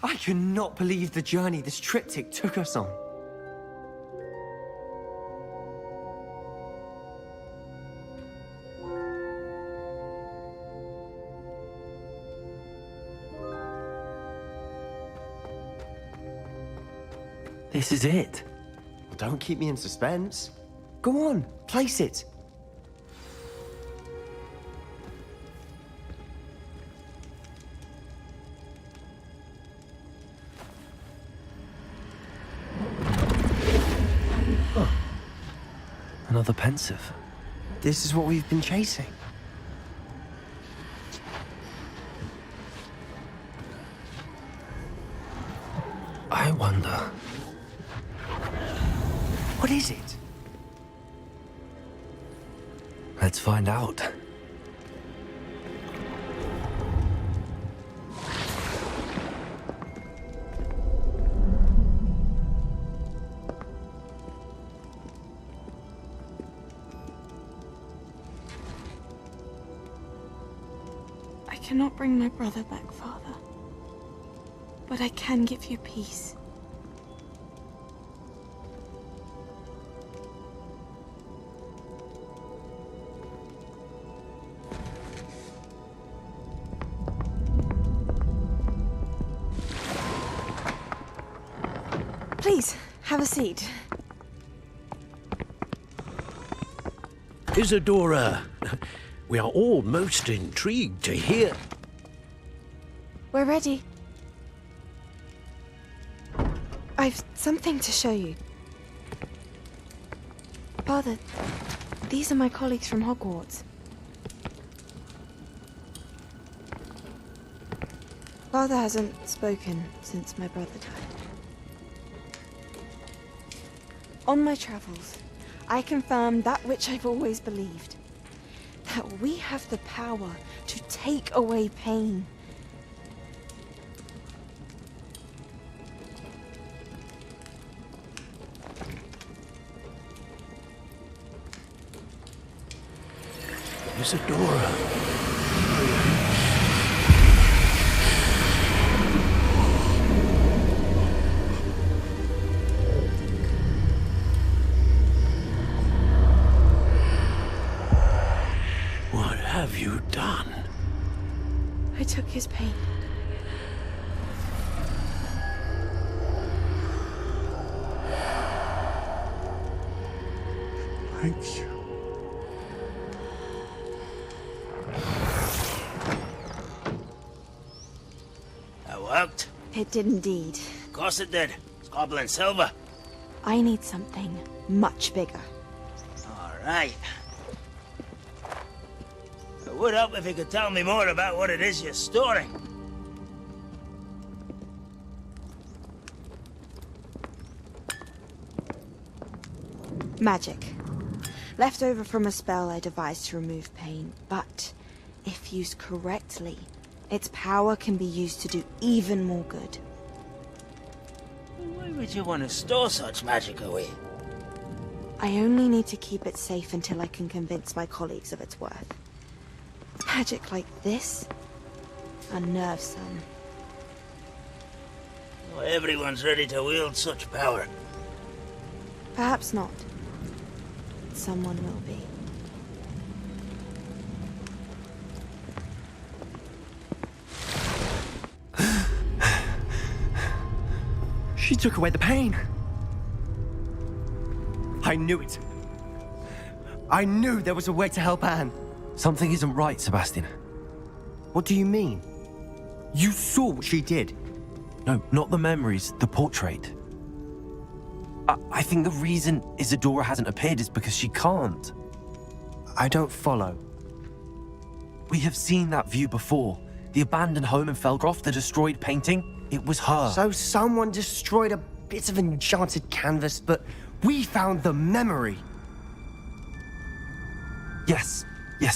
I cannot believe the journey this triptych took us on. This is it. Don't keep me in suspense. Go on, place it. Another pensive. This is what we've been chasing. I wonder. What is it? Let's find out. I cannot bring my brother back, Father. But I can give you peace. Please, have a seat. Isadora, we are all most intrigued to hear. We're ready. I've something to show you. Father, these are my colleagues from Hogwarts. Father hasn't spoken since my brother died. On my travels, I confirmed that which I've always believed. That we have the power to take away pain. Isadora. What have you done? I took his pain. Thank you. That worked? It did indeed. Of course it did. It's goblin silver. I need something much bigger. All right. It would help if you could tell me more about what it is you're storing. Magic. Left over from a spell I devised to remove pain, but if used correctly, its power can be used to do even more good. Why would you want to store such magic away? I only need to keep it safe until I can convince my colleagues of its worth. Magic like this unnerves some. Not everyone's ready to wield such power. Perhaps not. Someone will be. She took away the pain. I knew it. I knew there was a way to help Anne. Something isn't right, Sebastian. What do you mean? You saw what she did. No, not the memories, the portrait. I think the reason Isadora hasn't appeared is because she can't. I don't follow. We have seen that view before. The abandoned home in Felgroth, the destroyed painting, it was her. So someone destroyed a bit of enchanted canvas, but we found the memory. Yes,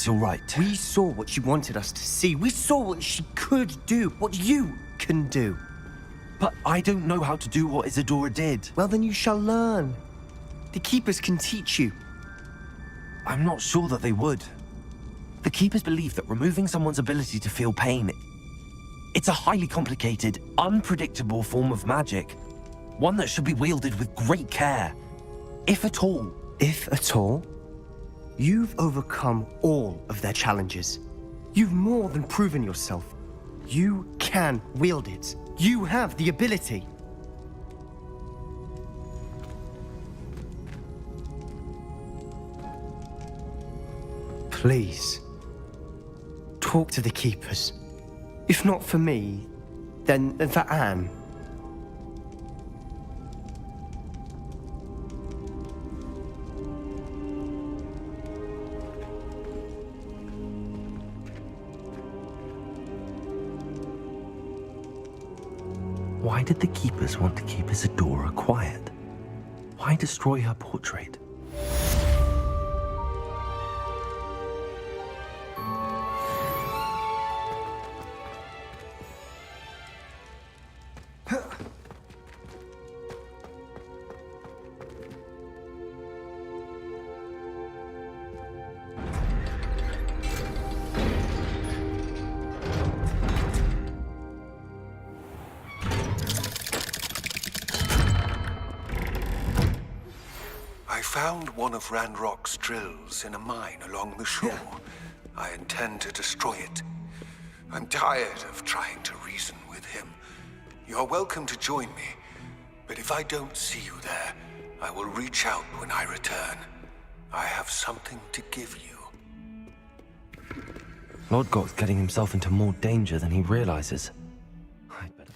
you're right. We saw what she wanted us to see. We saw what she could do, what you can do. But I don't know how to do what Isadora did. Well, then you shall learn. The Keepers can teach you. I'm not sure that they would. The Keepers believe that removing someone's ability to feel pain, it's a highly complicated, unpredictable form of magic. One that should be wielded with great care. If at all. If at all? You've overcome all of their challenges. You've more than proven yourself. You can wield it. You have the ability. Please, talk to the Keepers. If not for me, then for Anne. Why did the Keepers want to keep Isadora quiet? Why destroy her portrait? found one of Ranrock's drills in a mine along the shore. I intend to destroy it. I'm tired of trying to reason with him. You're welcome to join me, but if I don't see you there, I will reach out when I return. I have something to give you. Lodgok's getting himself into more danger than he realizes. I'd better...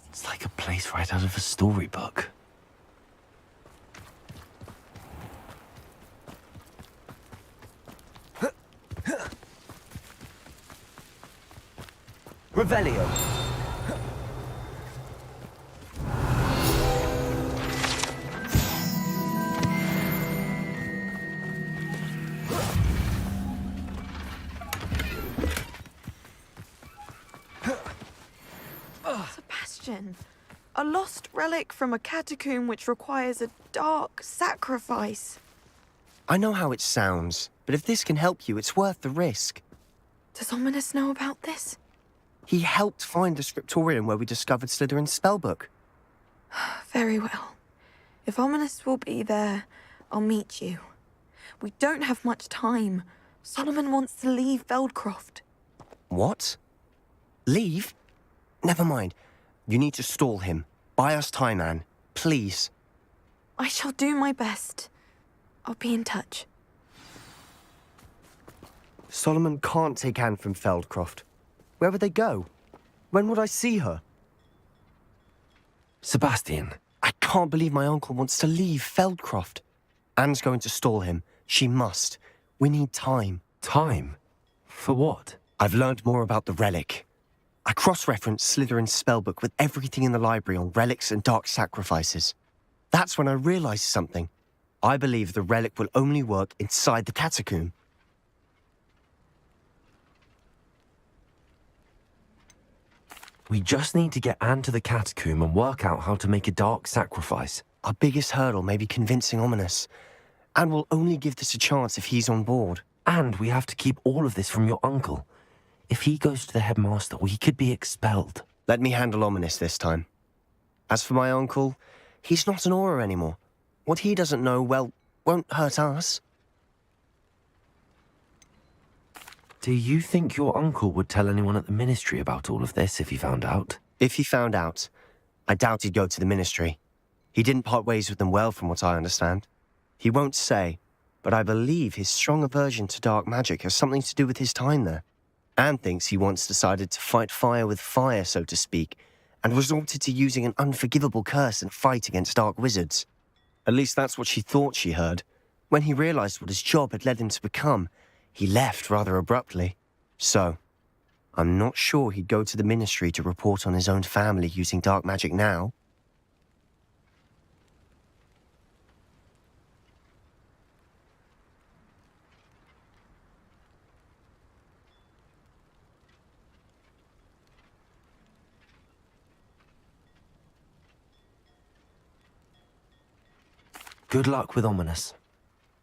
It's like a place right out of a storybook. Revelio. Sebastian, a lost relic from a catacomb which requires a dark sacrifice. I know how it sounds, but if this can help you, it's worth the risk. Does Ominous know about this? He helped find the scriptorium where we discovered Slytherin's spellbook. Very well. If Ominous will be there, I'll meet you. We don't have much time. Solomon wants to leave Feldcroft. What? Leave? Never mind. You need to stall him. Buy us time, Anne. Please. I shall do my best. I'll be in touch. Solomon can't take Anne from Feldcroft. Where would they go? When would I see her? Sebastian. I can't believe my uncle wants to leave Feldcroft. Anne's going to stall him. She must. We need time. Time? For what? I've learned more about the relic. I cross-referenced Slytherin's spellbook with everything in the library on relics and dark sacrifices. That's when I realized something. I believe the relic will only work inside the catacomb. We just need to get Anne to the catacomb and work out how to make a dark sacrifice. Our biggest hurdle may be convincing Ominous. Anne will only give this a chance if he's on board. And we have to keep all of this from your uncle. If he goes to the headmaster, we could be expelled. Let me handle Ominous this time. As for my uncle, he's not an Auror anymore. What he doesn't know, well, won't hurt us. Do you think your uncle would tell anyone at the ministry about all of this if he found out? If he found out, I doubt he'd go to the ministry. He didn't part ways with them well, from what I understand. He won't say, but I believe his strong aversion to dark magic has something to do with his time there. Anne thinks he once decided to fight fire with fire, so to speak, and resorted to using an unforgivable curse and fight against dark wizards. At least that's what she thought she heard. When he realized what his job had led him to become, he left rather abruptly. So, I'm not sure he'd go to the ministry to report on his own family using dark magic now. Good luck with Ominous.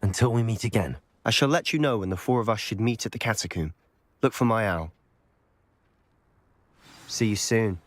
Until we meet again. I shall let you know when the four of us should meet at the catacomb. Look for my owl. See you soon.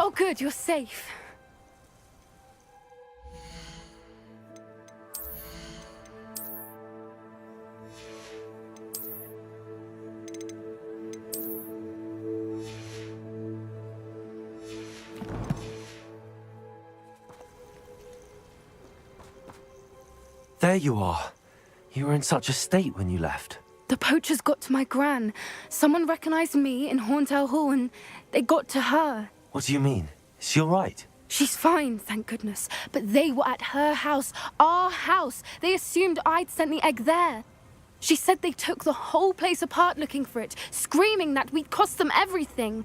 Oh, good, you're safe. There you are. You were in such a state when you left. The poachers got to my gran. Someone recognized me in Horntail Hall and they got to her. What do you mean? Is she all right? She's fine, thank goodness. But they were at her house, our house. They assumed I'd sent the egg there. She said they took the whole place apart looking for it, screaming that we'd cost them everything.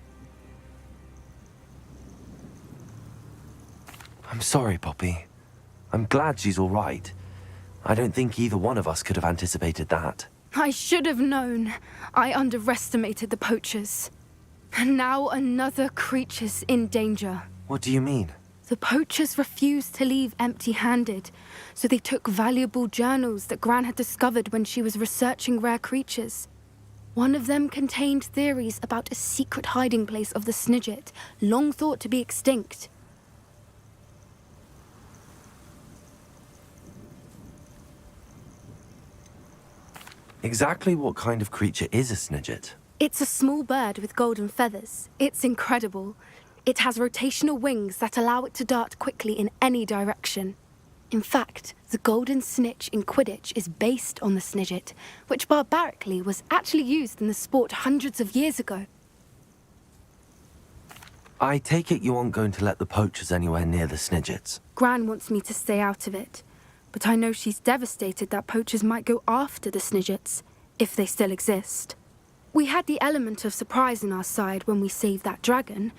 I'm sorry, Poppy. I'm glad she's all right. I don't think either one of us could have anticipated that. I should have known. I underestimated the poachers. And now another creature's in danger. What do you mean? The poachers refused to leave empty-handed, so they took valuable journals that Gran had discovered when she was researching rare creatures. One of them contained theories about a secret hiding place of the Snidget, long thought to be extinct. Exactly what kind of creature is a Snidget? It's a small bird with golden feathers. It's incredible. It has rotational wings that allow it to dart quickly in any direction. In fact, the golden snitch in Quidditch is based on the Snidget, which barbarically was actually used in the sport hundreds of years ago. I take it you aren't going to let the poachers anywhere near the Snidgets. Gran wants me to stay out of it, but I know she's devastated that poachers might go after the Snidgets, if they still exist. We had the element of surprise on our side when we saved that dragon,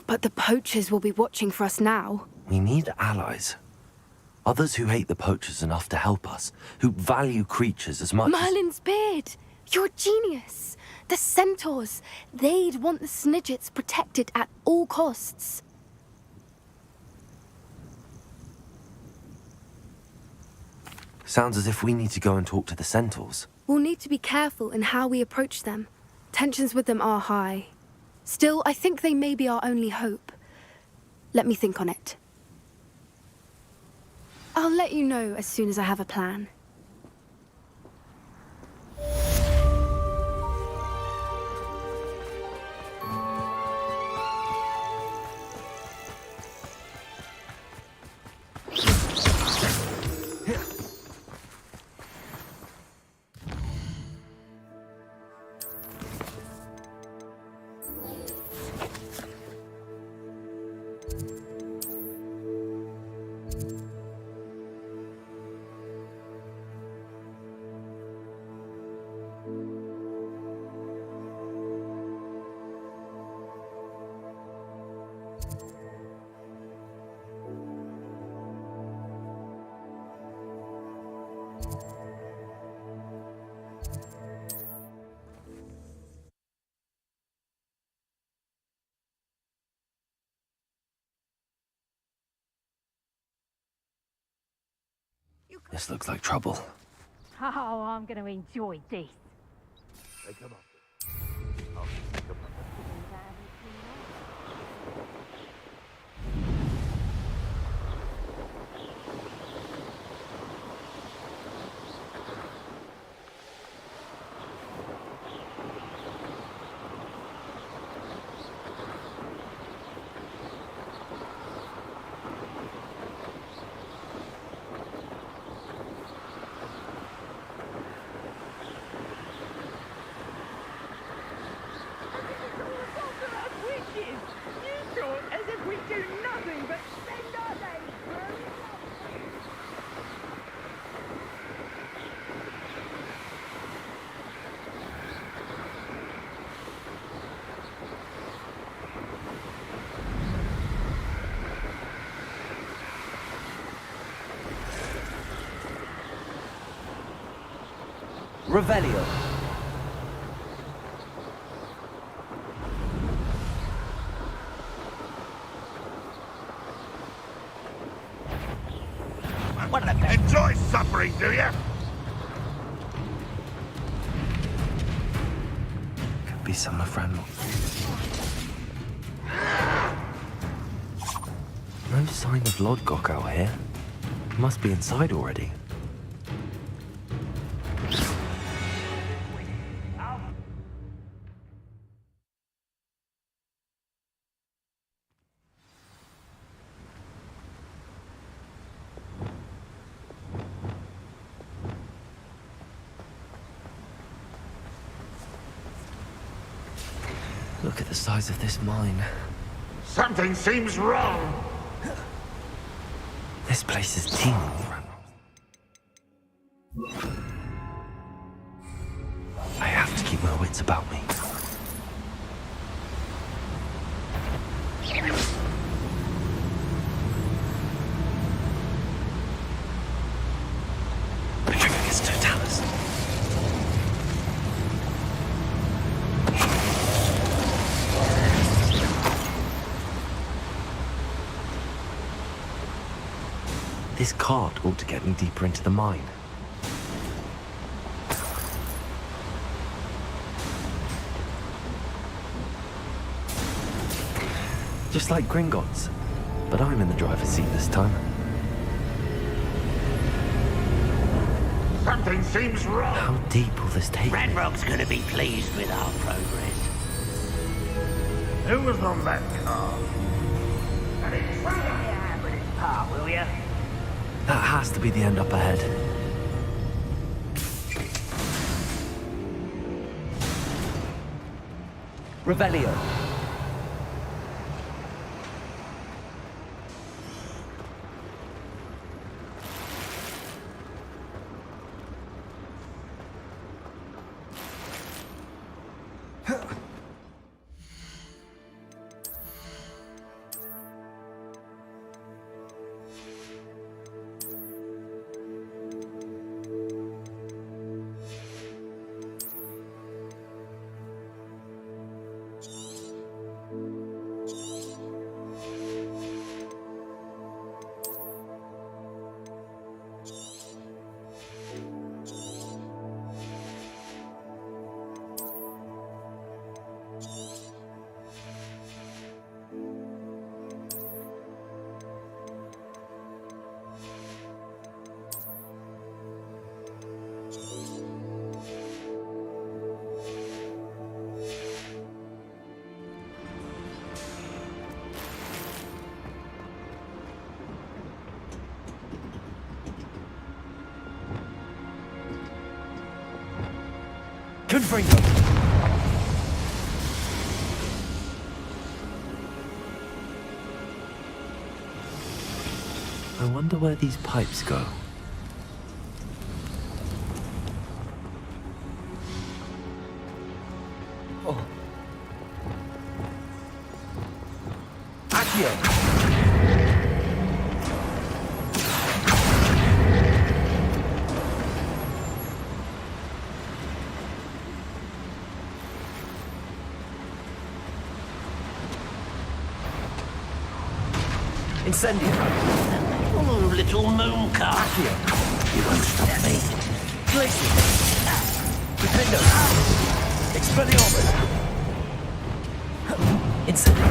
but the poachers will be watching for us now. We need allies. Others who hate the poachers enough to help us, who value creatures as much Merlin's beard! You're a genius! The centaurs! They'd want the Snidgets protected at all costs. Sounds as if we need to go and talk to the centaurs. We'll need to be careful in how we approach them. Tensions with them are high. Still, I think they may be our only hope. Let me think on it. I'll let you know as soon as I have a plan. This looks like trouble. Oh, I'm going to enjoy this. Hey, come on. Revelio. Enjoy suffering, do you? Could be some of Ranrock. No sign of Lodgok out here. Must be inside already. Look at the size of this mine. Something seems wrong. This place is teeming with Ranrock. I have to keep my wits about me. Petrificus Totalis. This cart ought to get me deeper into the mine. Just like Gringotts, but I'm in the driver's seat this time. Something seems wrong. How deep will this take me? Ranrock's gonna be pleased with our progress. Who was on that car? Will ya? That has to be the end up ahead. Revelio. Confringo. I wonder where these pipes go. Oh. Accio. Incendio. Oh, little moon car. You won't stop me. Glacier. Defendo. Expelliarmus. Incendio.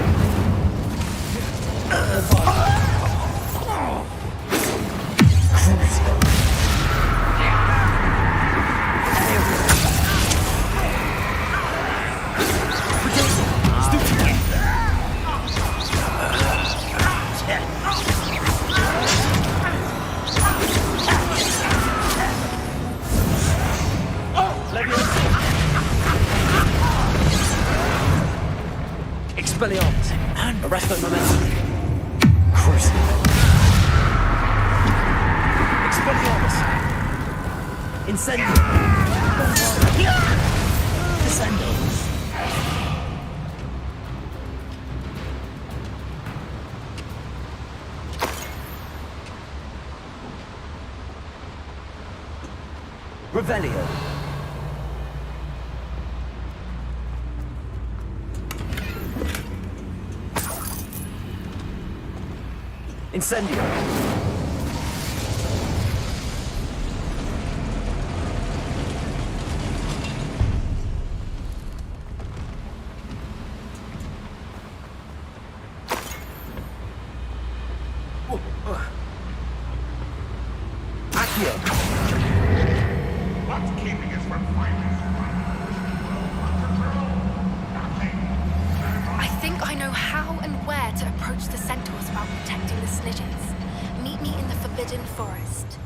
Expelliarmus. Arresto momentum. Cruising. Expelliarmus. Incendio. Descendos. Revelio. Incendio. Incendio! What's keeping us from finding I think I know how and where to approach the centaurs about protecting the snitches. Meet me in the Forbidden Forest.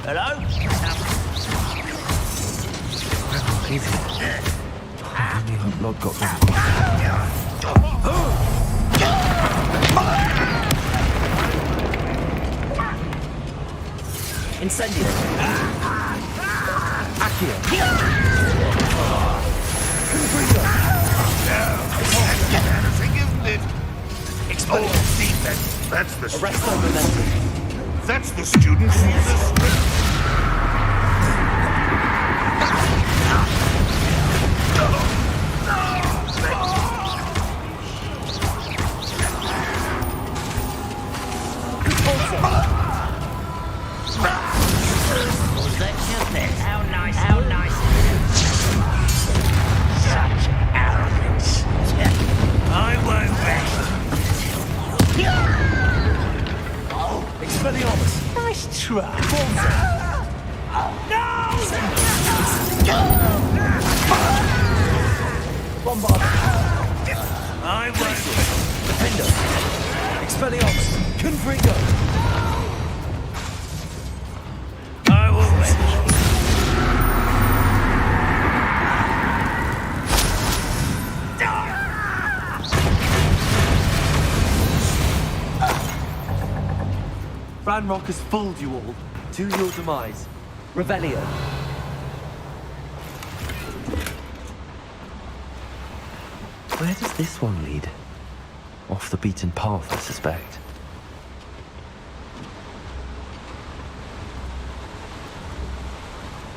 Hello? Easy. I only hope Lord got them. Incendio! Accio! Confringo! anything, isn't it? Expelliarmus! Oh, see, that's the Arresto Momentum! That's the student who's the strip. Was that just it? How nice. How nice. Such arrogance. I won't rest. Expelliarmus! Nice try. Bombard! I won't. Defender! Expelliarmus! Confringo! I will rest. Ranrock has fooled you all. To your demise. Revelio! Where does this one lead? Off the beaten path, I suspect.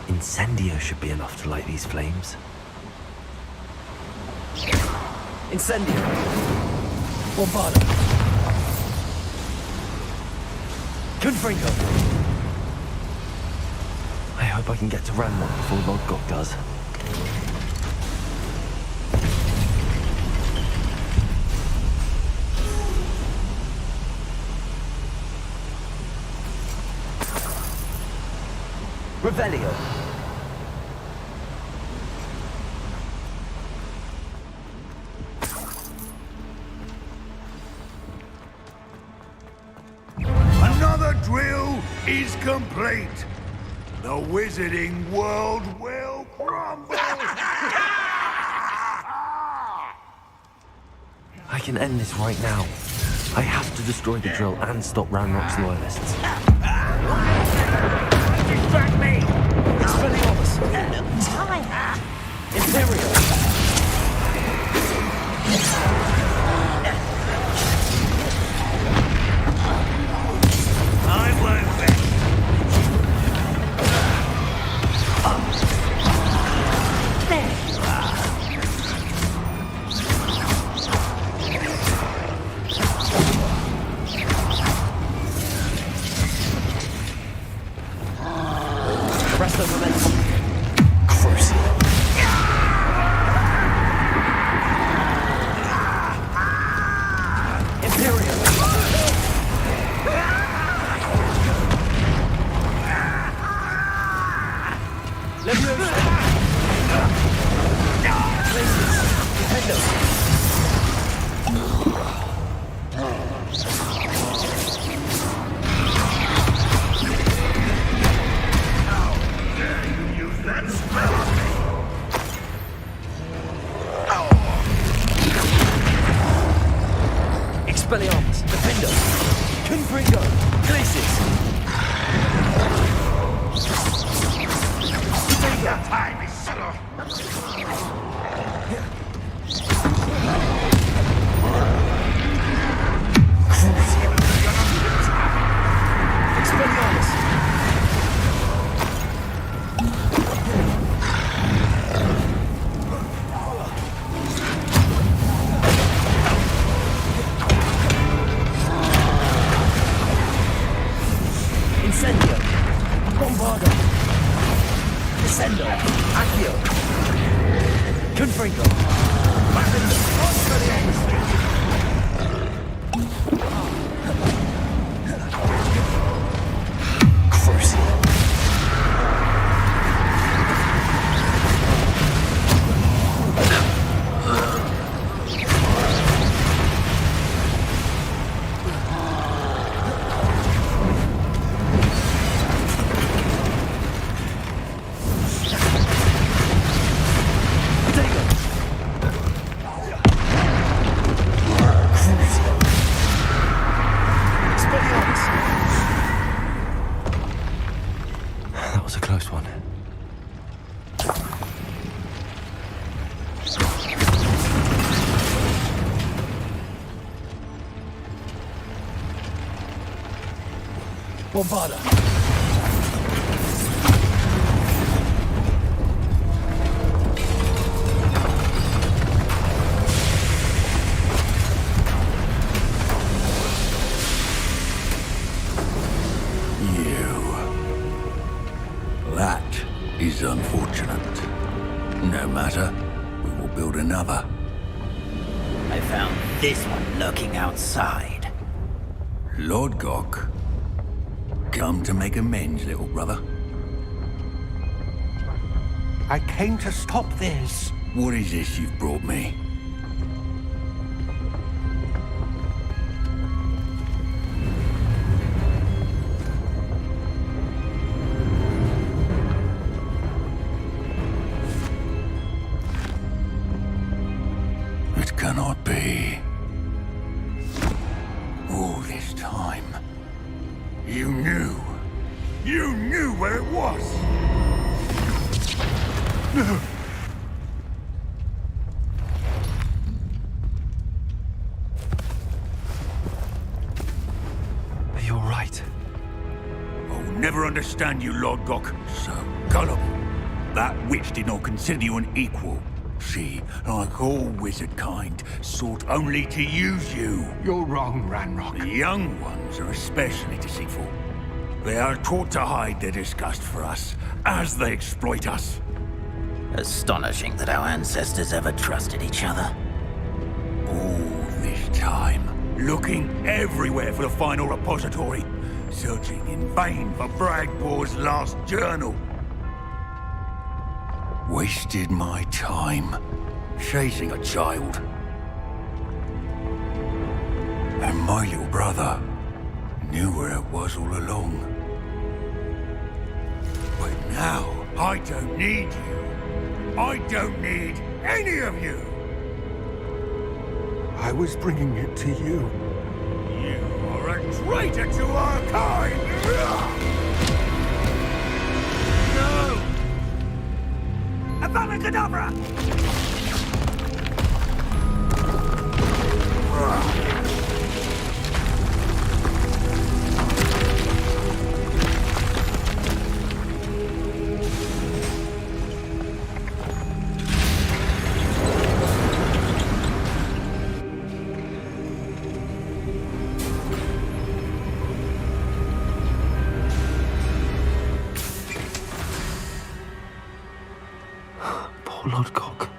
Incendio should be enough to light these flames. Incendio! Bombarda! Confringo! I hope I can get to Ranrock before Lodgok does. Revelio! Another drill is complete. The wizarding world will crumble. I can end this right now. I have to destroy the drill and stop Ranrock's loyalists. Distract me. Expelliarmus! Imperial! I won't rest. There you are. Arresto Momentum! Curse Confringo. That was a close one. Bombarda. That is unfortunate. No matter, we will build another. I found this one lurking outside. Lord Gok, come to make amends, little brother. I came to stop this. What is this you've brought me? It cannot be. All this time, you knew. You knew where it was. No. Are you all right? I'll never understand you, Lord Gok. So gullible. That witch did not consider you an equal. She, like all wizard kind, sought only to use you. You're wrong, Ranrock. The young ones are especially deceitful. They are taught to hide their disgust for us, as they exploit us. Astonishing that our ancestors ever trusted each other. All this time, looking everywhere for the final repository, searching in vain for Bragbor's last journal. Wasted my time, chasing a child. And my little brother knew where it was all along. But now, I don't need you. I don't need any of you. I was bringing it to you. You are a traitor to our kind! No! Avada Kedavra! Poor Lord Gok.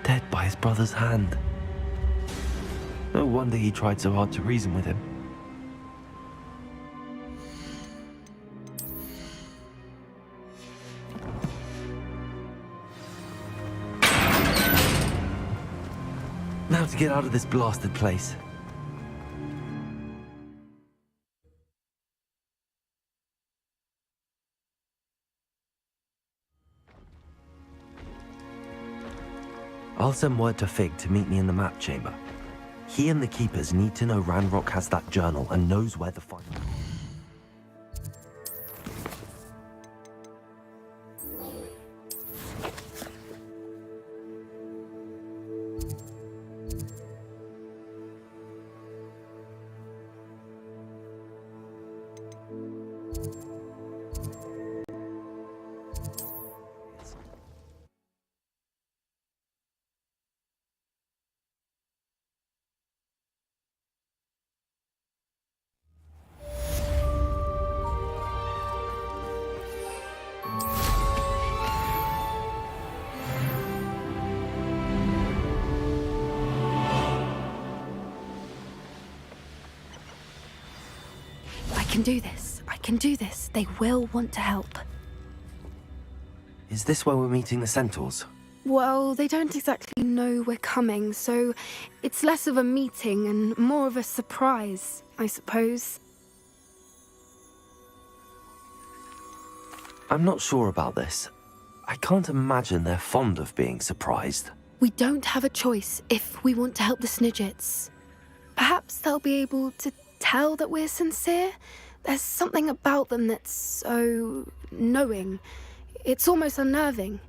Dead by his brother's hand. No wonder he tried so hard to reason with him. Now to get out of this blasted place. I'll send word to Fig to meet me in the map chamber. He and the Keepers need to know Ranrock has that journal and knows where the final... can do this. I can do this. They will want to help. Is this where we're meeting the centaurs? Well, they don't exactly know we're coming, so it's less of a meeting and more of a surprise, I suppose. I'm not sure about this. I can't imagine they're fond of being surprised. We don't have a choice if we want to help the Snidgets. Perhaps they'll be able to tell that we're sincere. There's something about them that's so knowing. It's almost unnerving.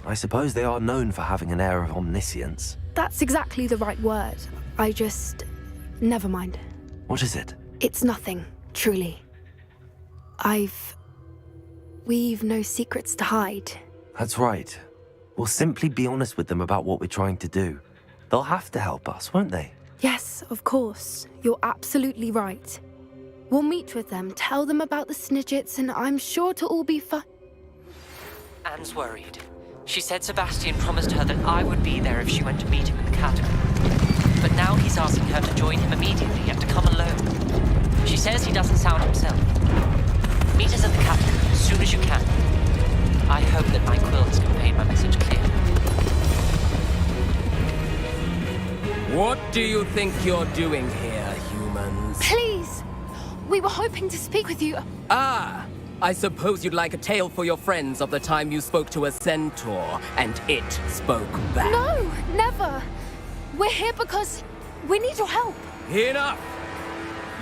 I suppose they are known for having an air of omniscience. That's exactly the right word. Never mind. What is it? It's nothing, truly. We've no secrets to hide. That's right. We'll simply be honest with them about what we're trying to do. They'll have to help us, won't they? Yes, of course. You're absolutely right. We'll meet with them, tell them about the Snidgets, and I'm sure it'll all be fun. Anne's worried. She said Sebastian promised her that I would be there if she went to meet him in the catacomb. But now he's asking her to join him immediately and to come alone. She says he doesn't sound himself. Meet us at the catacomb as soon as you can. I hope that my quill has conveyed my message clearly. What do you think you're doing here, humans? Please! We were hoping to speak with you. Ah! I suppose you'd like a tale for your friends of the time you spoke to a centaur, and it spoke back. No, never! We're here because we need your help. Enough!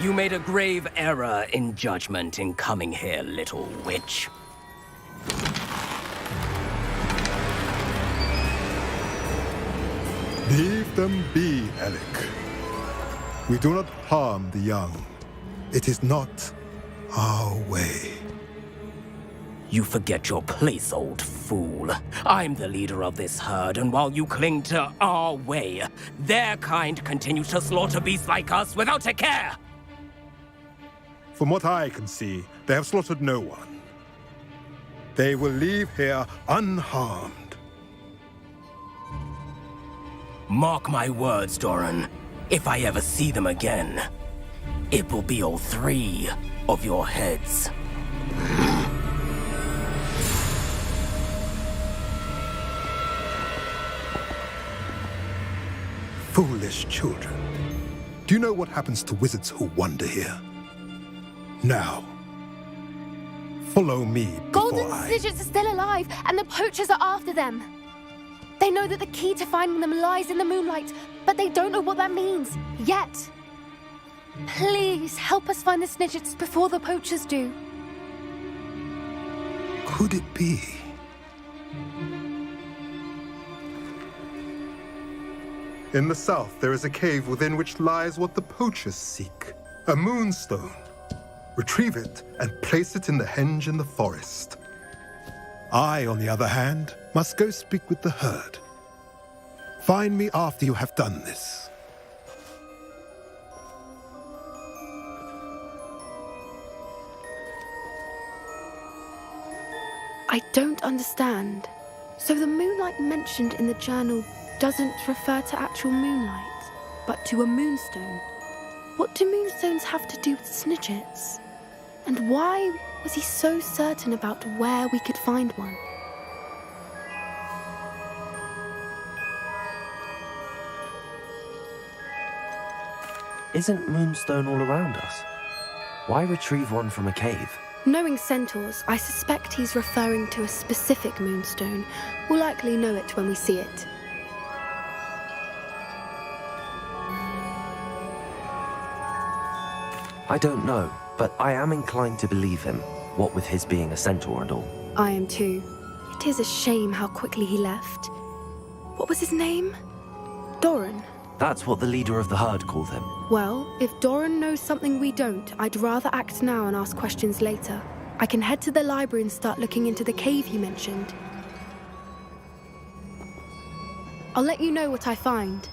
You made a grave error in judgment in coming here, little witch. Leave them be, Alec. We do not harm the young. It is not our way. You forget your place, old fool. I'm the leader of this herd, and while you cling to our way, their kind continues to slaughter beasts like us without a care! From what I can see, they have slaughtered no one. They will leave here unharmed. Mark my words, Doran. If I ever see them again, it will be all 3 of your heads. Foolish children. Do you know what happens to wizards who wander here? Now, follow me Golden before Snidgets are still alive, and the poachers are after them. They know that the key to finding them lies in the moonlight, but they don't know what that means, yet. Please, help us find the Snidgets before the poachers do. Could it be? In the south, there is a cave within which lies what the poachers seek. A moonstone. Retrieve it and place it in the henge in the forest. I, on the other hand, must go speak with the herd. Find me after you have done this. I don't understand. So the moonlight mentioned in the journal doesn't refer to actual moonlight, but to a moonstone. What do moonstones have to do with Snidgets? And why was he so certain about where we could find one? Isn't moonstone all around us? Why retrieve one from a cave? Knowing centaurs, I suspect he's referring to a specific moonstone. We'll likely know it when we see it. I don't know, but I am inclined to believe him, what with his being a centaur and all. I am too. It is a shame how quickly he left. What was his name? Doran. That's what the leader of the herd called him. Well, if Doran knows something we don't, I'd rather act now and ask questions later. I can head to the library and start looking into the cave you mentioned. I'll let you know what I find.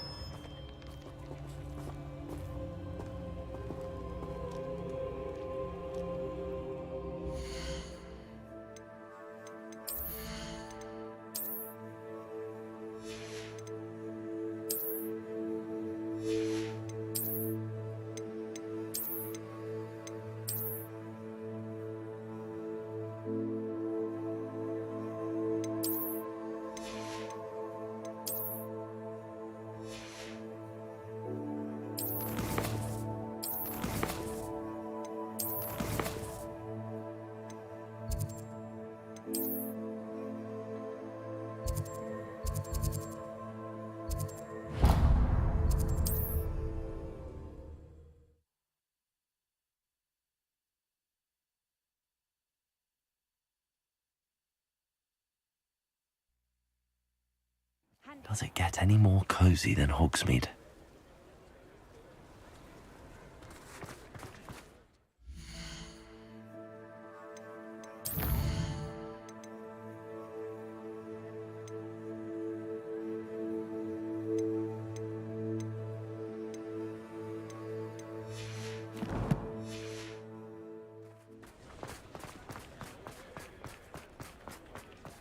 Does it get any more cozy than Hogsmeade?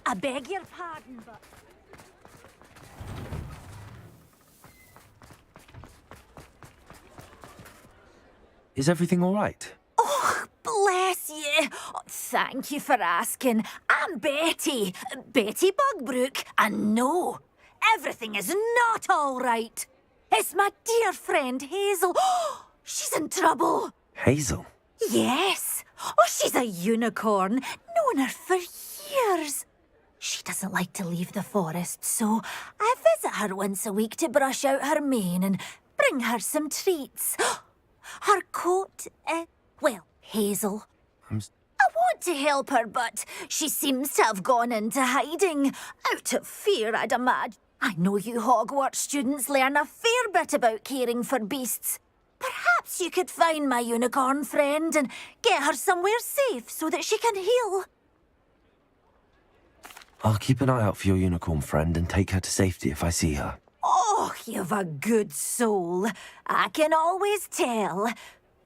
I beg your pardon, but... Is everything all right? Oh, bless you. Oh, thank you for asking. I'm Betty. Betty Bugbrook. And no, everything is not all right. It's my dear friend Hazel. She's in trouble. Hazel? Yes. Oh, she's a unicorn. Known her for years. She doesn't like to leave the forest, so I visit her once a week to brush out her mane and bring her some treats. Her coat, well, Hazel. I want to help her, but she seems to have gone into hiding. Out of fear, I'd imagine. I know you Hogwarts students learn a fair bit about caring for beasts. Perhaps you could find my unicorn friend and get her somewhere safe so that she can heal. I'll keep an eye out for your unicorn friend and take her to safety if I see her. Oh, you've a good soul. I can always tell.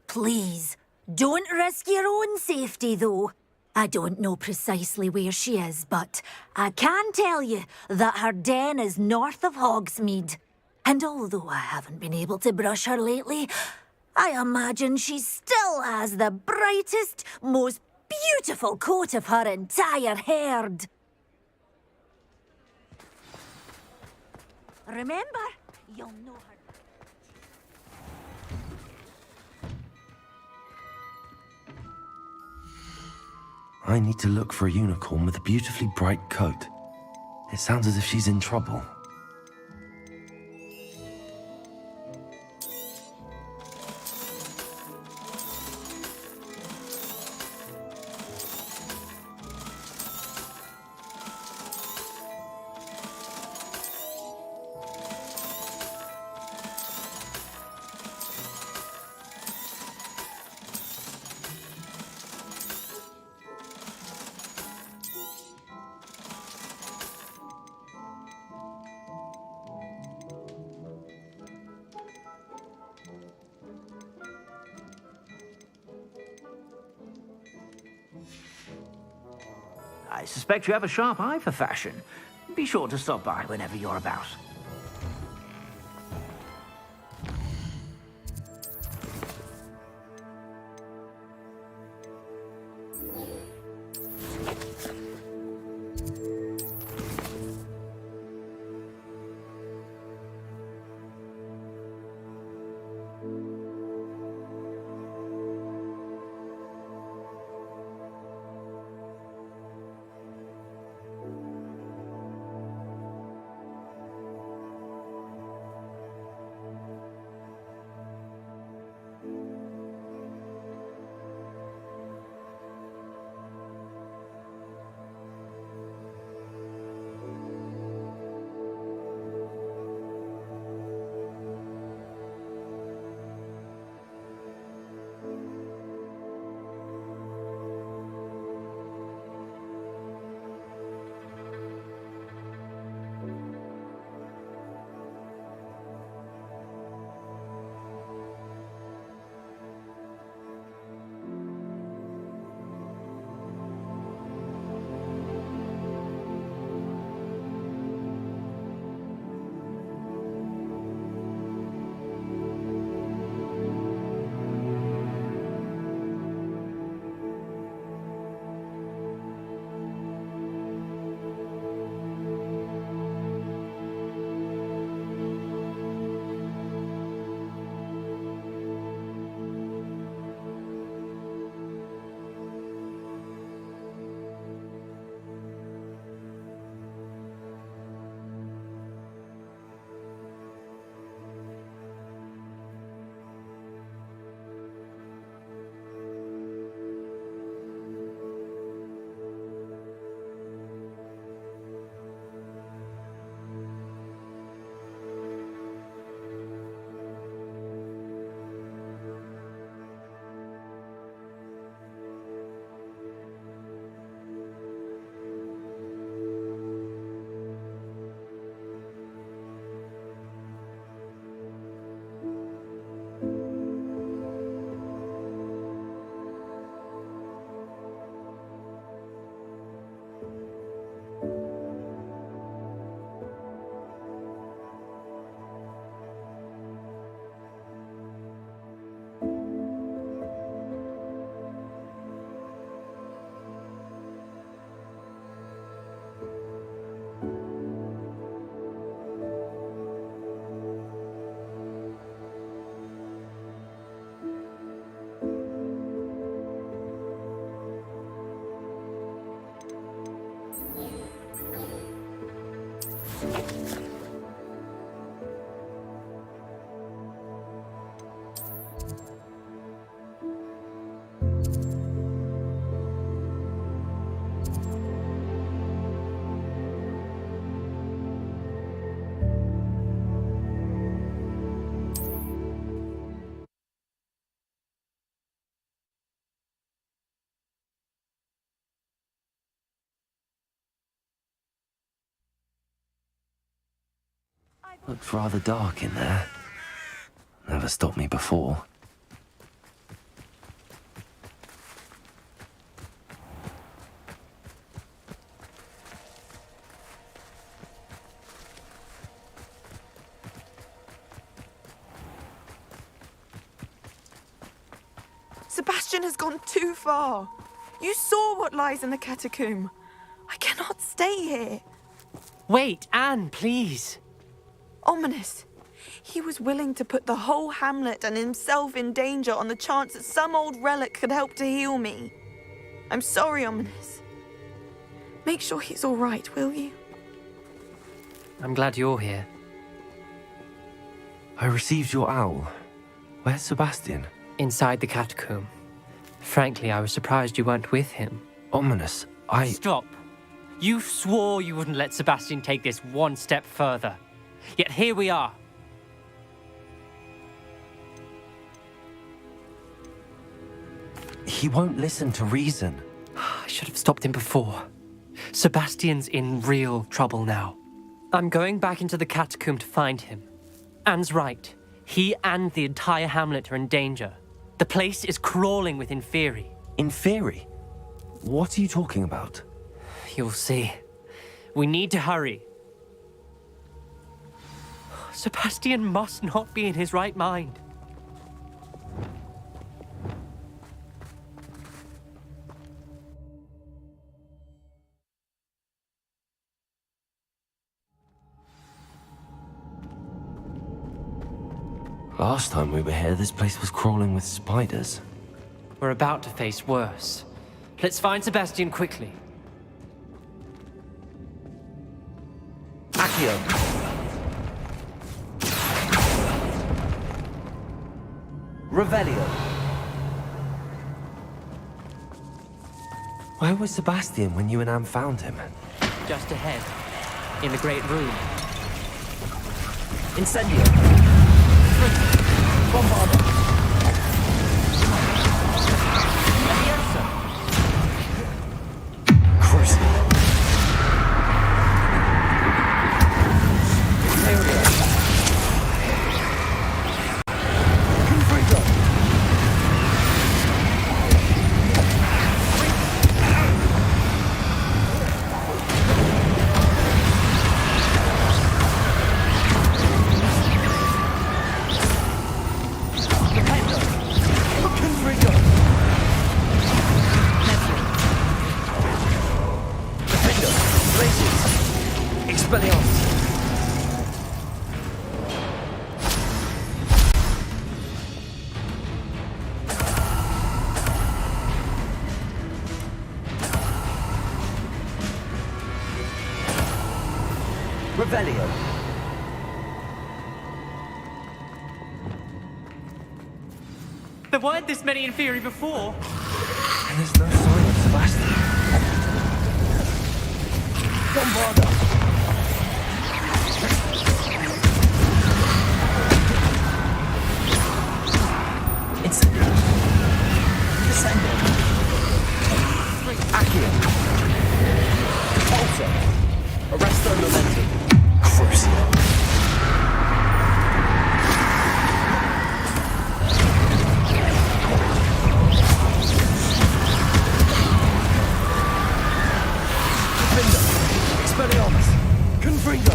Please, don't risk your own safety, though. I don't know precisely where she is, but I can tell you that her den is north of Hogsmeade. And although I haven't been able to brush her lately, I imagine she still has the brightest, most beautiful coat of her entire herd. Remember, you'll know her. I need to look for a unicorn with a beautifully bright coat. It sounds as if she's in trouble. I suspect you have a sharp eye for fashion. Be sure to stop by whenever you're about. Looked rather dark in there. Never stopped me before. Sebastian has gone too far. You saw what lies in the catacomb. I cannot stay here. Wait, Anne, please. Ominous. He was willing to put the whole hamlet and himself in danger on the chance that some old relic could help to heal me. I'm sorry, Ominous. Make sure he's all right, will you? I'm glad you're here. I received your owl. Where's Sebastian? Inside the catacomb. Frankly, I was surprised you weren't with him. Ominous, Stop. You swore you wouldn't let Sebastian take this one step further. Yet here we are. He won't listen to reason. I should have stopped him before. Sebastian's in real trouble now. I'm going back into the catacomb to find him. Anne's right. He and the entire hamlet are in danger. The place is crawling with Inferi. Inferi? What are you talking about? You'll see. We need to hurry. Sebastian must not be in his right mind. Last time we were here, this place was crawling with spiders. We're about to face worse. Let's find Sebastian quickly. Accio. Revelio. Where was Sebastian when you and Anne found him? Just ahead, in the great room. Incendio. Bombarda. Crucible. Revelio. There weren't this many Inferi before. And there's no sign of Sebastian. Bombarda. Incendio. Descendo. Accio. Alto. Arresto momentum. Crucible. Expelliarmus. Confringo.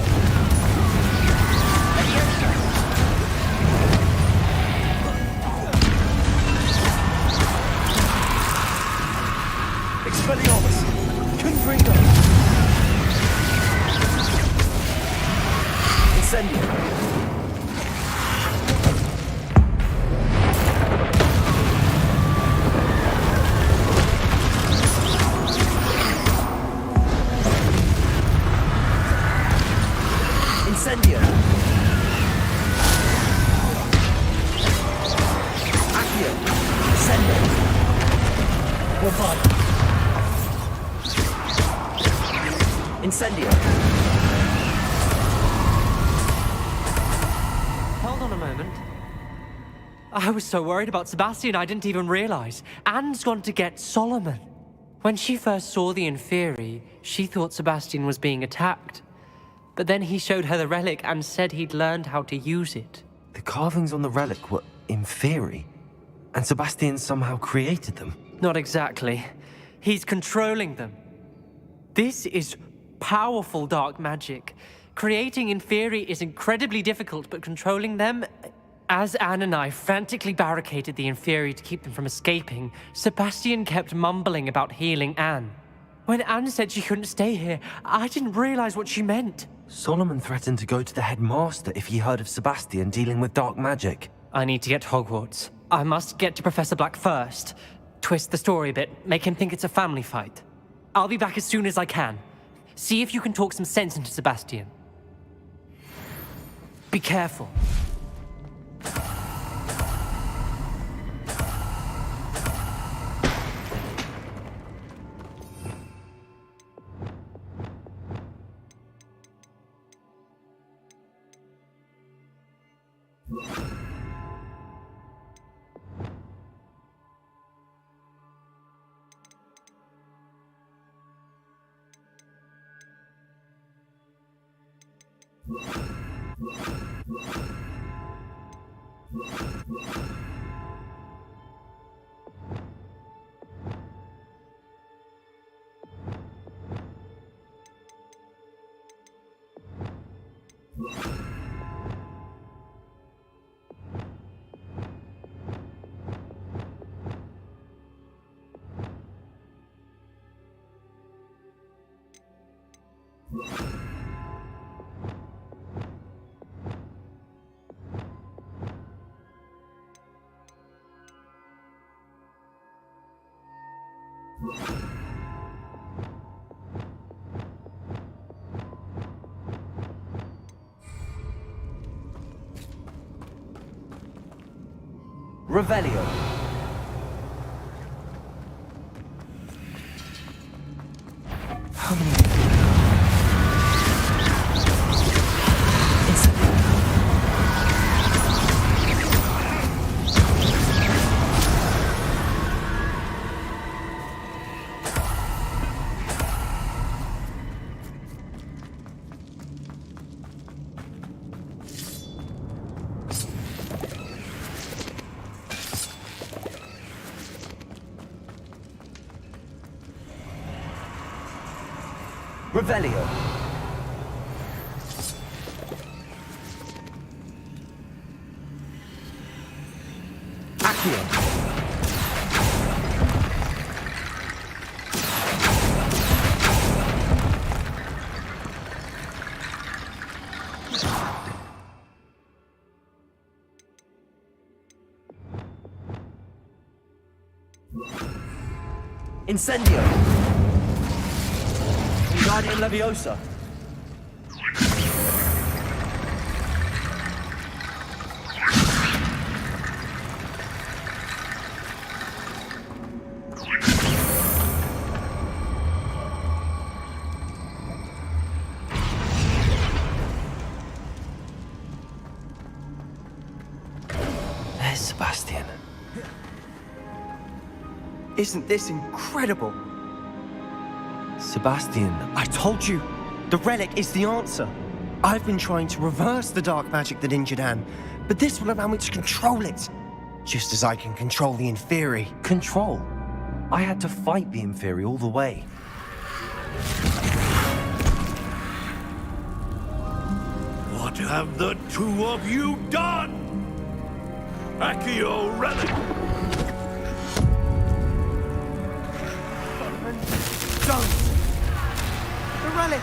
Expelliarmus. Confringo. Incendio. Incendio. Accio. Sendo. Bombarda. Incendio. Hold on a moment. I was so worried about Sebastian I didn't even realize. Anne's gone to get Solomon. When she first saw the Inferi, she thought Sebastian was being attacked. But then he showed her the relic and said he'd learned how to use it. The carvings on the relic were inferi, and Sebastian somehow created them. Not exactly. He's controlling them. This is powerful dark magic. Creating inferi is incredibly difficult, but controlling them... As Anne and I frantically barricaded the inferi to keep them from escaping, Sebastian kept mumbling about healing Anne. When Anne said she couldn't stay here, I didn't realize what she meant. Solomon threatened to go to the headmaster if he heard of Sebastian dealing with dark magic. I need to get to Hogwarts. I must get to Professor Black first. Twist the story a bit, make him think it's a family fight. I'll be back as soon as I can. See if you can talk some sense into Sebastian. Be careful. Revelio. How many... Revelio. Accio. Incendio. Guardian Leviosa. There's Sebastian. Isn't this incredible? Sebastian, I told you, the relic is the answer. I've been trying to reverse the dark magic that injured Anne, but this will allow me to control it. Just as I can control the inferi. Control? I had to fight the inferi all the way. What have the two of you done? Accio relic! Don't! The relic!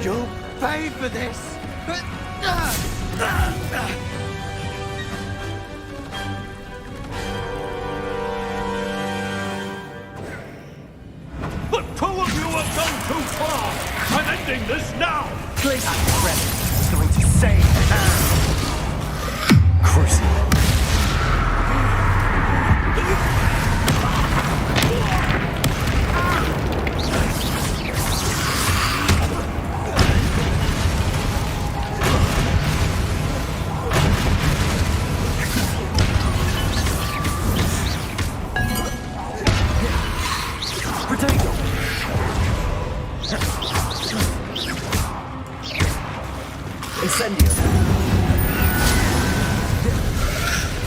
You'll pay for this! The two of you have gone too far! I'm ending this now! Please, relic is going to save Anne! Crucible.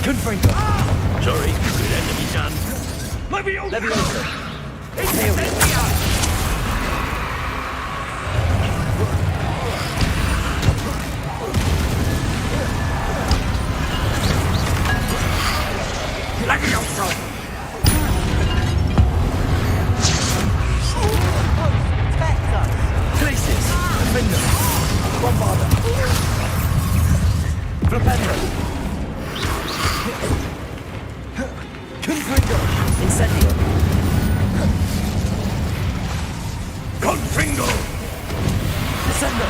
Confringo. Sorry, good enemy done. Leviosa. Imperial. Leviosa! Glacis. Confringo. Bombarda. Flipendo. Confringo. Incendio. Confringo! Descendo.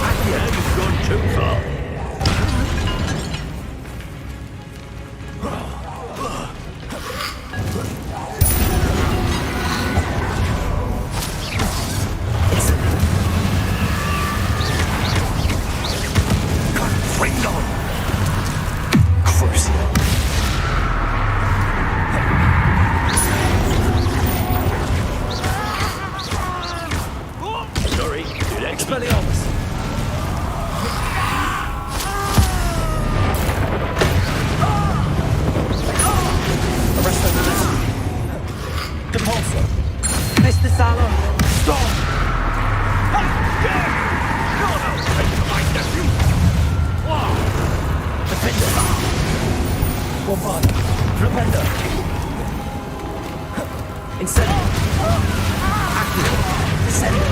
Accio, you've gone too far. Confringo! Crucio. Sorry, good enemy. Expelliarmus. Arresto Domestic. Depulso. Mr. Salo. Stop! Defender. Bombarda. Flipendo. Incendio. Accio. Descendo.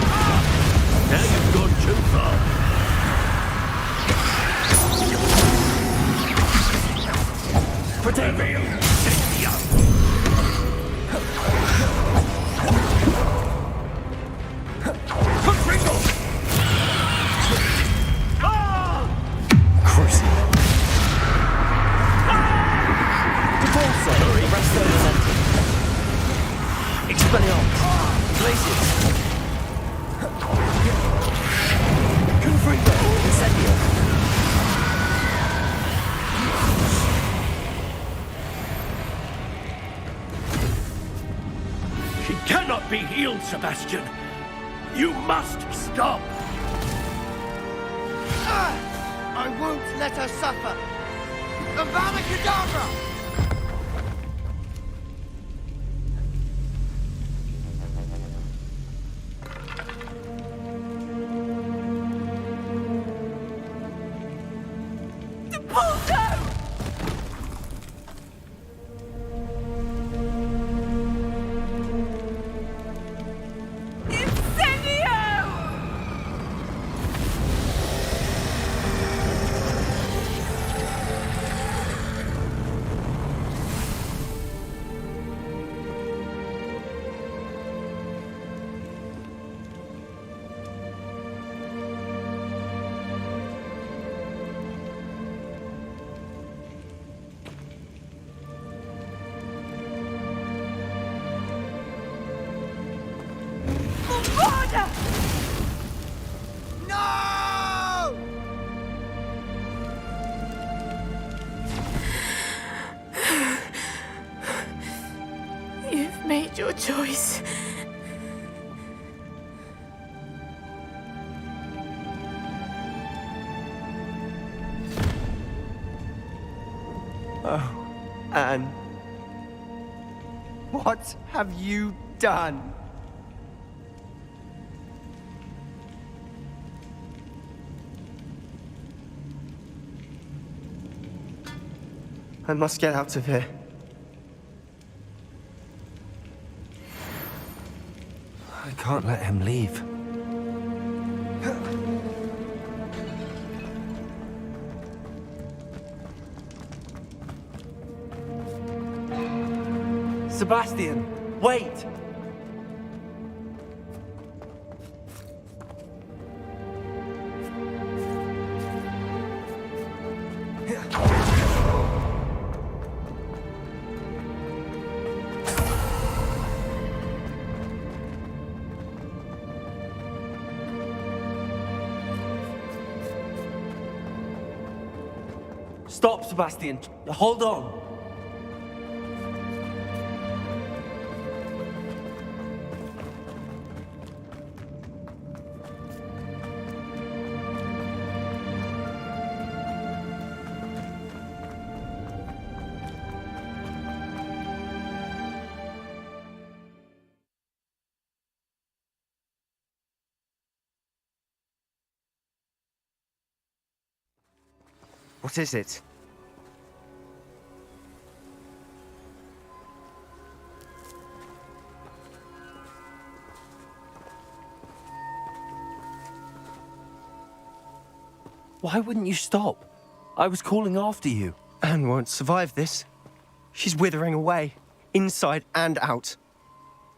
Now you've gone too far. Protect me. Confringo! Crucio. Depulso. Arresto Domestic. Expelliarmus. Glacius. Confringo. Incendio. She cannot be healed, Sebastian. You must stop. I won't let her suffer. Avada Kedavra! No! You've made your choice. Oh, Anne. What have you done? I must get out of here. I can't let him leave. Sebastian, wait! Stop, Sebastian. Hold on. What is it? Why wouldn't you stop? I was calling after you. Anne won't survive this. She's withering away, inside and out.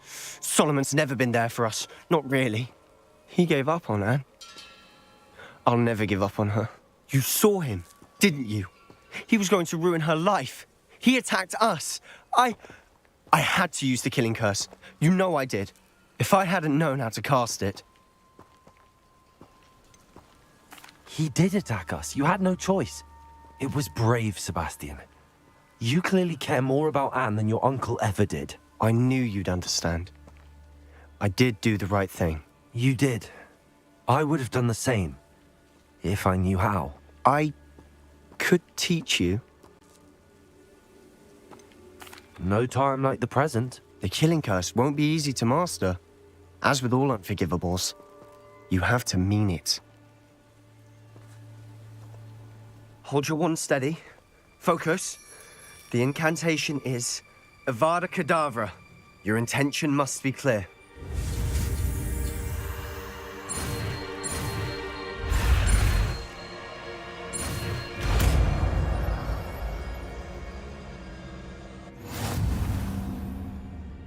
Solomon's never been there for us, not really. He gave up on Anne. I'll never give up on her. You saw him, didn't you? He was going to ruin her life. He attacked us. I had to use the killing curse. You know I did. If I hadn't known how to cast it. He did attack us. You had no choice. It was brave, Sebastian. You clearly care more about Anne than your uncle ever did. I knew you'd understand. I did do the right thing. You did. I would have done the same, if I knew how. I could teach you. No time like the present. The killing curse won't be easy to master. As with all unforgivables, you have to mean it. Hold your wand steady. Focus. The incantation is Avada Kedavra. Your intention must be clear.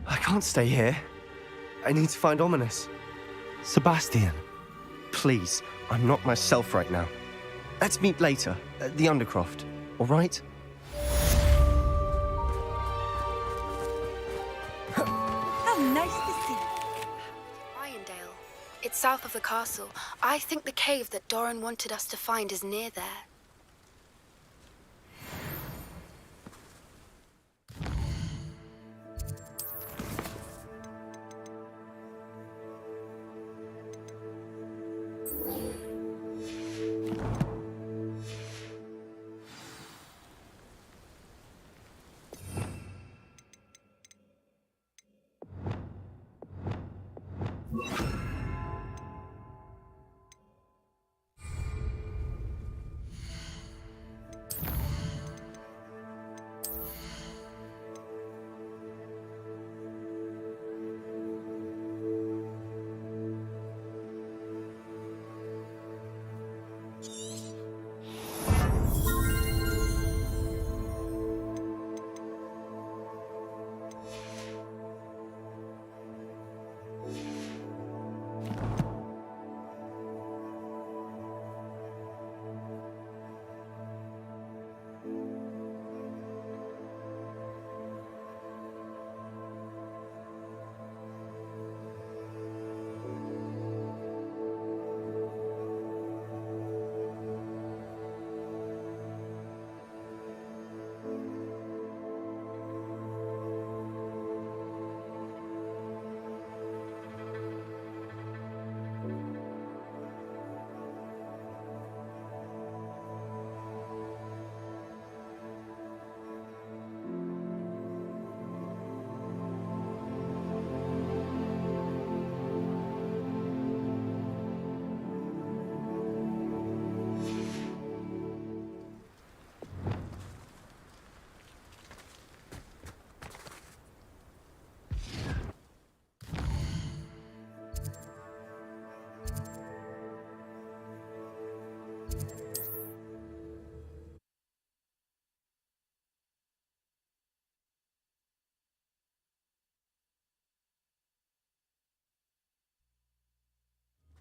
I can't stay here. I need to find Ominous. Sebastian. Please, I'm not myself right now. Let's meet later, at the Undercroft, all right? How nice to see you. Irondale. It's south of the castle. I think the cave that Doran wanted us to find is near there.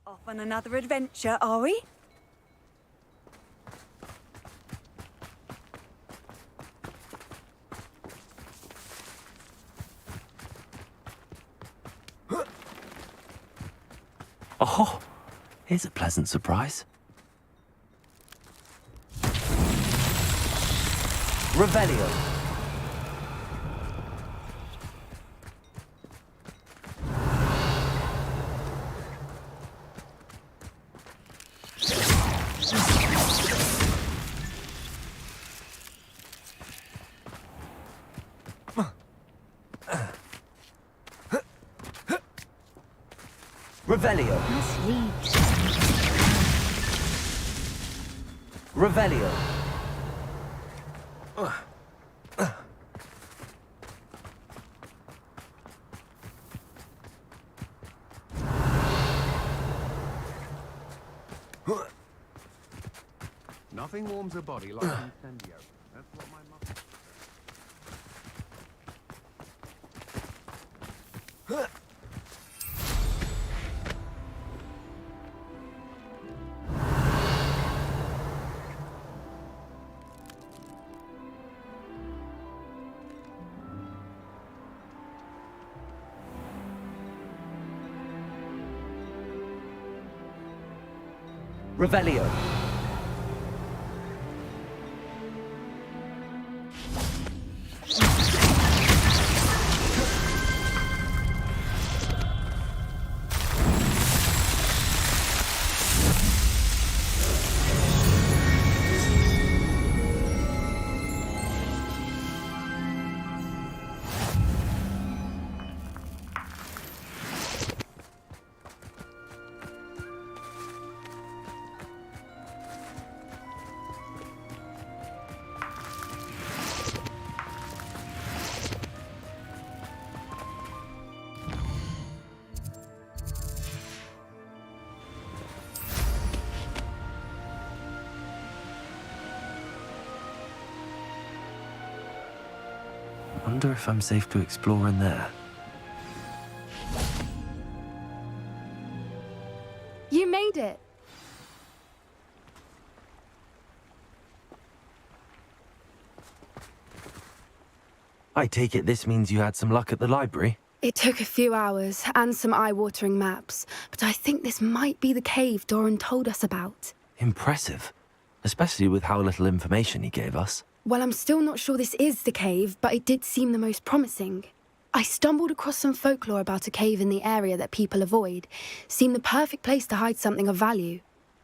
Off on another adventure, are we? Oh, here's a pleasant surprise. Revelio. Revelio. Revelio. Nothing warms a body like incendio. That's what my mother... Revelio. Wonder if I'm safe to explore in there. You made it. I take it this means you had some luck at the library? It took a few hours and some eye-watering maps, but I think this might be the cave Doran told us about. Impressive. Especially with how little information he gave us. Well, I'm still not sure this is the cave, but it did seem the most promising. I stumbled across some folklore about a cave in the area that people avoid. Seemed the perfect place to hide something of value.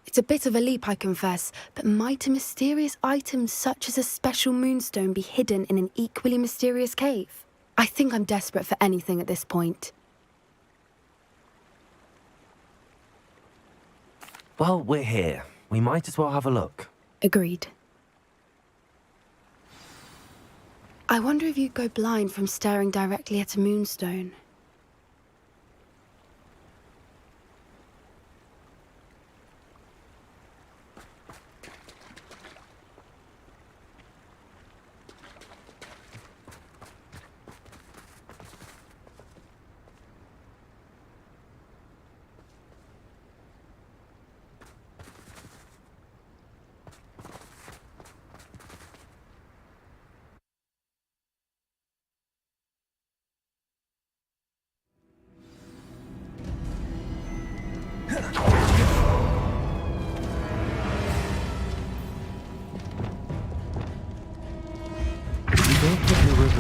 It's a bit of a leap, I confess, but might a mysterious item such as a special moonstone be hidden in an equally mysterious cave? I think I'm desperate for anything at this point. Well, we're here. We might as well have a look. Agreed. I wonder if you'd go blind from staring directly at a moonstone.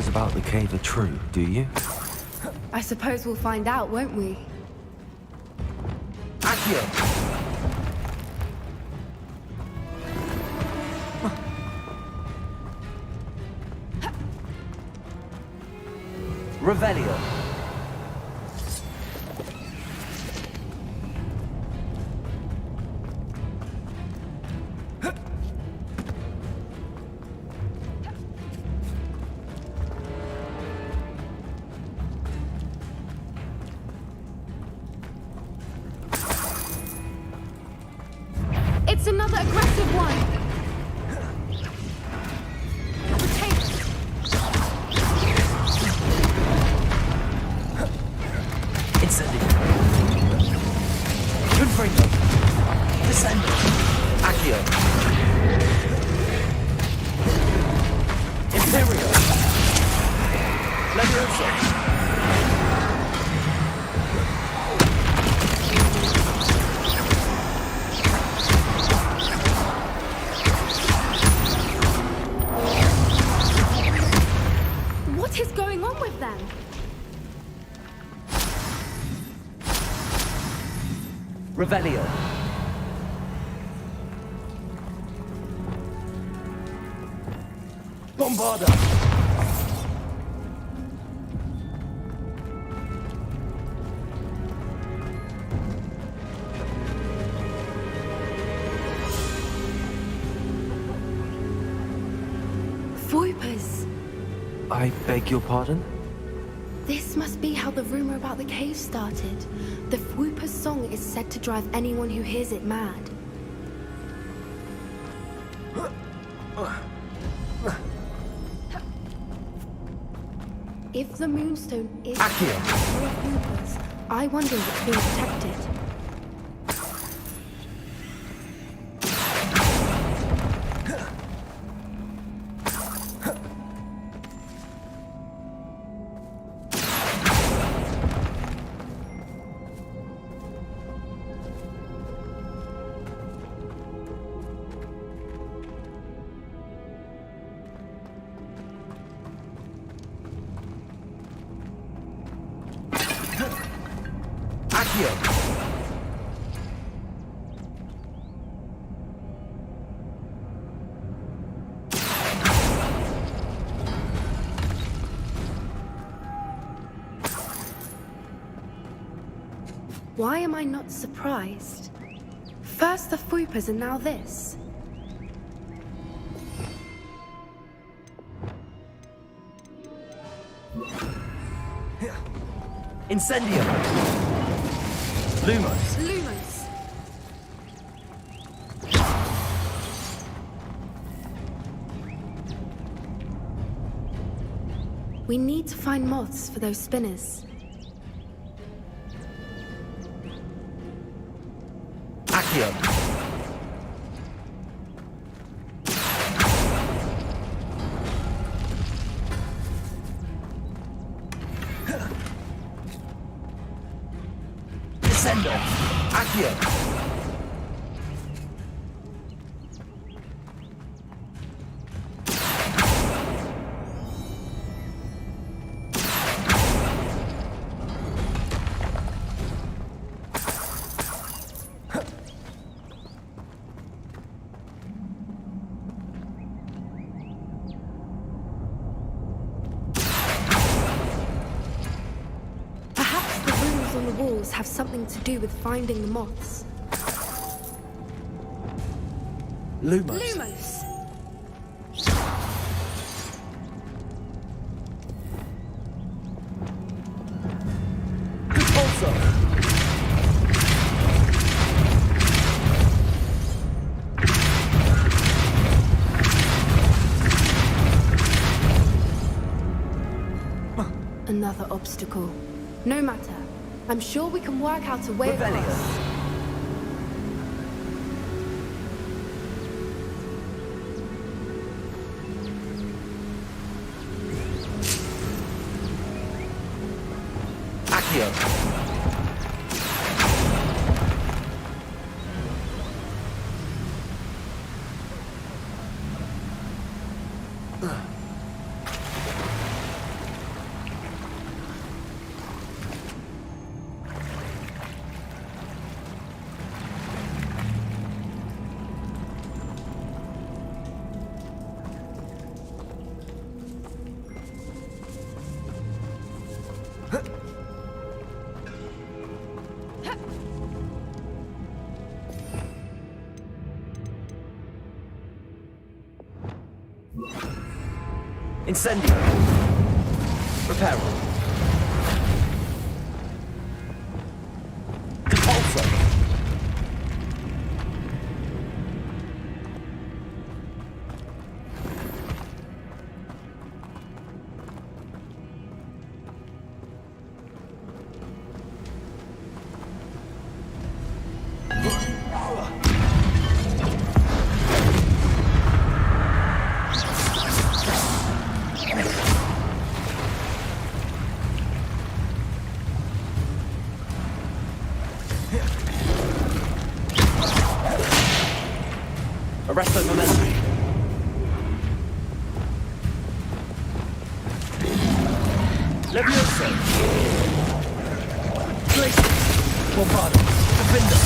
About the cave are true, do you? I suppose we'll find out, won't we? Accio! Revelio. It's another aggressive one! Incendio. Confringo. Descendo. Accio. Imperio. Levioso. What is going on with them? Revelio. Bombarda. I beg your pardon? This must be how the rumor about the cave started. The Whooper's song is said to drive anyone who hears it mad. If the Moonstone is full of Whoopers, I wonder if it's being protected. Why am I not surprised? First the Whoopers and now this. Incendio. Lumos. Lumos. We need to find moths for those spinners. Accio. Descendo. Accio. Have something to do with finding the moths. Lumos. Lumos! Repulso. Another obstacle. No matter. I'm sure we can work out a way across. Accio. Incendio. Reparo. Repulso. Arresto momentum. Levioso. Glacius. Bombado. Defender.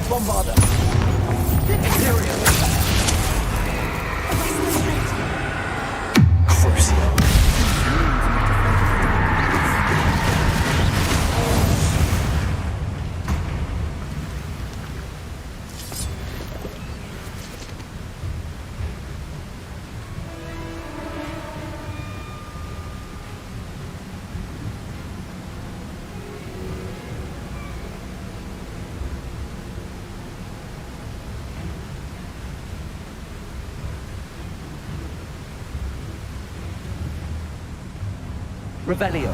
Bombarda. Imperial. Revelio.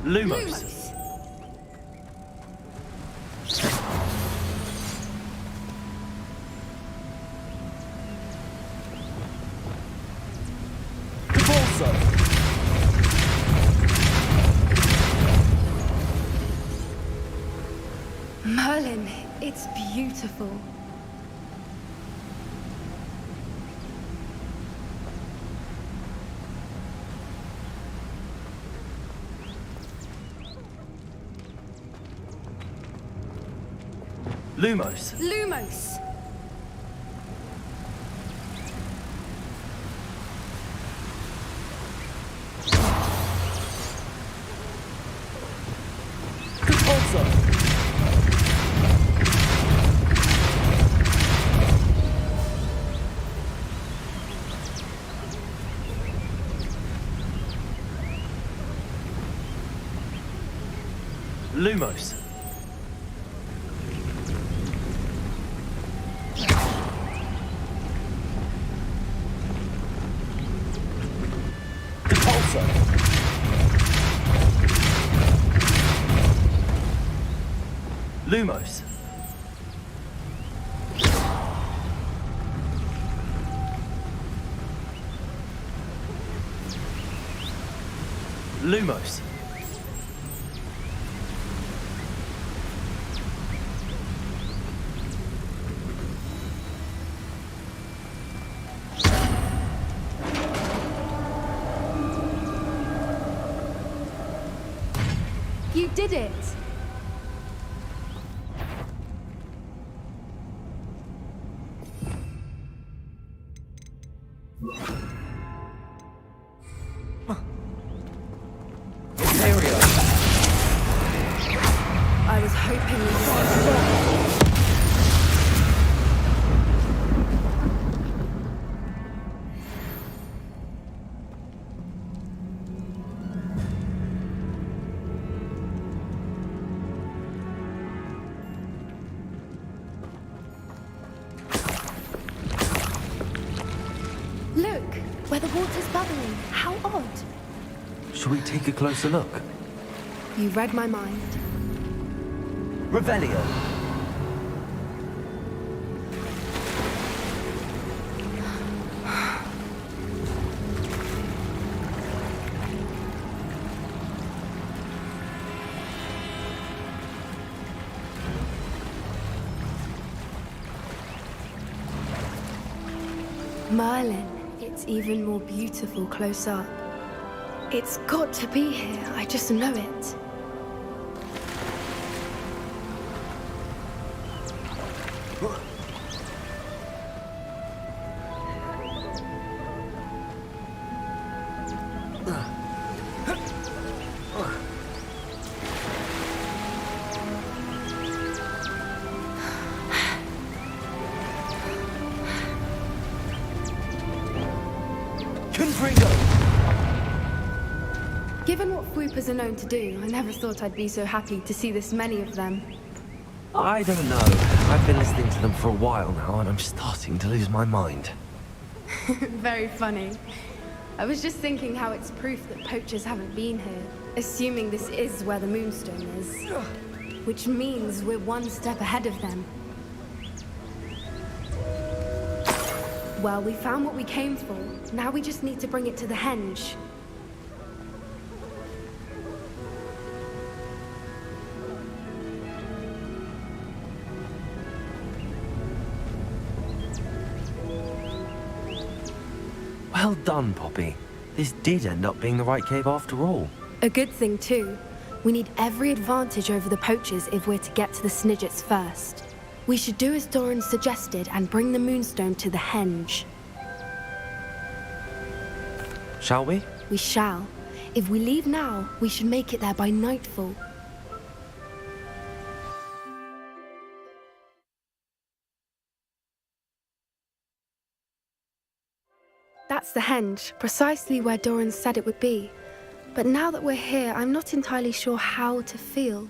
Lumos. Merlin, it's beautiful. Lumos. Lumos! Lumos. Lumos. Lumos. You did it! I was hoping you would. Look, where the water's bubbling. How odd. Shall we take a closer look? You read my mind. Revelio. Merlin, it's even more beautiful close up. It's got to be here, I just know it. Given what Fwoopers are known to do, I never thought I'd be so happy to see this many of them. I don't know. I've been listening to them for a while now, and I'm starting to lose my mind. Very funny. I was just thinking how it's proof that poachers haven't been here, assuming this is where the Moonstone is. Which means we're one step ahead of them. Well, we found what we came for. Now we just need to bring it to the henge. Well done, Poppy. This did end up being the right cave after all. A good thing, too. We need every advantage over the poachers if we're to get to the Snidgets first. We should do as Doran suggested and bring the Moonstone to the henge. Shall we? We shall. If we leave now, we should make it there by nightfall. That's the henge, precisely where Doran said it would be. But now that we're here, I'm not entirely sure how to feel.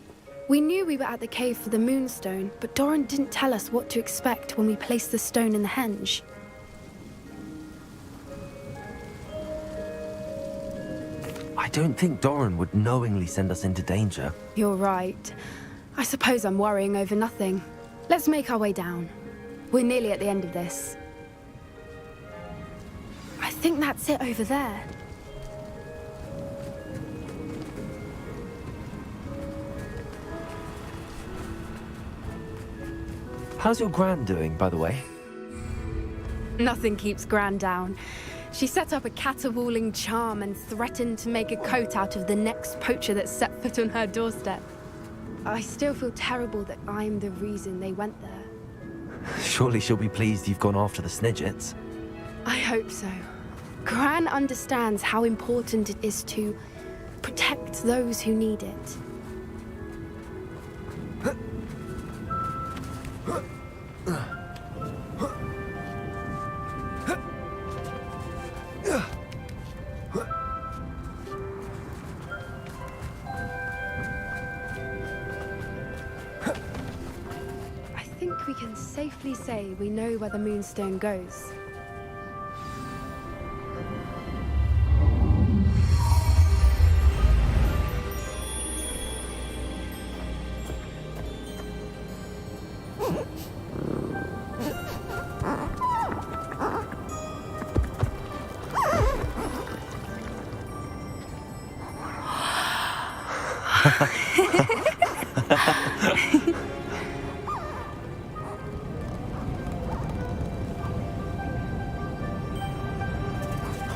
We knew we were at the cave for the Moonstone, but Doran didn't tell us what to expect when we placed the stone in the henge. I don't think Doran would knowingly send us into danger. You're right. I suppose I'm worrying over nothing. Let's make our way down. We're nearly at the end of this. I think that's it over there. How's your Gran doing, by the way? Nothing keeps Gran down. She set up a caterwauling charm and threatened to make a coat out of the next poacher that set foot on her doorstep. I still feel terrible that I'm the reason they went there. Surely she'll be pleased you've gone after the Snidgets. I hope so. Gran understands how important it is to protect those who need it. I think we can safely say we know where the Moonstone goes.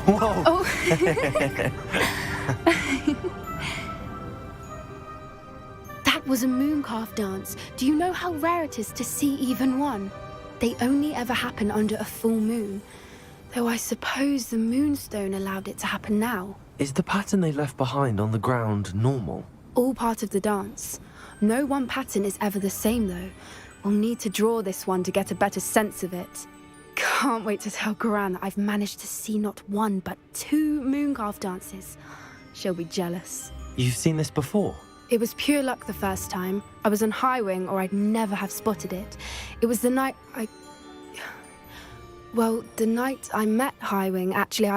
Whoa! Oh. That was a mooncalf dance. Do you know how rare it is to see even one? They only ever happen under a full moon. Though I suppose the Moonstone allowed it to happen now. Is the pattern they left behind on the ground normal? All part of the dance. No one pattern is ever the same, though. We'll need to draw this one to get a better sense of it. Can't wait to tell Gran that I've managed to see not one, but 2 mooncalf dances. She'll be jealous. You've seen this before? It was pure luck the first time. I was on Highwing, or I'd never have spotted it. It was the night Well, the night I met Highwing, actually,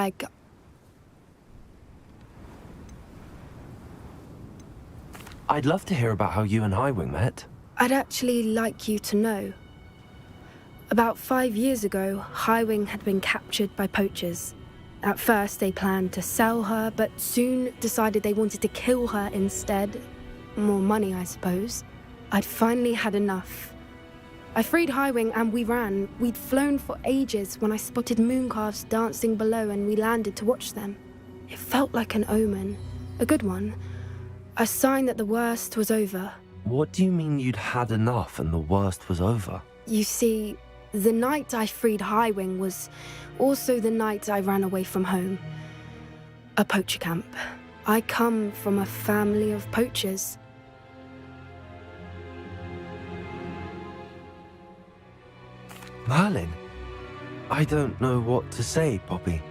I'd love to hear about how you and Highwing met. I'd actually like you to know. About 5 years ago, Highwing had been captured by poachers. At first, they planned to sell her, but soon decided they wanted to kill her instead. More money, I suppose. I'd finally had enough. I freed Highwing and we ran. We'd flown for ages when I spotted mooncalves dancing below and we landed to watch them. It felt like an omen. A good one. A sign that the worst was over. What do you mean you'd had enough and the worst was over? You see, the night I freed Highwing was also the night I ran away from home. A poacher camp. I come from a family of poachers. Merlin? I don't know what to say, Poppy.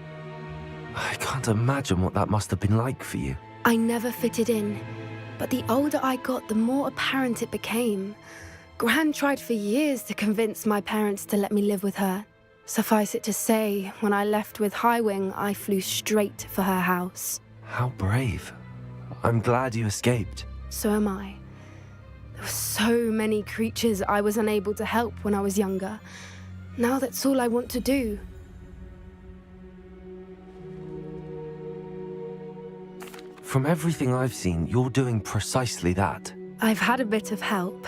I can't imagine what that must have been like for you. I never fitted in, but the older I got, the more apparent it became. Gran tried for years to convince my parents to let me live with her. Suffice it to say, when I left with Highwing, I flew straight for her house. How brave. I'm glad you escaped. So am I. There were so many creatures I was unable to help when I was younger. Now that's all I want to do. From everything I've seen, you're doing precisely that. I've had a bit of help.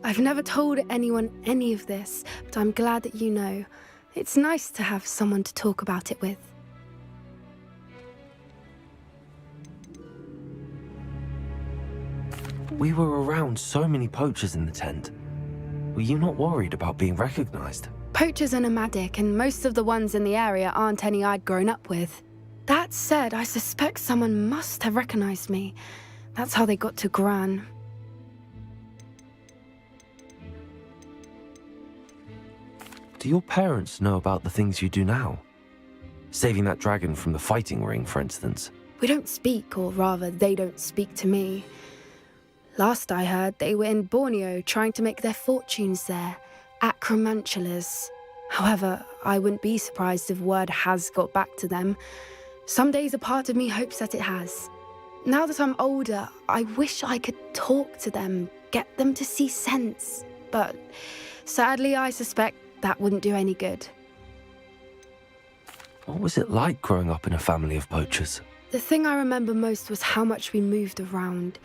I've never told anyone any of this, but I'm glad that you know. It's nice to have someone to talk about it with. We were around so many poachers in the tent. Were you not worried about being recognized? Poachers are nomadic, and most of the ones in the area aren't any I'd grown up with. That said, I suspect someone must have recognized me. That's how they got to Gran. Do your parents know about the things you do now? Saving that dragon from the fighting ring, for instance. We don't speak, or rather, they don't speak to me. Last I heard, they were in Borneo trying to make their fortunes there, at Cromantulas. However, I wouldn't be surprised if word has got back to them. Some days a part of me hopes that it has. Now that I'm older, I wish I could talk to them, get them to see sense. But sadly, I suspect that wouldn't do any good. What was it like growing up in a family of poachers? The thing I remember most was how much we moved around,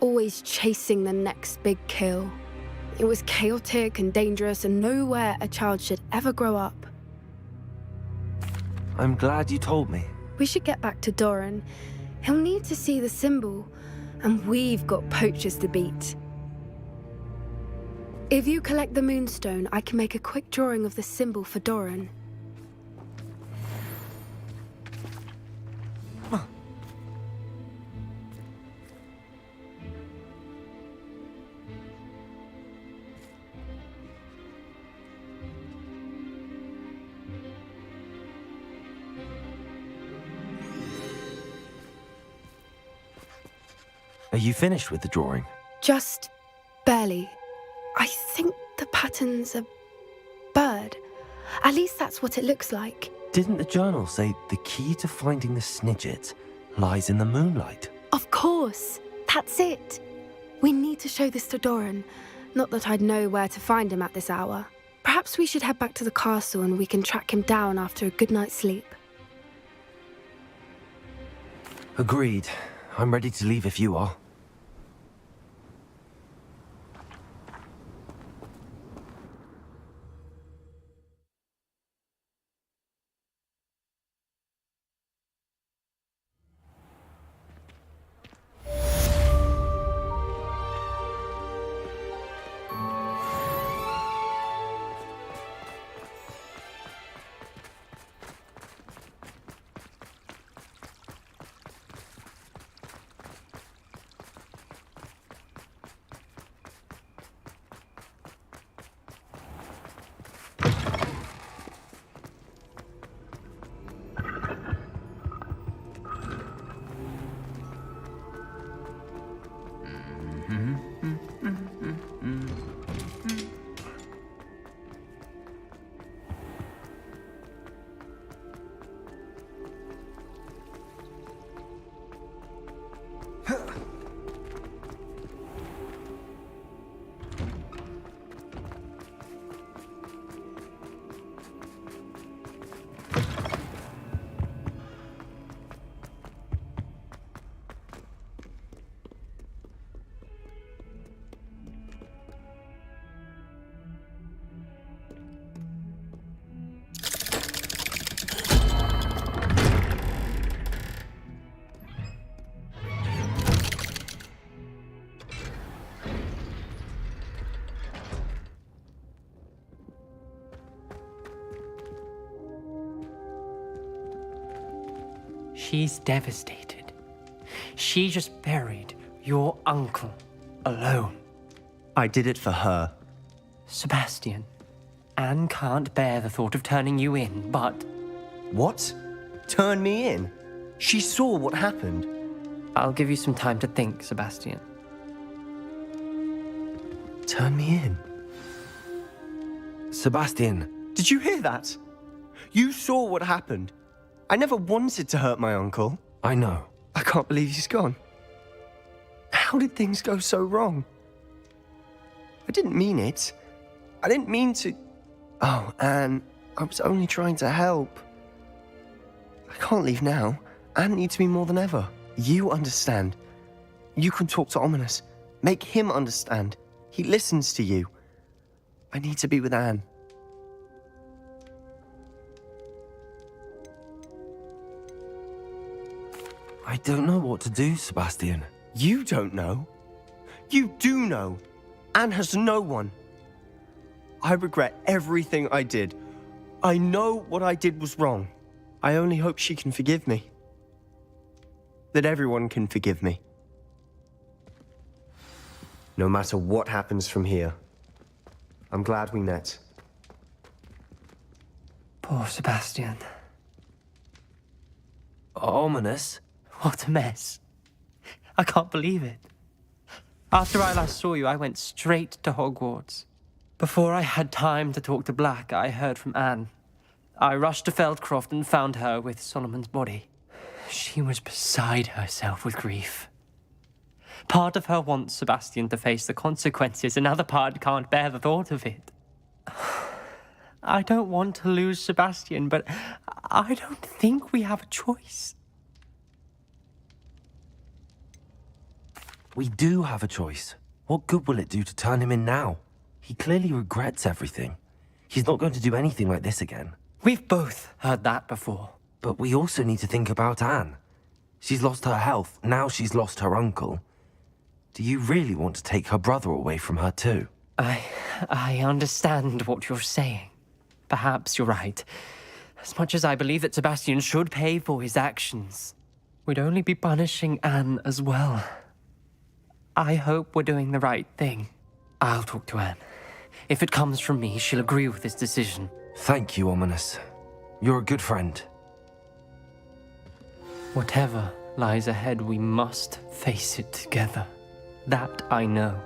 always chasing the next big kill. It was chaotic and dangerous and nowhere a child should ever grow up. I'm glad you told me. We should get back to Doran. He'll need to see the symbol, and we've got poachers to beat. If you collect the moonstone, I can make a quick drawing of the symbol for Doran. Are you finished with the drawing? Just barely. I think the pattern's a bird. At least that's what it looks like. Didn't the journal say the key to finding the Snidget lies in the moonlight? Of course. That's it. We need to show this to Doran. Not that I'd know where to find him at this hour. Perhaps we should head back to the castle and we can track him down after a good night's sleep. Agreed. I'm ready to leave if you are. She's devastated. She just buried your uncle alone. I did it for her. Sebastian, Anne can't bear the thought of turning you in, but... What? Turn me in? She saw what happened. I'll give you some time to think, Sebastian. Turn me in? Sebastian, Did you hear that? You saw what happened. I never wanted to hurt my uncle. I know. I can't believe he's gone. How did things go so wrong? I didn't mean it. I didn't mean to... Oh, Anne, I was only trying to help. I can't leave now. Anne needs me more than ever. You understand. You can talk to Ominous. Make him understand. He listens to you. I need to be with Anne. I don't know what to do, Sebastian. You don't know. You do know. Anne has no one. I regret everything I did. I know what I did was wrong. I only hope she can forgive me. That everyone can forgive me. No matter what happens from here, I'm glad we met. Poor Sebastian. Ominous? What a mess. I can't believe it. After I last saw you, I went straight to Hogwarts. Before I had time to talk to Black, I heard from Anne. I rushed to Feldcroft and found her with Solomon's body. She was beside herself with grief. Part of her wants Sebastian to face the consequences, another part can't bear the thought of it. I don't want to lose Sebastian, but I don't think we have a choice. We do have a choice. What good will it do to turn him in now? He clearly regrets everything. He's not going to do anything like this again. We've both heard that before. But we also need to think about Anne. She's lost her health, now she's lost her uncle. Do you really want to take her brother away from her too? I understand what you're saying. Perhaps you're right. As much as I believe that Sebastian should pay for his actions, we'd only be punishing Anne as well. I hope we're doing the right thing. I'll talk to Anne. If it comes from me, she'll agree with this decision. Thank you, Ominous. You're a good friend. Whatever lies ahead, we must face it together. That I know.